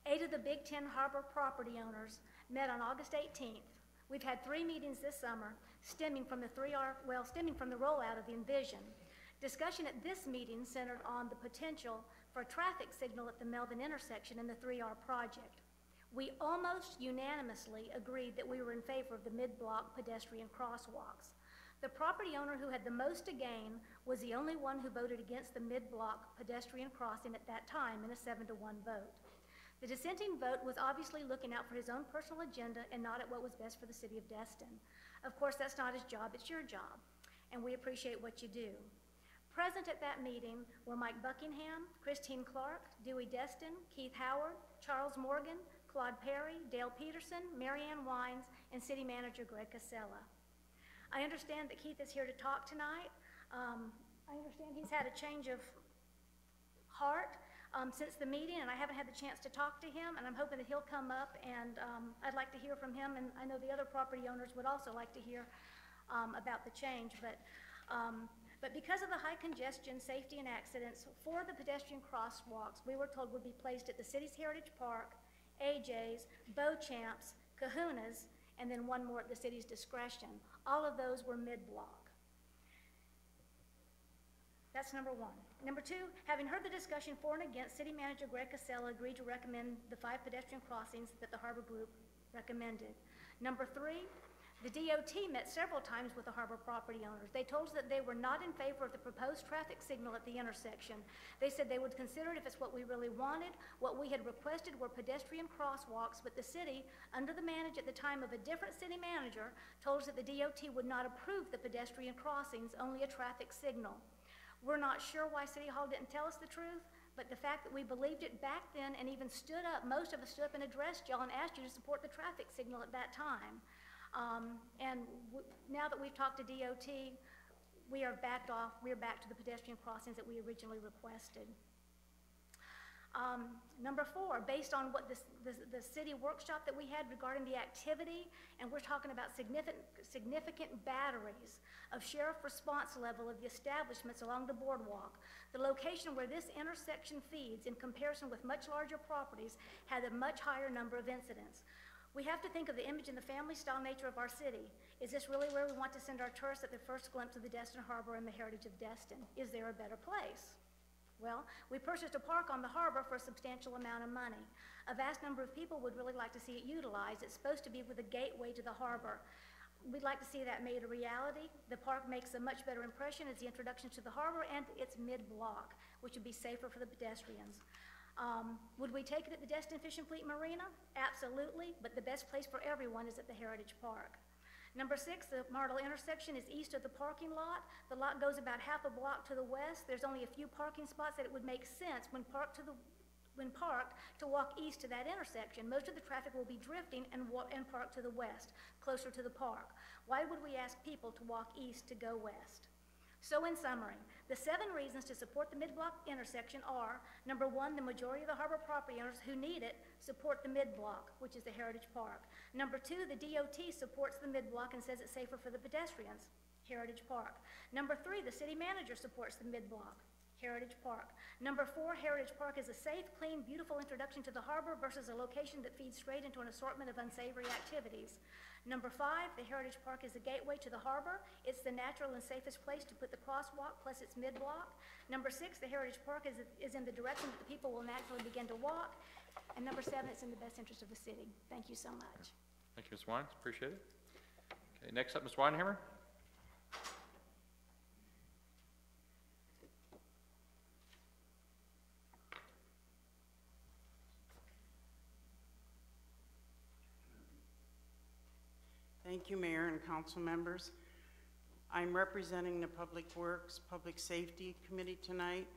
8 of the Big Ten Harbor property owners met on August 18th. We've had 3 meetings this summer stemming from the rollout of the Envision. Discussion at this meeting centered on the potential for a traffic signal at the Melvin intersection in the 3R project. We almost unanimously agreed that we were in favor of the mid-block pedestrian crosswalks. The property owner who had the most to gain was the only one who voted against the mid-block pedestrian crossing at that time in a 7-1 vote. The dissenting vote was obviously looking out for his own personal agenda and not at what was best for the city of Destin. Of course, that's not his job, it's your job, and we appreciate what you do. Present at that meeting were Mike Buckingham, Christine Clark, Dewey Destin, Keith Howard, Charles Morgan, Claude Perry, Dale Peterson, Marianne Wines, and City Manager Greg Casella. I understand that Keith is here to talk tonight. I understand he's had a change of heart since the meeting, and I haven't had the chance to talk to him, and I'm hoping that he'll come up, and I'd like to hear from him, and I know the other property owners would also like to hear about the change, but because of the high congestion, safety, and accidents, 4 of the pedestrian crosswalks we were told would be placed at the city's Heritage Park, AJ's, Beauchamp's, Kahuna's, and then 1 more at the city's discretion. All of those were mid-block. That's number 1. Number 2, having heard the discussion for and against, City Manager Greg Casella agreed to recommend the 5 pedestrian crossings that the Harbor Group recommended. Number 3, the DOT met several times with the Harbor property owners. They told us that they were not in favor of the proposed traffic signal at the intersection. They said they would consider it if it's what we really wanted. What we had requested were pedestrian crosswalks, but the city, under the manager at the time of a different city manager, told us that the DOT would not approve the pedestrian crossings, only a traffic signal. We're not sure why City Hall didn't tell us the truth, but the fact that we believed it back then and even stood up, most of us stood up and addressed y'all and asked you to support the traffic signal at that time. Now that we've talked to DOT, we are backed off. We are back to the pedestrian crossings that we originally requested. Number 4, based on what the city workshop that we had regarding the activity, and we're talking about significant batteries of sheriff response level of the establishments along the boardwalk, the location where this intersection feeds in comparison with much larger properties had a much higher number of incidents. We have to think of the image and the family-style nature of our city. Is this really where we want to send our tourists at their first glimpse of the Destin Harbor and the heritage of Destin? Is there a better place? Well, we purchased a park on the harbor for a substantial amount of money. A vast number of people would really like to see it utilized. It's supposed to be with a gateway to the harbor. We'd like to see that made a reality. The park makes a much better impression as the introduction to the harbor and its mid-block, which would be safer for the pedestrians. Would we take it at the Destin Fish and Fleet Marina? Absolutely, but the best place for everyone is at the Heritage Park. Number 6, the Martle intersection is east of the parking lot. The lot goes about half a block to the west. There's only a few parking spots that it would make sense when parked to walk east to that intersection. Most of the traffic will be drifting and parked to the west, closer to the park. Why would we ask people to walk east to go west? So in summary, the 7 reasons to support the mid-block intersection are, number 1, the majority of the harbor property owners who need it support the mid-block, which is the Heritage Park. Number 2, the DOT supports the mid-block and says it's safer for the pedestrians, Heritage Park. Number 3, the city manager supports the mid-block, Heritage Park. Number 4, Heritage Park is a safe, clean, beautiful introduction to the harbor versus a location that feeds straight into an assortment of unsavory activities. Number 5, the Heritage Park is a gateway to the harbor. It's the natural and safest place to put the crosswalk, plus it's mid-block. Number 6, the Heritage Park is in the direction that the people will naturally begin to walk. And number 7, it's in the best interest of the city. Thank you so much. Thank you, Ms. Wines, appreciate it. Okay, next up, Ms. Weidenhammer. Thank you, Mayor and council members. I'm representing the Public Works, Public Safety Committee tonight,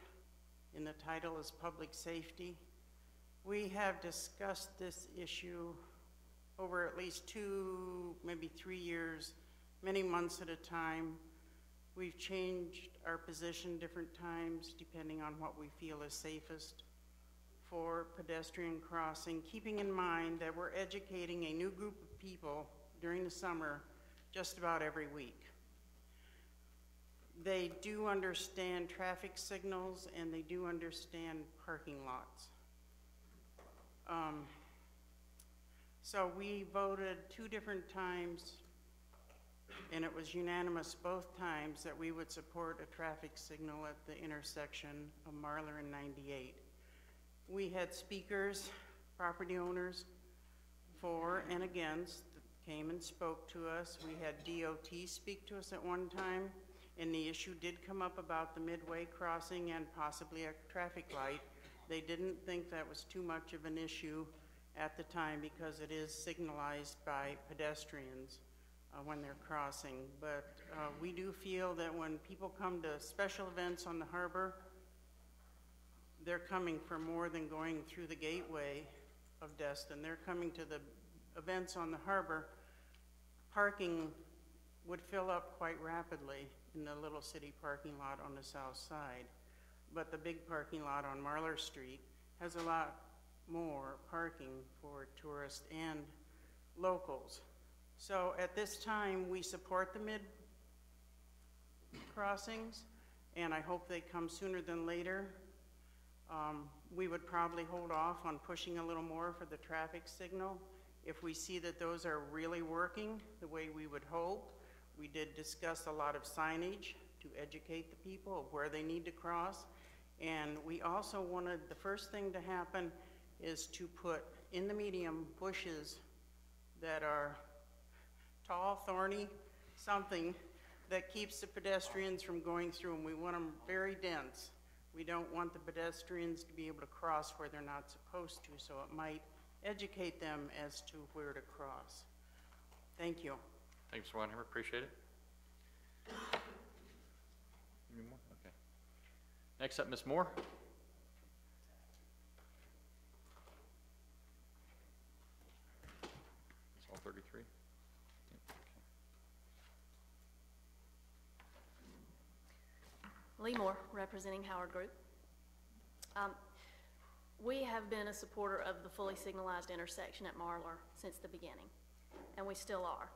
and the title is Public Safety. We have discussed this issue over at least 2, maybe 3 years, many months at a time. We've changed our position different times depending on what we feel is safest for pedestrian crossing, keeping in mind that we're educating a new group of people during the summer just about every week. They do understand traffic signals and they do understand parking lots. So we voted 2 different times, and it was unanimous both times that we would support a traffic signal at the intersection of Marler and 98. We had speakers, property owners, for and against, came and spoke to us. We had DOT speak to us at one time, and the issue did come up about the midway crossing and possibly a traffic light. They didn't think that was too much of an issue at the time because it is signalized by pedestrians when they're crossing. But we do feel that when people come to special events on the harbor, they're coming for more than going through the gateway of Destin. They're coming to the events on the harbor. Parking would fill up quite rapidly in the little city parking lot on the south side. But the big parking lot on Marler Street has a lot more parking for tourists and locals. So at this time, we support the mid crossings, and I hope they come sooner than later. We would probably hold off on pushing a little more for the traffic signal if we see that those are really working the way we would hope. We did discuss a lot of signage to educate the people of where they need to cross. And we also wanted, the first thing to happen is to put in the medium bushes that are tall, thorny, something that keeps the pedestrians from going through, and we want them very dense. We don't want the pedestrians to be able to cross where they're not supposed to, so it might educate them as to where to cross. Thank you. Thanks, Mr. Weidenhammer, appreciate it. Any more? Okay. Next up, Ms. Moore. It's all 33. Lee Moore, representing Howard Group. We have been a supporter of the fully signalized intersection at Marler since the beginning, and we still are.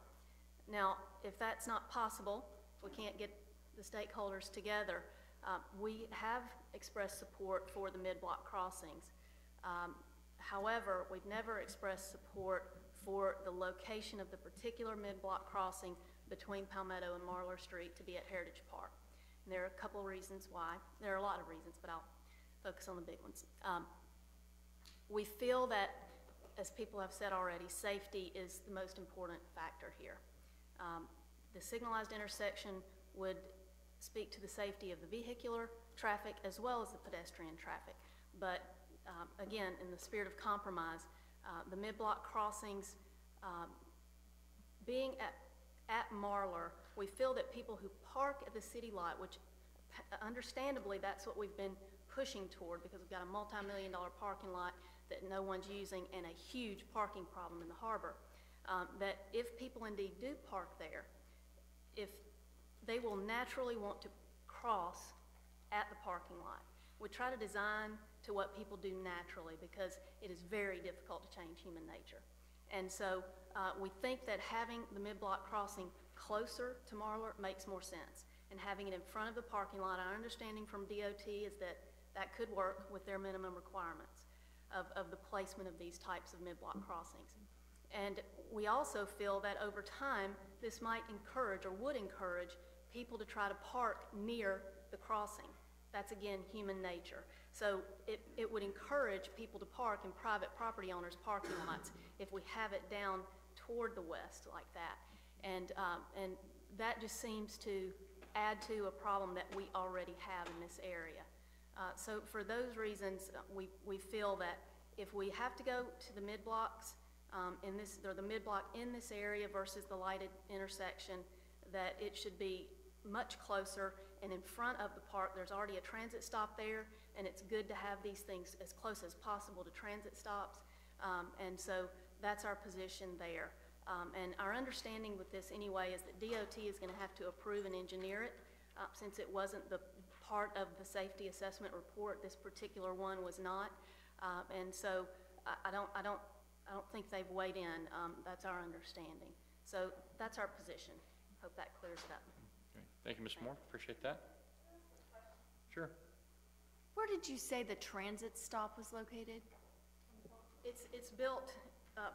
Now, if that's not possible, if we can't get the stakeholders together, we have expressed support for the mid-block crossings. However, we've never expressed support for the location of the particular mid-block crossing between Palmetto and Marlar Street to be at Heritage Park. And there are a couple of reasons why. There are a lot of reasons, but I'll focus on the big ones. We feel that, as people have said already, safety is the most important factor here. The signalized intersection would speak to the safety of the vehicular traffic as well as the pedestrian traffic. But again, in the spirit of compromise, the mid-block crossings, being at Marlar, we feel that people who park at the city lot, which understandably that's what we've been pushing toward because we've got a multi-million-dollar parking lot that no one's using and a huge parking problem in the harbor, that if people indeed do park there, if they will naturally want to cross at the parking lot. We try to design to what people do naturally because it is very difficult to change human nature. And so we think that having the mid-block crossing closer to Marlar makes more sense. And having it in front of the parking lot, our understanding from DOT is that that could work with their minimum requirements of the placement of these types of mid-block crossings. And we also feel that over time, this might encourage or would encourage people to try to park near the crossing. That's, again, human nature. So it would encourage people to park in private property owners' parking lots if we have it down toward the west like that. And that just seems to add to a problem that we already have in this area. So for those reasons, we feel that if we have to go to the mid-blocks or the mid-block in this area versus the lighted intersection, that it should be much closer and in front of the park. There's already a transit stop there, and it's good to have these things as close as possible to transit stops. And so that's our position there. And our understanding with this anyway is that DOT is going to have to approve and engineer it. Since it wasn't the part of the safety assessment report, this particular one was not. And so I don't think they've weighed in. That's our understanding. So that's our position. Hope that clears it up. Okay. Thank you, Ms. Moore. Appreciate that. Sure. Where did you say the transit stop was located? It's built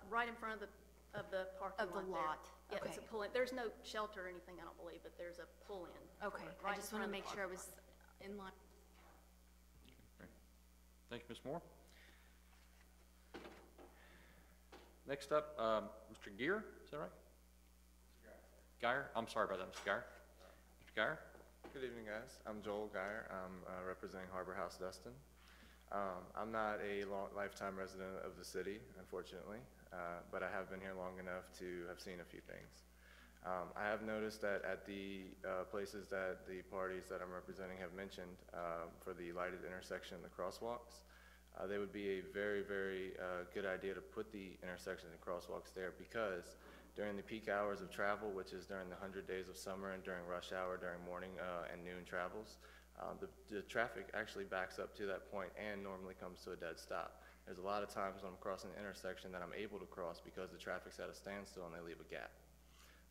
right in front of the parking lot. Of the lot. Yeah, Okay. it's a pull-in. There's no shelter or anything, I don't believe, but there's a pull-in. Okay, Right I just in want to front of the make sure I parking was in line. Great. Thank you, Ms. Moore. Next up, Mr. Gear, is that right? Geyer? I'm sorry about that, Mr. Geyer. Mr. Geyer? Good evening, guys. I'm Joel Geyer. I'm representing Harbor House Destin. I'm not a lifetime resident of the city, unfortunately, but I have been here long enough to have seen a few things. I have noticed that at the places that the parties that I'm representing have mentioned for the lighted intersection and the crosswalks, they would be a very, very good idea to put the intersections and crosswalks there because during the peak hours of travel, which is during the 100 days of summer and during rush hour, during morning and noon travels, the traffic actually backs up to that point and normally comes to a dead stop. There's a lot of times when I'm crossing the intersection that I'm able to cross because the traffic's at a standstill and they leave a gap.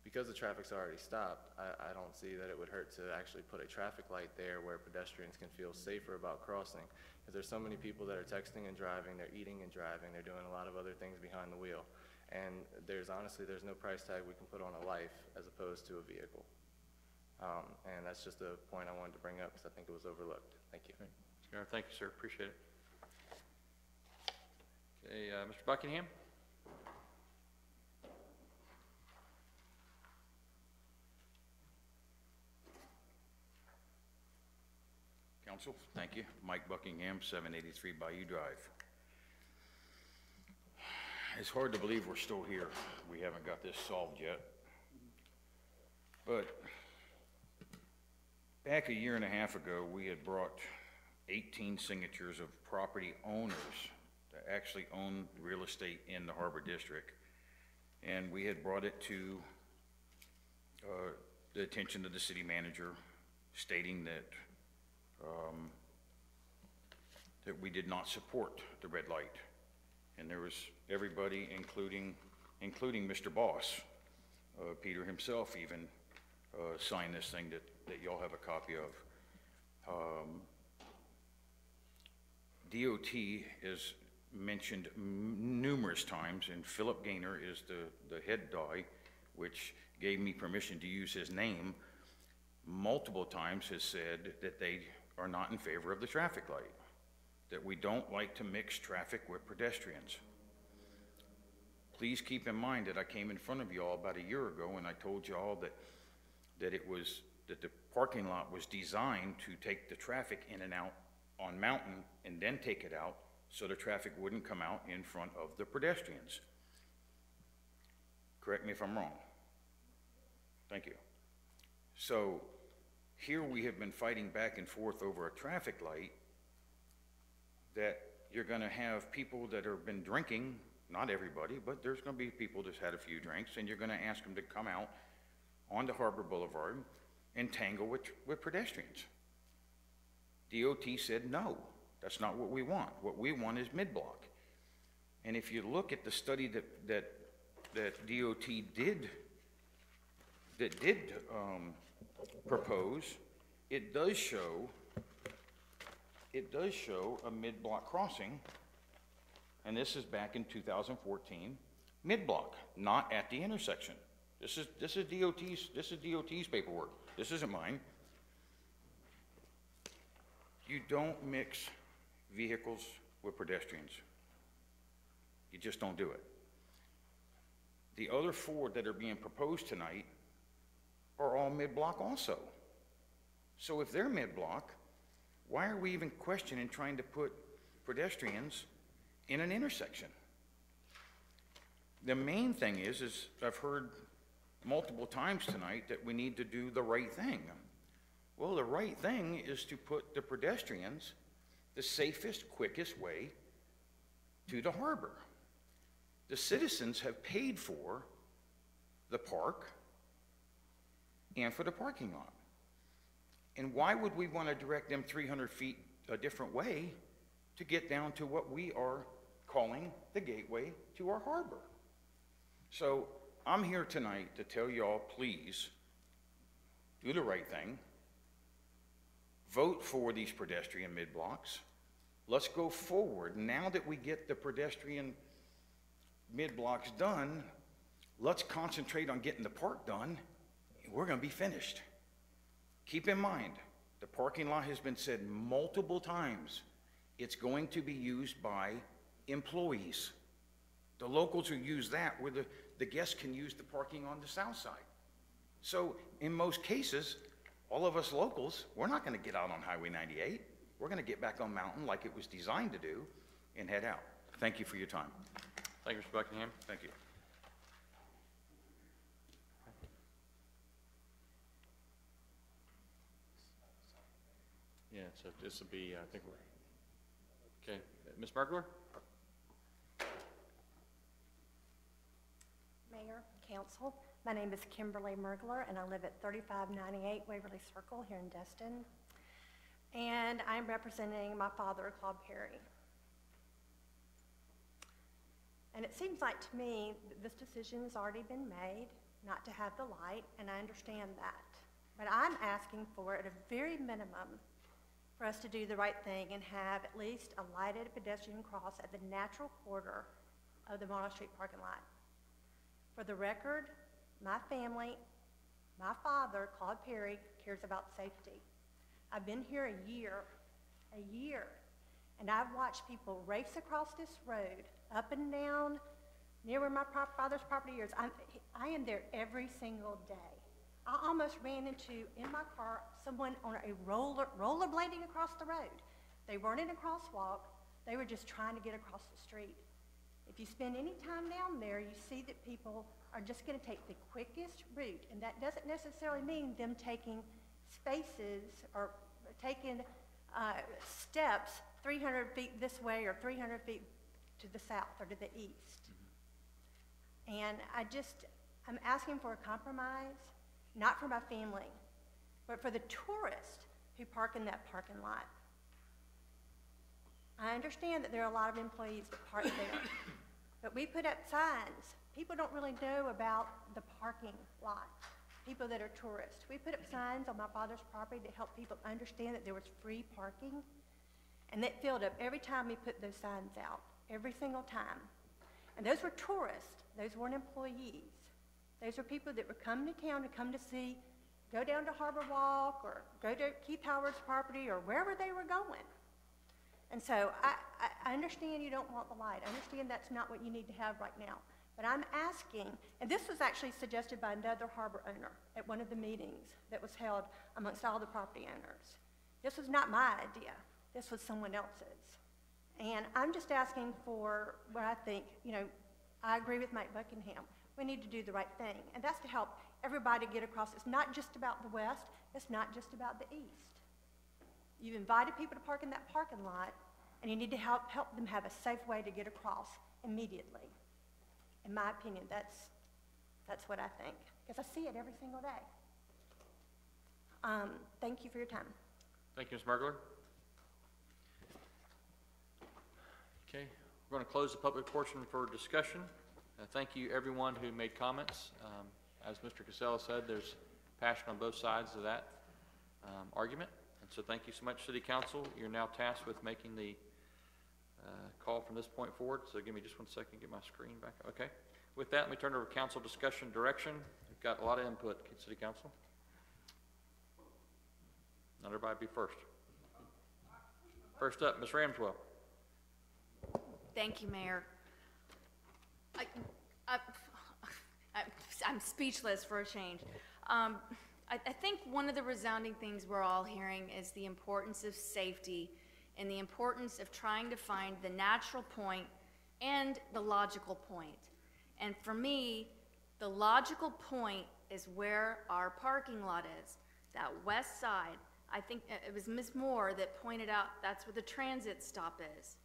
Because the traffic's already stopped, I don't see that it would hurt to actually put a traffic light there where pedestrians can feel safer about crossing. Because there's so many people that are texting and driving, they're eating and driving, they're doing a lot of other things behind the wheel. And there's no price tag we can put on a life as opposed to a vehicle. And that's just a point I wanted to bring up because I think it was overlooked. Thank you. Okay. Thank you, sir. Appreciate it. Okay, Mr. Buckingham? Council, thank you. Mike Buckingham, 783 Bayou Drive. It's hard to believe we're still here. We haven't got this solved yet. But back a year and a half ago, we had brought 18 signatures of property owners that actually own real estate in the Harbor District. And we had brought it to the attention of the city manager, stating that that we did not support the red light. And there was everybody, including Mr. Boss, Peter himself even, signed this thing that y'all have a copy of. DOT is mentioned numerous times, and Philip Gaynor is the head guy, which gave me permission to use his name, multiple times has said that they are not in favor of the traffic light, that we don't like to mix traffic with pedestrians. Please keep in mind that I came in front of you all about a year ago and I told you all that the parking lot was designed to take the traffic in and out on Mountain and then take it out so the traffic wouldn't come out in front of the pedestrians. Correct me if I'm wrong. Thank you. So here we have been fighting back and forth over a traffic light that you're going to have people that have been drinking, not everybody, but there's going to be people that's had a few drinks, and you're going to ask them to come out onto Harbor Boulevard and tangle with pedestrians. DOT said, no, that's not what we want. What we want is mid-block. And if you look at the study that DOT did propose, it does show a mid-block crossing, and this is back in 2014, mid-block, not at the intersection. This is DOT's paperwork. This isn't mine. You don't mix vehicles with pedestrians. You just don't do it. The other four that are being proposed tonight are all mid-block also. So if they're mid-block, why are we even questioning trying to put pedestrians in an intersection? The main thing is I've heard multiple times tonight that we need to do the right thing. Well, the right thing is to put the pedestrians the safest, quickest way to the harbor. The citizens have paid for the park and for the parking lot. And why would we want to direct them 300 feet a different way to get down to what we are calling the gateway to our harbor? So I'm here tonight to tell y'all, please do the right thing. Vote for these pedestrian mid-blocks. Let's go forward. Now that we get the pedestrian mid-blocks done, let's concentrate on getting the park done, and we're going to be finished. Keep in mind, the parking lot has been said multiple times. It's going to be used by employees. The locals who use that, where the guests can use the parking on the south side. So in most cases, all of us locals, we're not going to get out on Highway 98. We're going to get back on Mountain like it was designed to do and head out. Thank you for your time. Thank you, Mr. Buckingham. Thank you. Yeah, so this will be, I think we're, okay, Ms. Merkler? Mayor, Council, my name is Kimberly Mergler, and I live at 3598 Waverly Circle here in Destin. And I'm representing my father, Claude Perry. And it seems like to me that this decision has already been made not to have the light, and I understand that. But I'm asking for, at a very minimum, for us to do the right thing and have at least a lighted pedestrian cross at the natural corridor of the Marlow Street parking lot. For the record, my family, my father, Claude Perry, cares about safety. I've been here a year, and I've watched people race across this road, up and down, near where my father's property is. I am there every single day. I almost ran into, in my car, someone on a rollerblading across the road. They weren't in a crosswalk, they were just trying to get across the street. If you spend any time down there, you see that people are just going to take the quickest route, and that doesn't necessarily mean them taking spaces or taking steps 300 feet this way or 300 feet to the south or to the east. And I'm asking for a compromise, not for my family, but for the tourists who park in that parking lot. I understand that there are a lot of employees that park there, but we put up signs. People don't really know about the parking lot, people that are tourists. We put up signs on my father's property to help people understand that there was free parking, and that filled up every time we put those signs out. every single time. And those were tourists. Those weren't employees. Those are people that were coming to town to come to see, go down to Harbor Walk or go to Keith Howard's property or wherever they were going. And so I understand you don't want the light. I understand that's not what you need to have right now. But I'm asking, and this was actually suggested by another harbor owner at one of the meetings that was held amongst all the property owners. This was not my idea. This was someone else's. And I'm just asking for what I think, I agree with Mike Buckingham. We need to do the right thing. And that's to help everybody get across. It's not just about the west. It's not just about the east. You've invited people to park in that parking lot, and you need to help them have a safe way to get across immediately. In my opinion, that's what I think, because I see it every single day. Thank you for your time. Thank you, Ms. Mergler. Okay, we're going to close the public portion for discussion. Thank you, everyone who made comments. As Mr. Casella said, there's passion on both sides of that argument. And so thank you so much, City Council. You're now tasked with making the call from this point forward. So give me just 1 second, get my screen back. Okay. With that, let me turn over to council discussion direction. We've got a lot of input, City Council. Not everybody be first. First up, Ms. Ramswell. Thank you, Mayor. I'm speechless for a change. I think one of the resounding things we're all hearing is the importance of safety and the importance of trying to find the natural point and the logical point. And for me, the logical point is where our parking lot is, that west side. I think it was Ms. Moore that pointed out that's where the transit stop is.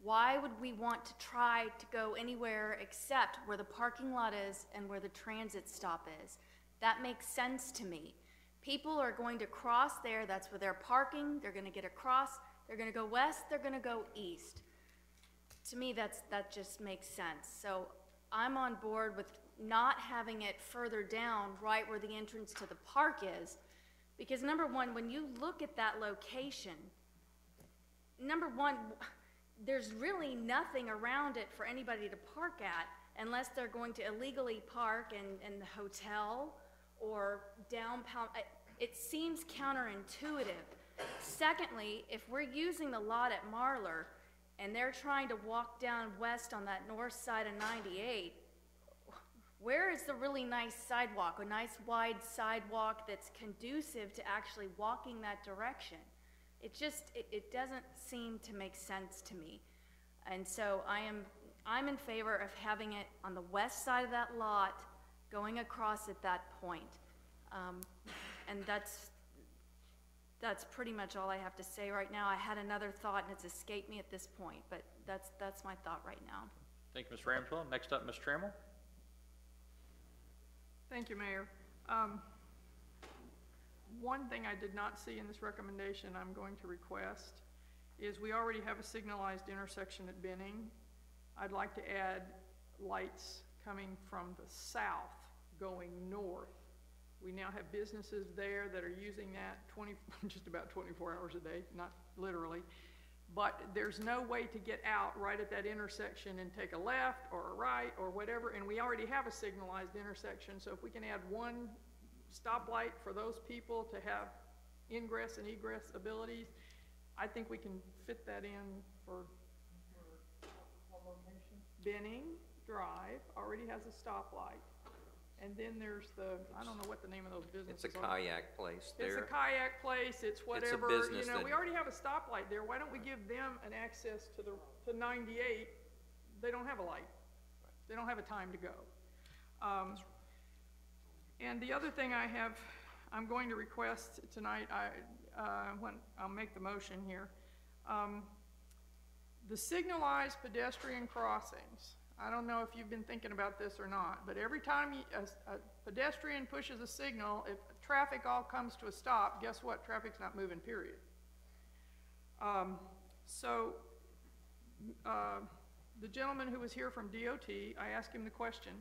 Why would we want to try to go anywhere except where the parking lot is and where the transit stop is? That makes sense to me. People are going to cross there. That's where they're parking. They're going to get across. They're going to go west. They're going to go east. To me, that just makes sense. So I'm on board with not having it further down right where the entrance to the park is. Because number one, when you look at that location, number one, there's really nothing around it for anybody to park at unless they're going to illegally park in the hotel or downtown. It seems counterintuitive. Secondly, if we're using the lot at Marlar and they're trying to walk down west on that north side of 98, where is the really nice sidewalk, a nice wide sidewalk that's conducive to actually walking that direction? It doesn't seem to make sense to me. And so I'm in favor of having it on the west side of that lot, going across at that point. And that's pretty much all I have to say right now. I had another thought and it's escaped me at this point, but that's my thought right now. Thank you, Ms. Ramswell. Next up, Ms. Trammell. Thank you, Mayor. One thing I did not see in this recommendation I'm going to request is we already have a signalized intersection at Benning. I'd like to add lights coming from the south going north. We now have businesses there that are using that just about 24 hours a day, not literally. But there's no way to get out right at that intersection and take a left or a right or whatever, and we already have a signalized intersection, so if we can add one stoplight for those people to have ingress and egress abilities, I think we can fit that in for what location? Benning Drive already has a stoplight. And then there's I don't know what the name of those businesses are. It's a kayak place there. It's a kayak place, it's whatever. It's a business we already have a stoplight there. Why don't we give them an access to 98? They don't have a light. They don't have a time to go. And the other thing I'm going to request tonight, I'll make the motion here. The signalized pedestrian crossings. I don't know if you've been thinking about this or not, but every time a pedestrian pushes a signal, if traffic all comes to a stop, guess what? Traffic's not moving, period. The gentleman who was here from DOT, I asked him the question,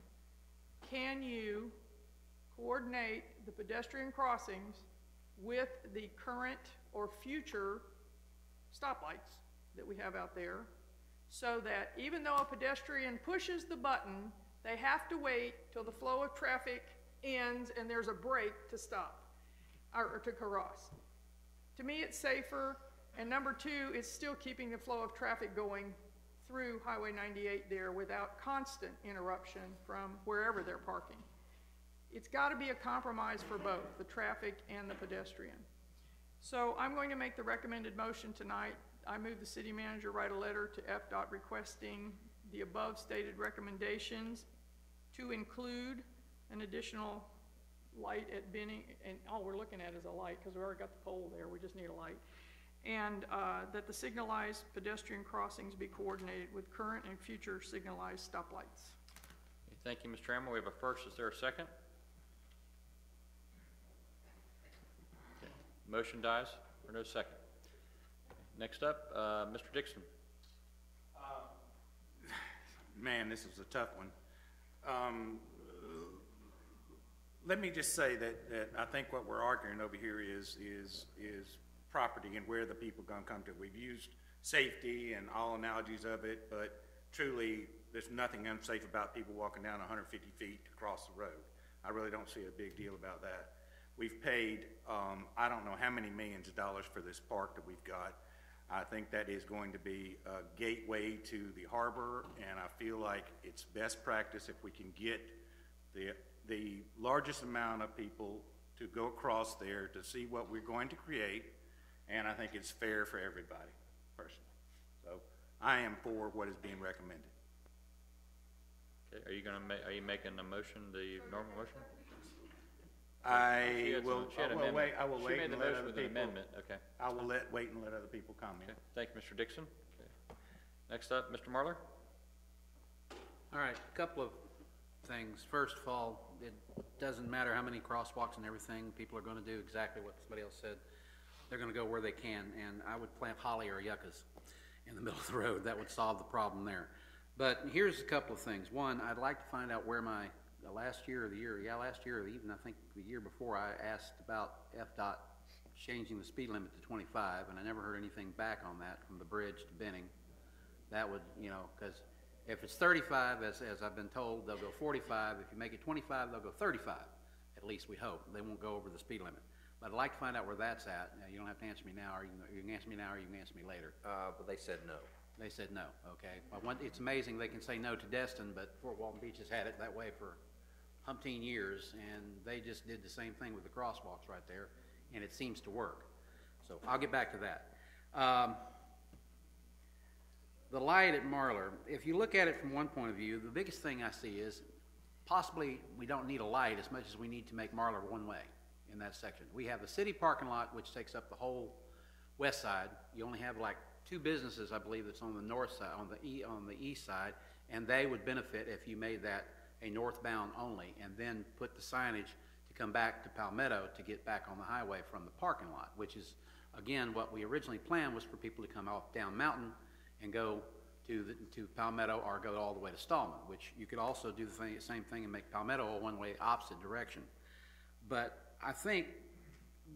can you coordinate the pedestrian crossings with the current or future stoplights that we have out there so that even though a pedestrian pushes the button, they have to wait till the flow of traffic ends and there's a break to stop, or to cross. To me, it's safer, and number two, it's still keeping the flow of traffic going through Highway 98 there without constant interruption from wherever they're parking. It's got to be a compromise for both, the traffic and the pedestrian. So I'm going to make the recommended motion tonight. I move the city manager write a letter to FDOT requesting the above stated recommendations to include an additional light at Benning, and all we're looking at is a light because we already got the pole there, we just need a light. And that the signalized pedestrian crossings be coordinated with current and future signalized stoplights. Thank you, Ms. Trammell. We have a first. Is there a second? Okay. Motion dies for no second. Next up, Mr. Dixon. Man, this is a tough one. Let me just say that I think what we're arguing over here is property and where the people are going to come to. We've used safety and all analogies of it, but truly there's nothing unsafe about people walking down 150 feet to cross the road. I really don't see a big deal about that. We've paid, I don't know how many millions of dollars for this park that we've got. I think that is going to be a gateway to the harbor, and I feel like it's best practice if we can get the largest amount of people to go across there to see what we're going to create, and I think it's fair for everybody, personally. So I am for what is being recommended. Okay, are you making a motion, the normal motion? I will wait She made and the let motion other with an people, amendment, okay. I will wait and let other people comment. Okay. Thank you, Mr. Dixon. Okay. Next up, Mr. Marler. All right, a couple of things. First of all, it doesn't matter how many crosswalks and everything, people are going to do exactly what somebody else said. They're going to go where they can, and I would plant holly or yuccas in the middle of the road. That would solve the problem there. But here's a couple of things. One, I'd like to find out where my last year or even I think the year before, I asked about FDOT changing the speed limit to 25, and I never heard anything back on that from the bridge to Benning. That would, you know, because if it's 35, as I've been told, they'll go 45. If you make it 25, they'll go 35. At least we hope. They won't go over the speed limit. But I'd like to find out where that's at. Now, you don't have to answer me now, or you can answer me now, or you can answer me later. But they said no. They said no, okay. It's amazing they can say no to Destin, but Fort Walton Beach has had it that way for umpteen years, and they just did the same thing with the crosswalks right there, and it seems to work. So I'll get back to that. The light at Marler, if you look at it from one point of view, the biggest thing I see is possibly we don't need a light as much as we need to make Marler one way in that section. We have the city parking lot, which takes up the whole west side. You only have like 2 businesses, I believe, that's on the north side, on the east side, and they would benefit if you made that a northbound only, and then put the signage to come back to Palmetto to get back on the highway from the parking lot, which is, again, what we originally planned was for people to come off down Mountain and go to Palmetto or go all the way to Stallman, which you could also do the same thing and make Palmetto a one-way opposite direction. But I think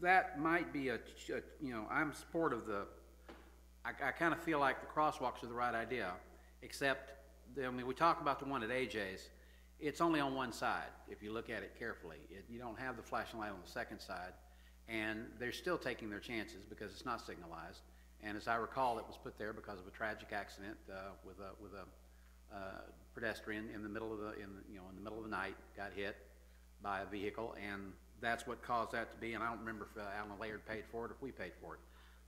that might be you know, I'm supportive of I kind of feel like the crosswalks are the right idea, except, I mean, we talk about the one at AJ's. It's only on one side, if you look at it carefully. You don't have the flashing light on the second side, and they're still taking their chances because it's not signalized. And as I recall, it was put there because of a tragic accident with a pedestrian in the middle of the middle of the night, got hit by a vehicle, and that's what caused that to be. And I don't remember if Alan Laird paid for it or if we paid for it,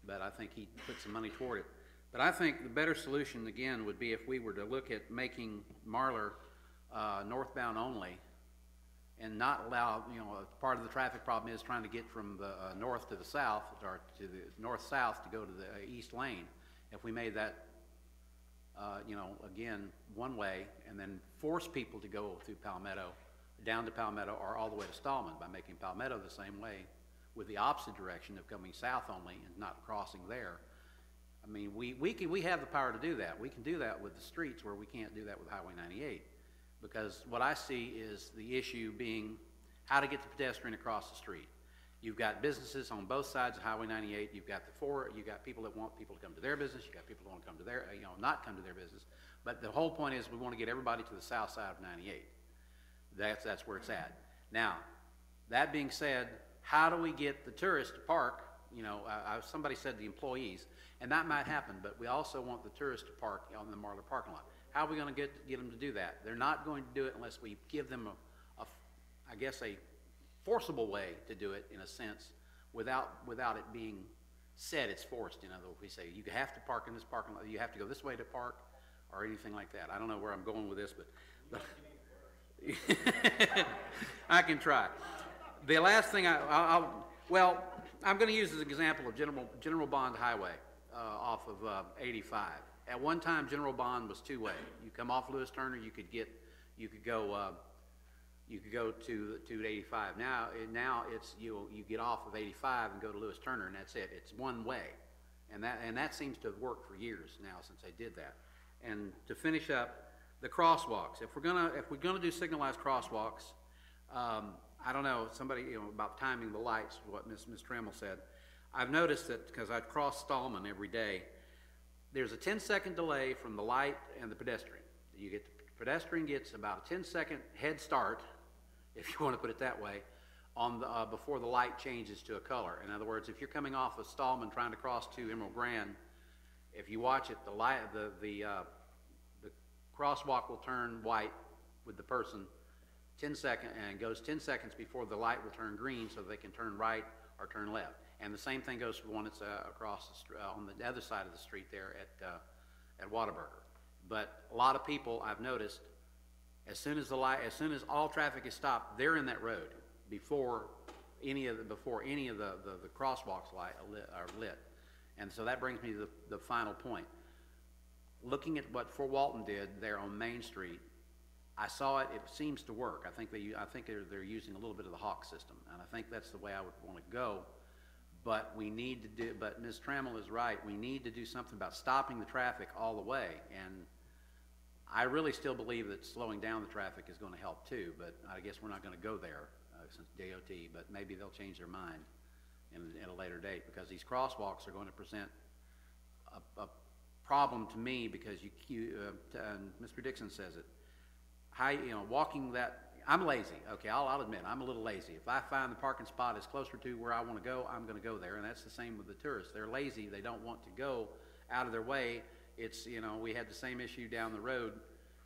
but I think he put some money toward it. But I think the better solution, again, would be if we were to look at making Marler northbound only and not allow, you know, part of the traffic problem is trying to get from the north to the south, or to the north-south to go to the east lane. If we made that, you know, again, one way, and then force people to go through Palmetto, down to Palmetto, or all the way to Stallman by making Palmetto the same way with the opposite direction of coming south only and not crossing there. I mean, we have the power to do that. We can do that with the streets where we can't do that with Highway 98. Because what I see is the issue being how to get the pedestrian across the street. You've got businesses on both sides of Highway 98. You've got you've got people that want people to come to their business. You've got people that want to come to their, not come to their business. But the whole point is we want to get everybody to the south side of 98. That's where it's at. Now, that being said, how do we get the tourists to park? Somebody said the employees, and that might happen, but we also want the tourists to park on the Marlar parking lot. How are we going to get them to do that? They're not going to do it unless we give them I guess a forcible way to do it, in a sense, without it being said it's forced. If we say you have to park in this parking lot, you have to go this way to park, or anything like that. I don't know where I'm going with this, but I can try. The last thing I'm going to use as an example of General Bond Highway off of 85. At one time, General Bond was two-way. You come off Lewis Turner, you could go to 85. Now it's you get off of 85 and go to Lewis Turner, and that's it. It's one way, and that seems to have worked for years now since they did that. And to finish up, the crosswalks. If we're gonna do signalized crosswalks, I don't know, somebody, about timing the lights, what Ms. Trammell said. I've noticed that because I cross Stallman every day, there's a 10-second delay from the light and the pedestrian. The pedestrian gets about a 10-second head start, if you want to put it that way, on before the light changes to a color. In other words, if you're coming off of Stallman trying to cross to Emerald Grand, if you watch it, the crosswalk will turn white with the person 10 seconds, and goes 10 seconds before the light will turn green so they can turn right or turn left. And the same thing goes for the one that's across on the other side of the street there at Whataburger. But a lot of people, I've noticed, as soon as all traffic is stopped, they're in that road before any of the crosswalks are lit. And so that brings me to the final point. Looking at what Fort Walton did there on Main Street, I saw it. It seems to work. I think they're using a little bit of the Hawk system, and I think that's the way I would want to go. But we need to do. But Ms. Trammell is right. We need to do something about stopping the traffic all the way. And I really still believe that slowing down the traffic is going to help too. But I guess we're not going to go there since DOT. But maybe they'll change their mind at a later date, because these crosswalks are going to present a problem to me, because and Mr. Dixon says it. Walking that, I'm lazy. Okay, I'll admit, I'm a little lazy. If I find the parking spot is closer to where I want to go, I'm going to go there. And that's the same with the tourists. They're lazy. They don't want to go out of their way. It's, we had the same issue down the road,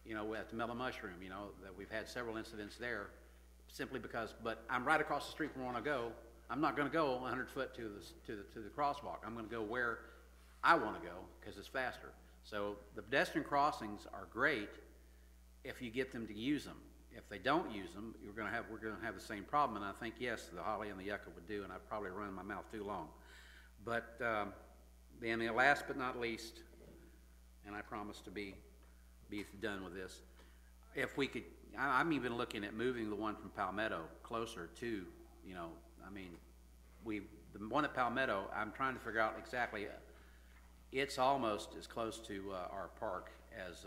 at the Mellow Mushroom, that we've had several incidents there simply because, but I'm right across the street from where I want to go. I'm not going to go 100 foot to the crosswalk. I'm going to go where I want to go because it's faster. So the pedestrian crossings are great if you get them to use them. If they don't use them, we're going to have the same problem. And I think, yes, the holly and the yucca would do, and I've probably run my mouth too long. But then the last but not least, and I promise to be done with this, if we could, I'm even looking at moving the one from Palmetto closer to, the one at Palmetto, I'm trying to figure out exactly, it's almost as close to our park as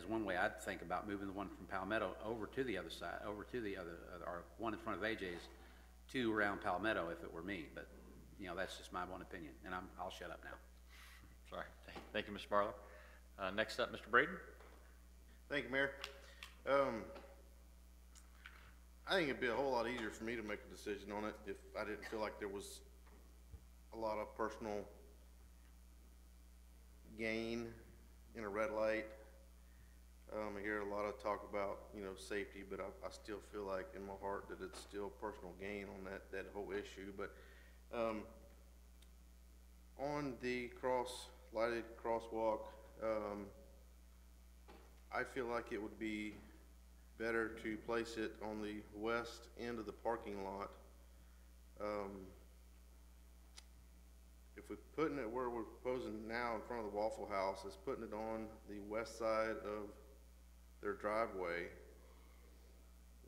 one way I'd think about moving the one from Palmetto over to the other side, over to the other, or one in front of AJ's, to around Palmetto if it were me. But, that's just my one opinion, and I'll shut up now. Sorry. Thank you, Mr. Barlow. Next up, Mr. Braden. Thank you, Mayor. I think it'd be a whole lot easier for me to make a decision on it if I didn't feel like there was a lot of personal gain in a red light. I hear a lot of talk about, safety, but I still feel like in my heart that it's still personal gain on that whole issue. But on the lighted crosswalk, I feel like it would be better to place it on the west end of the parking lot. If we're putting it where we're proposing now in front of the Waffle House, it's putting it on the west side of their driveway,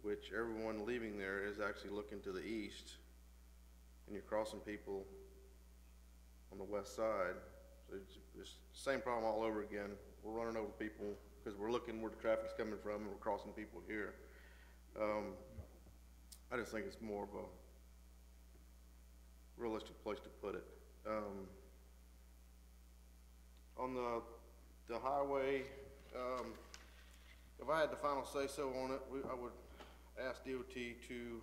which everyone leaving there is actually looking to the east, and you're crossing people on the west side. So it's the same problem all over again. We're running over people because we're looking where the traffic's coming from and we're crossing people here. I just think it's more of realistic place to put it. On the highway, if I had the final say-so on it, I would ask DOT to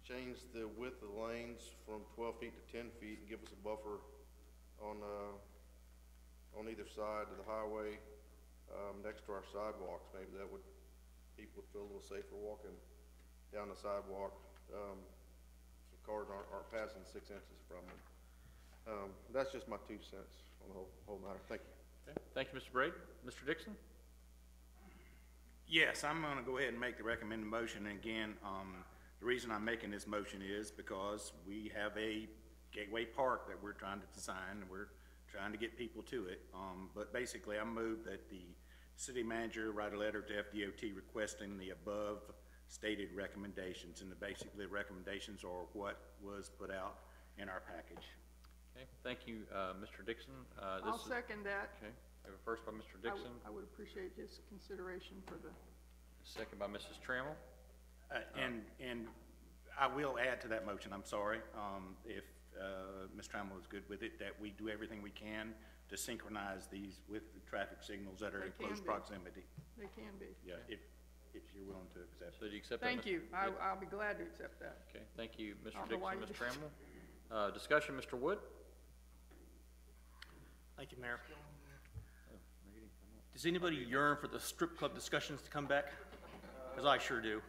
change the width of the lanes from 12 feet to 10 feet and give us a buffer on either side of the highway, next to our sidewalks. Maybe that would, people would feel a little safer walking down the sidewalk, so cars aren't passing 6 inches from them. That's just my 2 cents on the whole matter. Thank you. Okay. Thank you, Mr. Braid. Mr. Dixon? Yes, I'm gonna go ahead and make the recommended motion. And again, the reason I'm making this motion is because we have a gateway park that we're trying to design, and we're trying to get people to it. But basically, I move that the city manager write a letter to FDOT requesting the above stated recommendations, and basically the recommendations are what was put out in our package. Okay, thank you, Mr. Dixon. I'll second that. Okay, we have a first by Mr. Dixon. I would appreciate his consideration for the. Second by Mrs. Trammell. And I will add to that motion, I'm sorry, if Ms. Trammell is good with it, that we do everything we can to synchronize these with the traffic signals that are in close proximity. They can be. Yeah, if you're willing to accept. So do you accept that? Thank you. I'll be glad to accept that. Okay, thank you, Mr. I don't know why Dixon, you Ms. did- Trammell. Discussion, Mr. Wood? Thank you, Mayor. Does anybody yearn for the strip club discussions to come back? Because I sure do.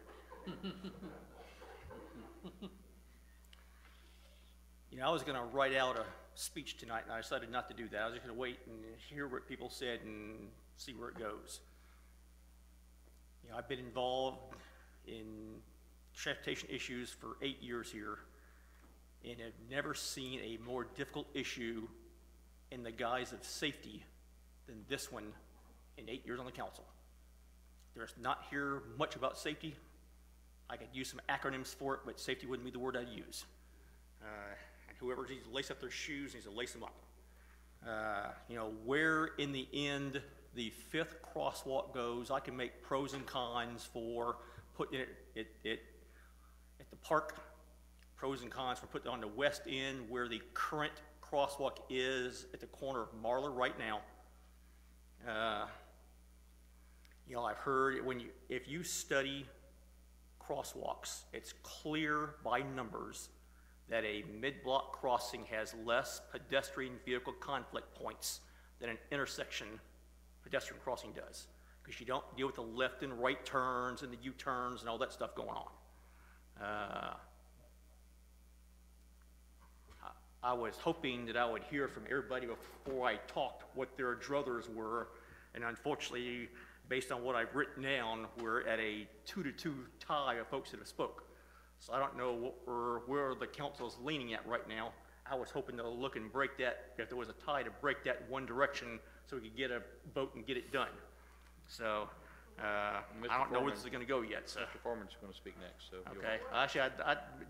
You know, I was gonna write out a speech tonight, and I decided not to do that. I was just gonna wait and hear what people said and see where it goes. You know, I've been involved in transportation issues for 8 years here, and have never seen a more difficult issue in the guise of safety than this one in 8 years on the council. There's not here much about safety. I could use some acronyms for it, but safety wouldn't be the word I'd use. And whoever needs to lace up their shoes needs to lace them up. You know, where in the end the 5th crosswalk goes, I can make pros and cons for putting it at the park, pros and cons for putting it on the west end where the current crosswalk is at the corner of Marlar right now. You know, I've heard if you study crosswalks, it's clear by numbers that a mid-block crossing has less pedestrian vehicle conflict points than an intersection pedestrian crossing does, because you don't deal with the left and right turns and the U-turns and all that stuff going on. I was hoping that I would hear from everybody before I talked what their druthers were, and unfortunately, based on what I've written down, we're at a 2-2 tie of folks that have spoke. So I don't know where the council is leaning at right now. I was hoping to look and break that, if there was a tie, to break that one direction so we could get a vote and get it done. So I don't know where this is going to go yet. So. Mr. Foreman's going to speak next. So okay. Actually,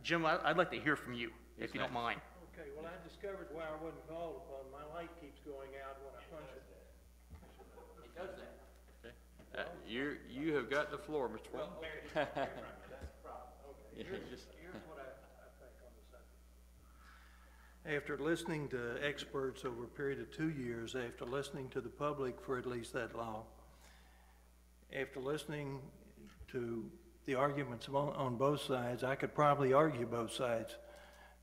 Jim, I'd like to hear from you, if you don't mind. Okay, well, I discovered why I wasn't called upon. My light keeps going out when I punch it. It does that. Okay. You have got the floor, Mr. Foreman. Well, okay, that's the problem. Okay, here's what I think on the subject. After listening to experts over a period of 2 years, after listening to the public for at least that long, after listening to the arguments on both sides, I could probably argue both sides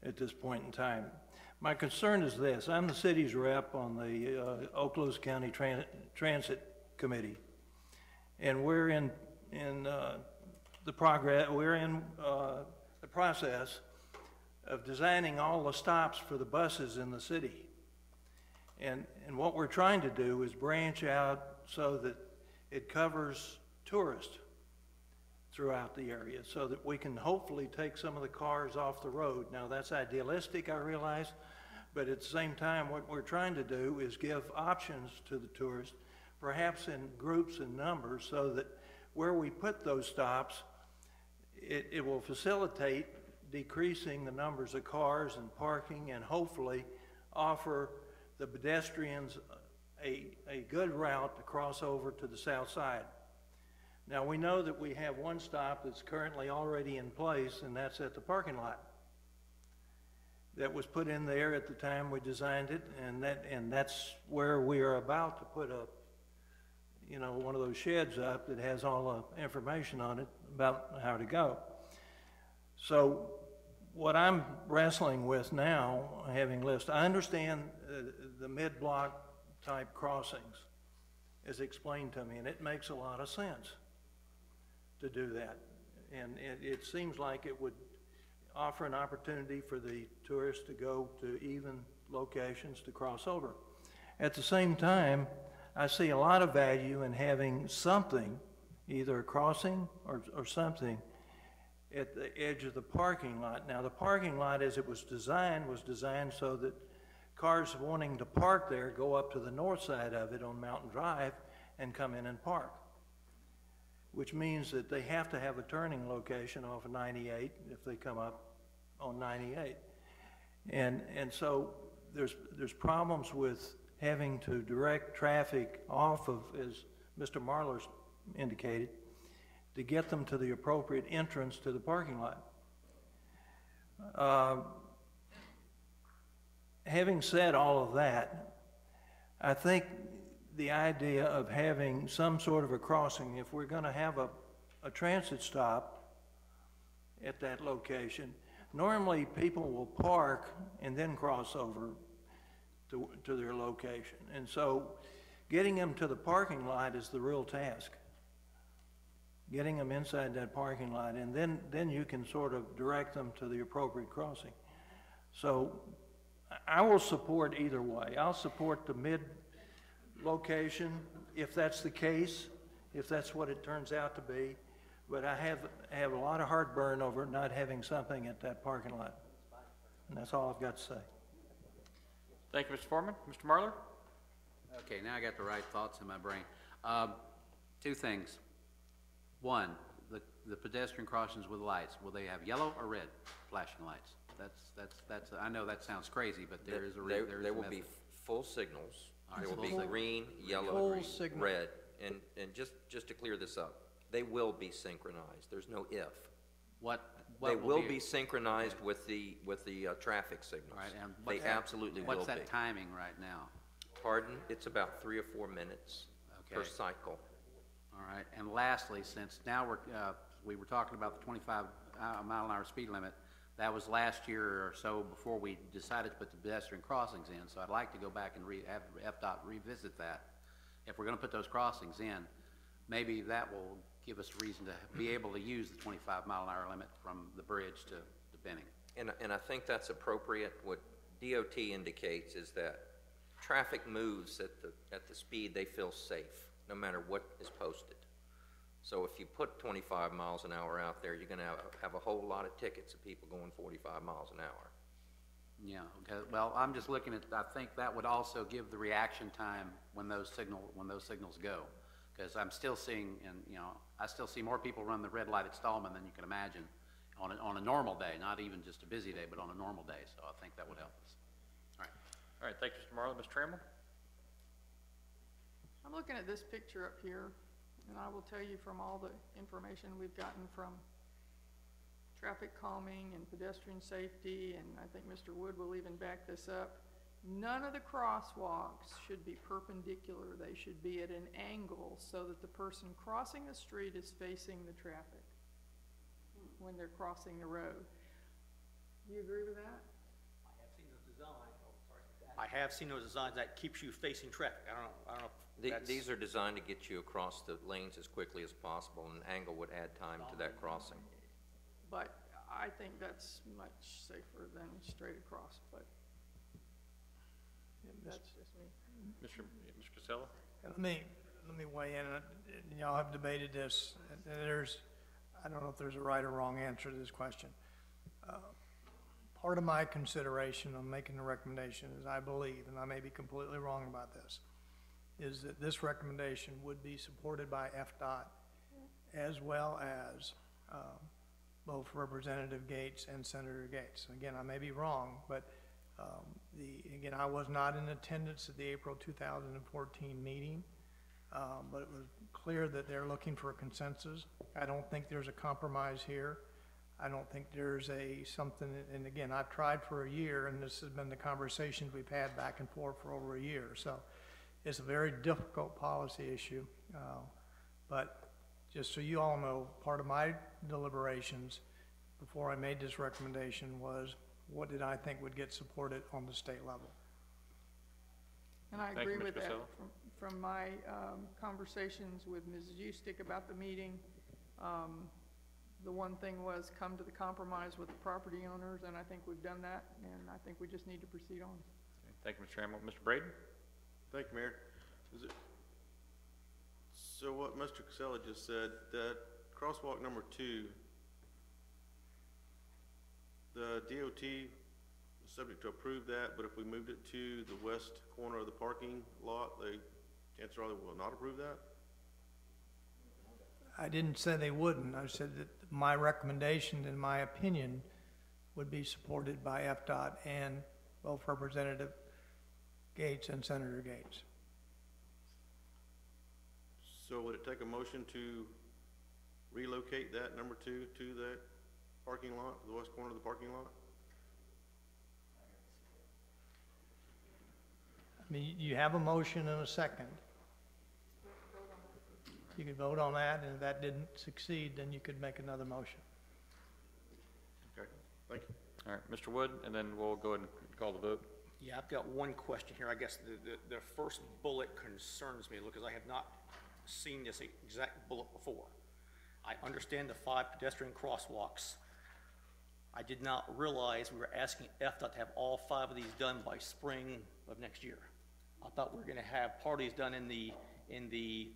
at this point in time. My concern is this: I'm the city's rep on the Okaloosa County Transit Committee, and we're in the process of designing all the stops for the buses in the city. And what we're trying to do is branch out so that it covers tourists throughout the area, so that we can hopefully take some of the cars off the road. Now, that's idealistic, I realize, but at the same time, what we're trying to do is give options to the tourists, perhaps in groups and numbers, so that where we put those stops, it will facilitate decreasing the numbers of cars and parking, and hopefully offer the pedestrians a good route to cross over to the south side. Now, we know that we have one stop that's currently already in place, and that's at the parking lot. that was put in there at the time we designed it, and that's where we are about to put up, you know, one of those sheds up that has all the information on it about how to go. So what I'm wrestling with now, having listed, I understand the mid-block type crossings is explained to me, and it makes a lot of sense to do that. And it seems like it would offer an opportunity for the tourists to go to even locations to cross over. At the same time, I see a lot of value in having something, either a crossing or something, at the edge of the parking lot. Now, the parking lot, as it was designed so that cars wanting to park there go up to the north side of it on Mountain Drive and come in and park, which means that they have to have a turning location off of 98 if they come up on 98. And so there's problems with having to direct traffic off of, as Mr. Marlar's indicated, to get them to the appropriate entrance to the parking lot. Having said all of that, I think the idea of having some sort of a crossing, if we're going to have a transit stop at that location, normally people will park and then cross over to their location. And so getting them to the parking lot is the real task. Getting them inside that parking lot, and then you can sort of direct them to the appropriate crossing. So I will support either way. I'll support the mid location if that's the case, if that's what it turns out to be. But I have a lot of heartburn over not having something at that parking lot. And that's all I've got to say. Thank you, Mr. Foreman. Mr. Marlar? Okay, now I got the right thoughts in my brain. Two things. One, the pedestrian crossings with lights, will they have yellow or red flashing lights? That's. I know that sounds crazy, but there is a there will be full signals. All right, There will be full signal. green, yellow, Full signal. red, and just to clear this up, they will be synchronized. There's no if. What They will be synchronized with the traffic signals. All right, and They absolutely will be. What's that timing right now? Pardon? It's about 3 or 4 minutes per Okay. cycle. All right, and lastly, since now we were talking about the 25 mile an hour speed limit, that was last year or so before we decided to put the pedestrian crossings in, so I'd like to go back and have FDOT revisit that. If we're gonna put those crossings in, maybe that will give us a reason to be able to use the 25 mile an hour limit from the bridge to Benning. And I think that's appropriate. What DOT indicates is that traffic moves at the speed they feel safe, no matter what is posted. So if you put 25 miles an hour out there, you're gonna have a whole lot of tickets of people going 45 miles an hour. Yeah, okay, well, I'm just looking at, I think that would also give the reaction time when those signals go. Because I'm still seeing, and you know, I still see more people run the red light at Stallman than you can imagine on a normal day, not even just a busy day, but on a normal day, so I think that would help us. All right, thank you, Mr. Marlar. Ms. Trammell? I'm looking at this picture up here, and I will tell you from all the information we've gotten from traffic calming and pedestrian safety, and I think Mr. Wood will even back this up, none of the crosswalks should be perpendicular. They should be at an angle so that the person crossing the street is facing the traffic when they're crossing the road. Do you agree with that? I have seen those designs that keeps you facing traffic. I don't know if that's... These are designed to get you across the lanes as quickly as possible, and an angle would add time to that crossing. But I think that's much safer than straight across, but that's just me. Mr. Casella? Let me weigh in. Y'all have debated this. I don't know if there's a right or wrong answer to this question. Part of my consideration on making the recommendation is I believe, and I may be completely wrong about this, is that this recommendation would be supported by FDOT as well as both Representative Gates and Senator Gates. Again, I may be wrong, but again, I was not in attendance at the April 2014 meeting, but it was clear that they're looking for a consensus. I don't think there's a compromise here. I don't think there's something, and again, I've tried for a year, and this has been the conversations we've had back and forth for over a year. So it's a very difficult policy issue. But just so you all know, part of my deliberations before I made this recommendation was, what did I think would get supported on the state level? And I Thank you, agree Ms. with that Casella. from my conversations with Mrs. Eustick about the meeting. The one thing was come to the compromise with the property owners, and I think we've done that, and I think we just need to proceed on. Thank you, Mr. Trammell. Mr. Braden? Thank you, Mayor. So what Mr. Casella just said, that crosswalk number 2, the DOT is subject to approve that, but if we moved it to the west corner of the parking lot, chances are they will not approve that? I didn't say they wouldn't. I said that my recommendation, in my opinion, would be supported by FDOT and both Representative Gates and Senator Gates. So would it take a motion to relocate that number 2 to that parking lot, the west corner of the parking lot? I mean, you have a motion and a second. You could vote on that, and if that didn't succeed, then you could make another motion. Okay, thank you. All right, Mr. Wood, and then we'll go ahead and call the vote. Yeah, I've got one question here. I guess the first bullet concerns me because I have not seen this exact bullet before. I understand the 5 pedestrian crosswalks. I did not realize we were asking FDOT to have all 5 of these done by spring of next year. I thought we were going to have part of these done in the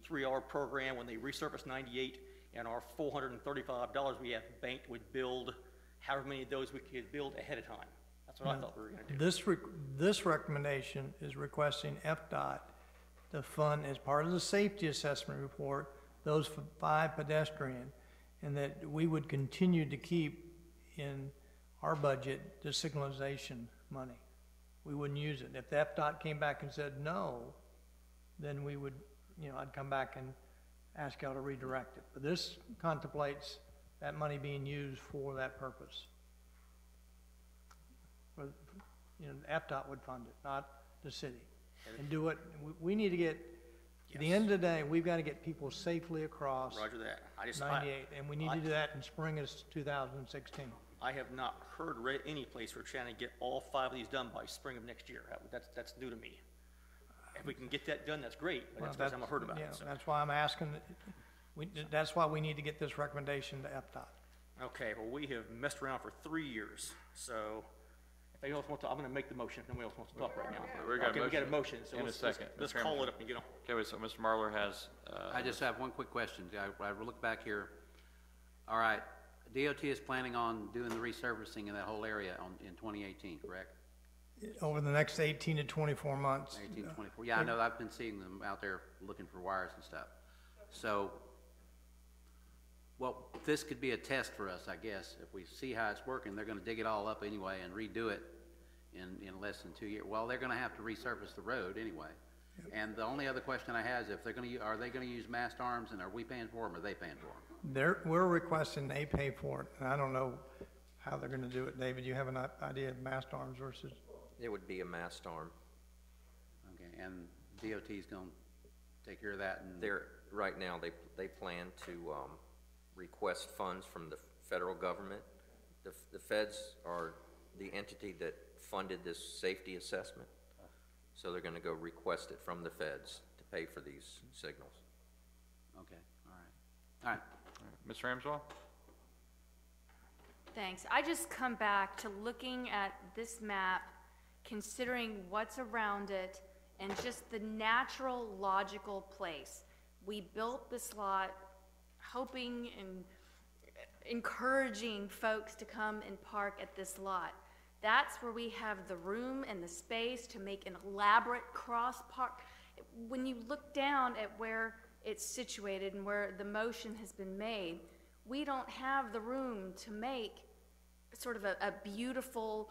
3R program when they resurface 98, and our $435 we have banked would build however many of those we could build ahead of time. That's what I thought we were going to do. This recommendation is requesting FDOT to fund, as part of the safety assessment report, those 5 pedestrian, and that we would continue to keep in our budget the signalization money. We wouldn't use it. If the FDOT came back and said no, then we would, I'd come back and ask y'all to redirect it. But this contemplates that money being used for that purpose. FDOT would fund it, not the city. And do it, we need to get, at the end of the day, we've got to get people safely across Roger that. 98, and we need to do that in spring of 2016. I have not read any place we're trying to get all 5 of these done by spring of next year. That's new to me. If we can get that done, that's great, but that's the first time I've heard about it. So. That's why I'm asking, that's why we need to get this recommendation to FDOT. Okay, well, we have messed around for 3 years, so if anyone else wants to, I'm going to make the motion if nobody else wants to talk right now. We got a motion, so in a second. let's call it up and get on. Okay, so Mr. Marlar has. I just have one quick question. I look back here. All right, DOT is planning on doing the resurfacing in that whole area in 2018, correct? Over the next 18 to 24 months. 18 to 24. Yeah, I know. I've been seeing them out there looking for wires and stuff. So, well, this could be a test for us, I guess. If we see how it's working, they're going to dig it all up anyway and redo it in less than 2 years. Well, they're going to have to resurface the road anyway. And the only other question I have is if they're going to, are they going to use mast arms, and are we paying for them, or are they paying for them? We're requesting they pay for it, and I don't know how they're going to do it. David, you have an idea of mast arms versus? It would be a mast arm. Okay, and DOT's going to take care of that? And right now, they plan to request funds from the federal government. The feds are the entity that funded this safety assessment, so they're going to go request it from the feds to pay for these signals. Okay, all right. Ms. Ramswell? Thanks. I just come back to looking at this map, considering what's around it, and just the natural, logical place. We built this lot hoping and encouraging folks to come and park at this lot. That's where we have the room and the space to make an elaborate cross park. When you look down at where it's situated and where the motion has been made, we don't have the room to make sort of a beautiful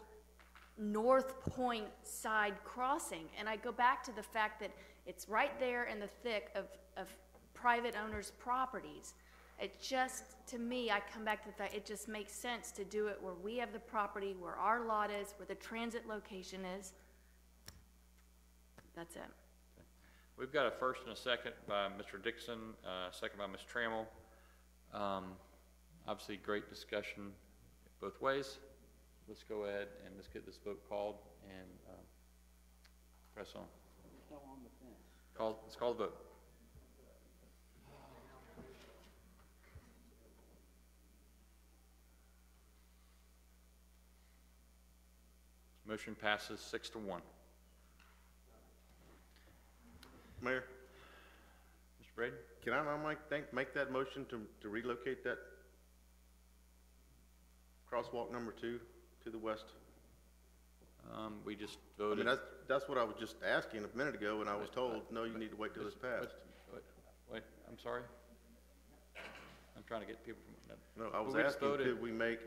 North Point side crossing. And I go back to the fact that it's right there in the thick of private owners' properties. It just, to me, I come back to the fact, it just makes sense to do it where we have the property, where our lot is, where the transit location is. That's it. We've got a first and a second by Mr. Dixon, second by Ms. Trammell. Obviously, great discussion both ways. Let's go ahead and let's get this vote called and press on. Let's call the vote. Motion passes 6-1. Mayor, Mr. Braden? can I now make that motion to relocate that crosswalk number 2 to the west? We just I voted. mean, that's what I was just asking a minute ago, and I was told, no, you need to wait till it's passed. Wait, I'm sorry? I'm trying to get people from. No, I was We just asking, voted. could we make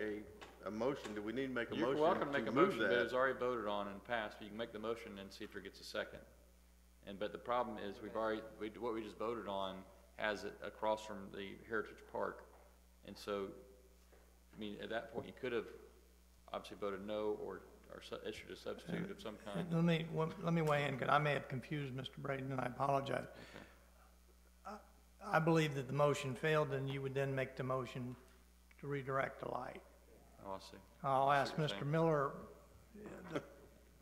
a motion? Do we need to make a motion You're welcome to make a move motion, but it that? was already voted on and passed. You can make the motion and see if it gets a second. But the problem is, what we just voted on has it across from the Heritage Park. And so, I mean, at that point, you could have obviously voted no or issued a substitute of some kind. Let me weigh in, because I may have confused Mr. Braden, and I apologize. I believe that the motion failed, and you would then make the motion to redirect the light. Oh, I see. I'll I see ask what you're Mr. saying. Miller,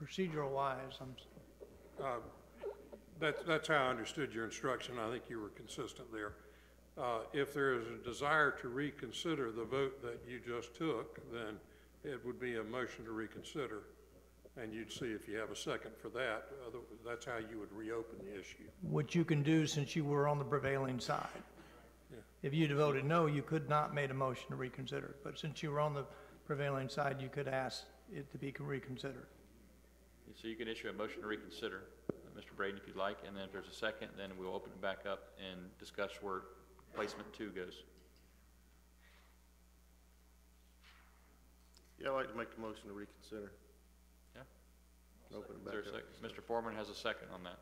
procedural wise, That's how I understood your instruction. I think you were consistent there. If there is a desire to reconsider the vote that you just took, then it would be a motion to reconsider, and you'd see if you have a second for that. That's how you would reopen the issue. what you can do since you were on the prevailing side. Yeah. If you'd voted no, you could not made a motion to reconsider. But since you were on the prevailing side, you could ask it to be reconsidered. So you can issue a motion to reconsider, Mr. Braden, if you'd like, and then if there's a second, then we'll open it back up and discuss where placement 2 goes. Yeah, I'd like to make the motion to reconsider. Yeah? Open it Is back there a up. second? Mr. Foreman has a second on that.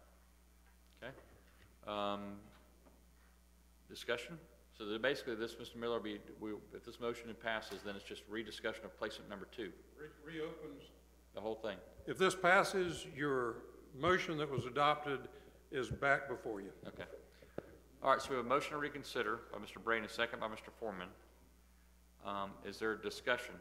Okay? Discussion? So that basically this, Mr. Miller, if this motion passes, then it's just rediscussion of placement number 2. Reopens. The whole thing. If this passes, your motion that was adopted is back before you. Okay. All right, so we have a motion to reconsider by Mr. Braden, a second by Mr. Foreman. Is there a discussion?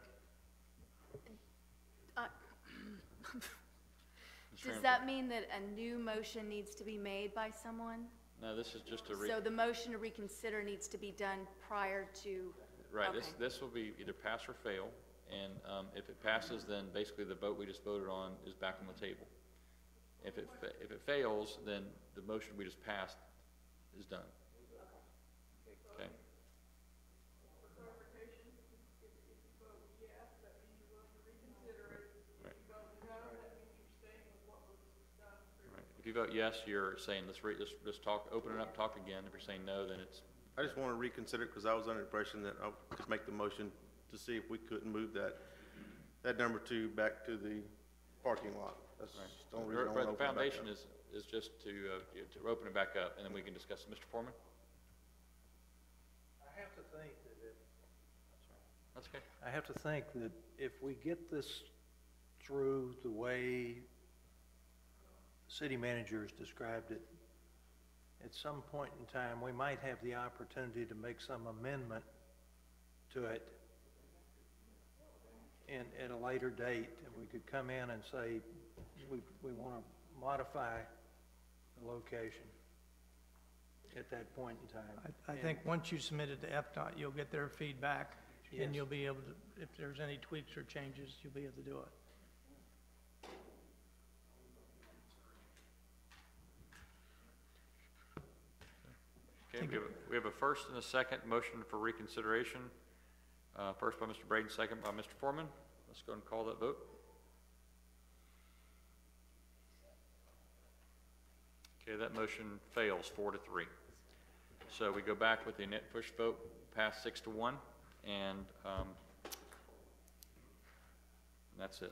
Does that mean that a new motion needs to be made by someone? No, this is just a So the motion to reconsider needs to be done prior to? Right, Okay. this will be either pass or fail, and if it passes, then basically the vote we just voted on is back on the table. If it fails, then the motion we just passed is done. Okay? Right. If you vote yes, you're saying let's talk, open it up, talk again. If you're saying no, then it's. I just want to reconsider because I was under the impression that I could make the motion to see if we couldn't move that number 2 back to the parking lot. That's the only reason I want to The open it back foundation up. is just to open it back up, and then we can discuss it. Mr. Foreman? I have to think that That's okay. I have to think that if we get this through the way the city manager has described it, at some point in time, we might have the opportunity to make some amendment to it at a later date, and we could come in and say, we want to modify the location at that point in time. I think once you submit it to FDOT, you'll get their feedback, Yes. and you'll be able to, if there's any tweaks or changes, you'll be able to do it. Okay, we have a first and a second motion for reconsideration. First by Mr. Braden, second by Mr. Foreman. Let's go and call that vote. Okay, that motion fails 4-3. So we go back with the net push vote, pass 6-1, and that's it.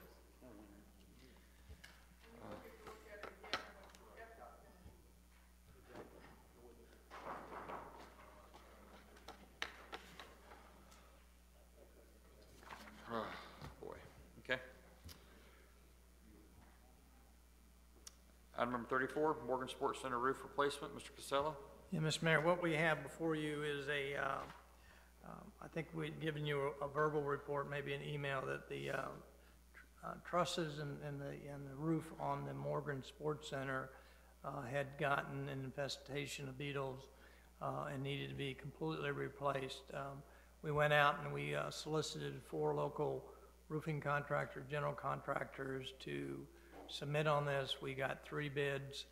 Item number 34, Morgan Sports Center roof replacement. Mr. Casella? Yeah, Mr. Mayor, what we have before you is I think we'd given you a verbal report, maybe an email, that the trusses and the roof on the Morgan Sports Center had gotten an infestation of beetles and needed to be completely replaced. We went out and we solicited 4 local roofing contractors, general contractors, to submit on this. We got 3 bids.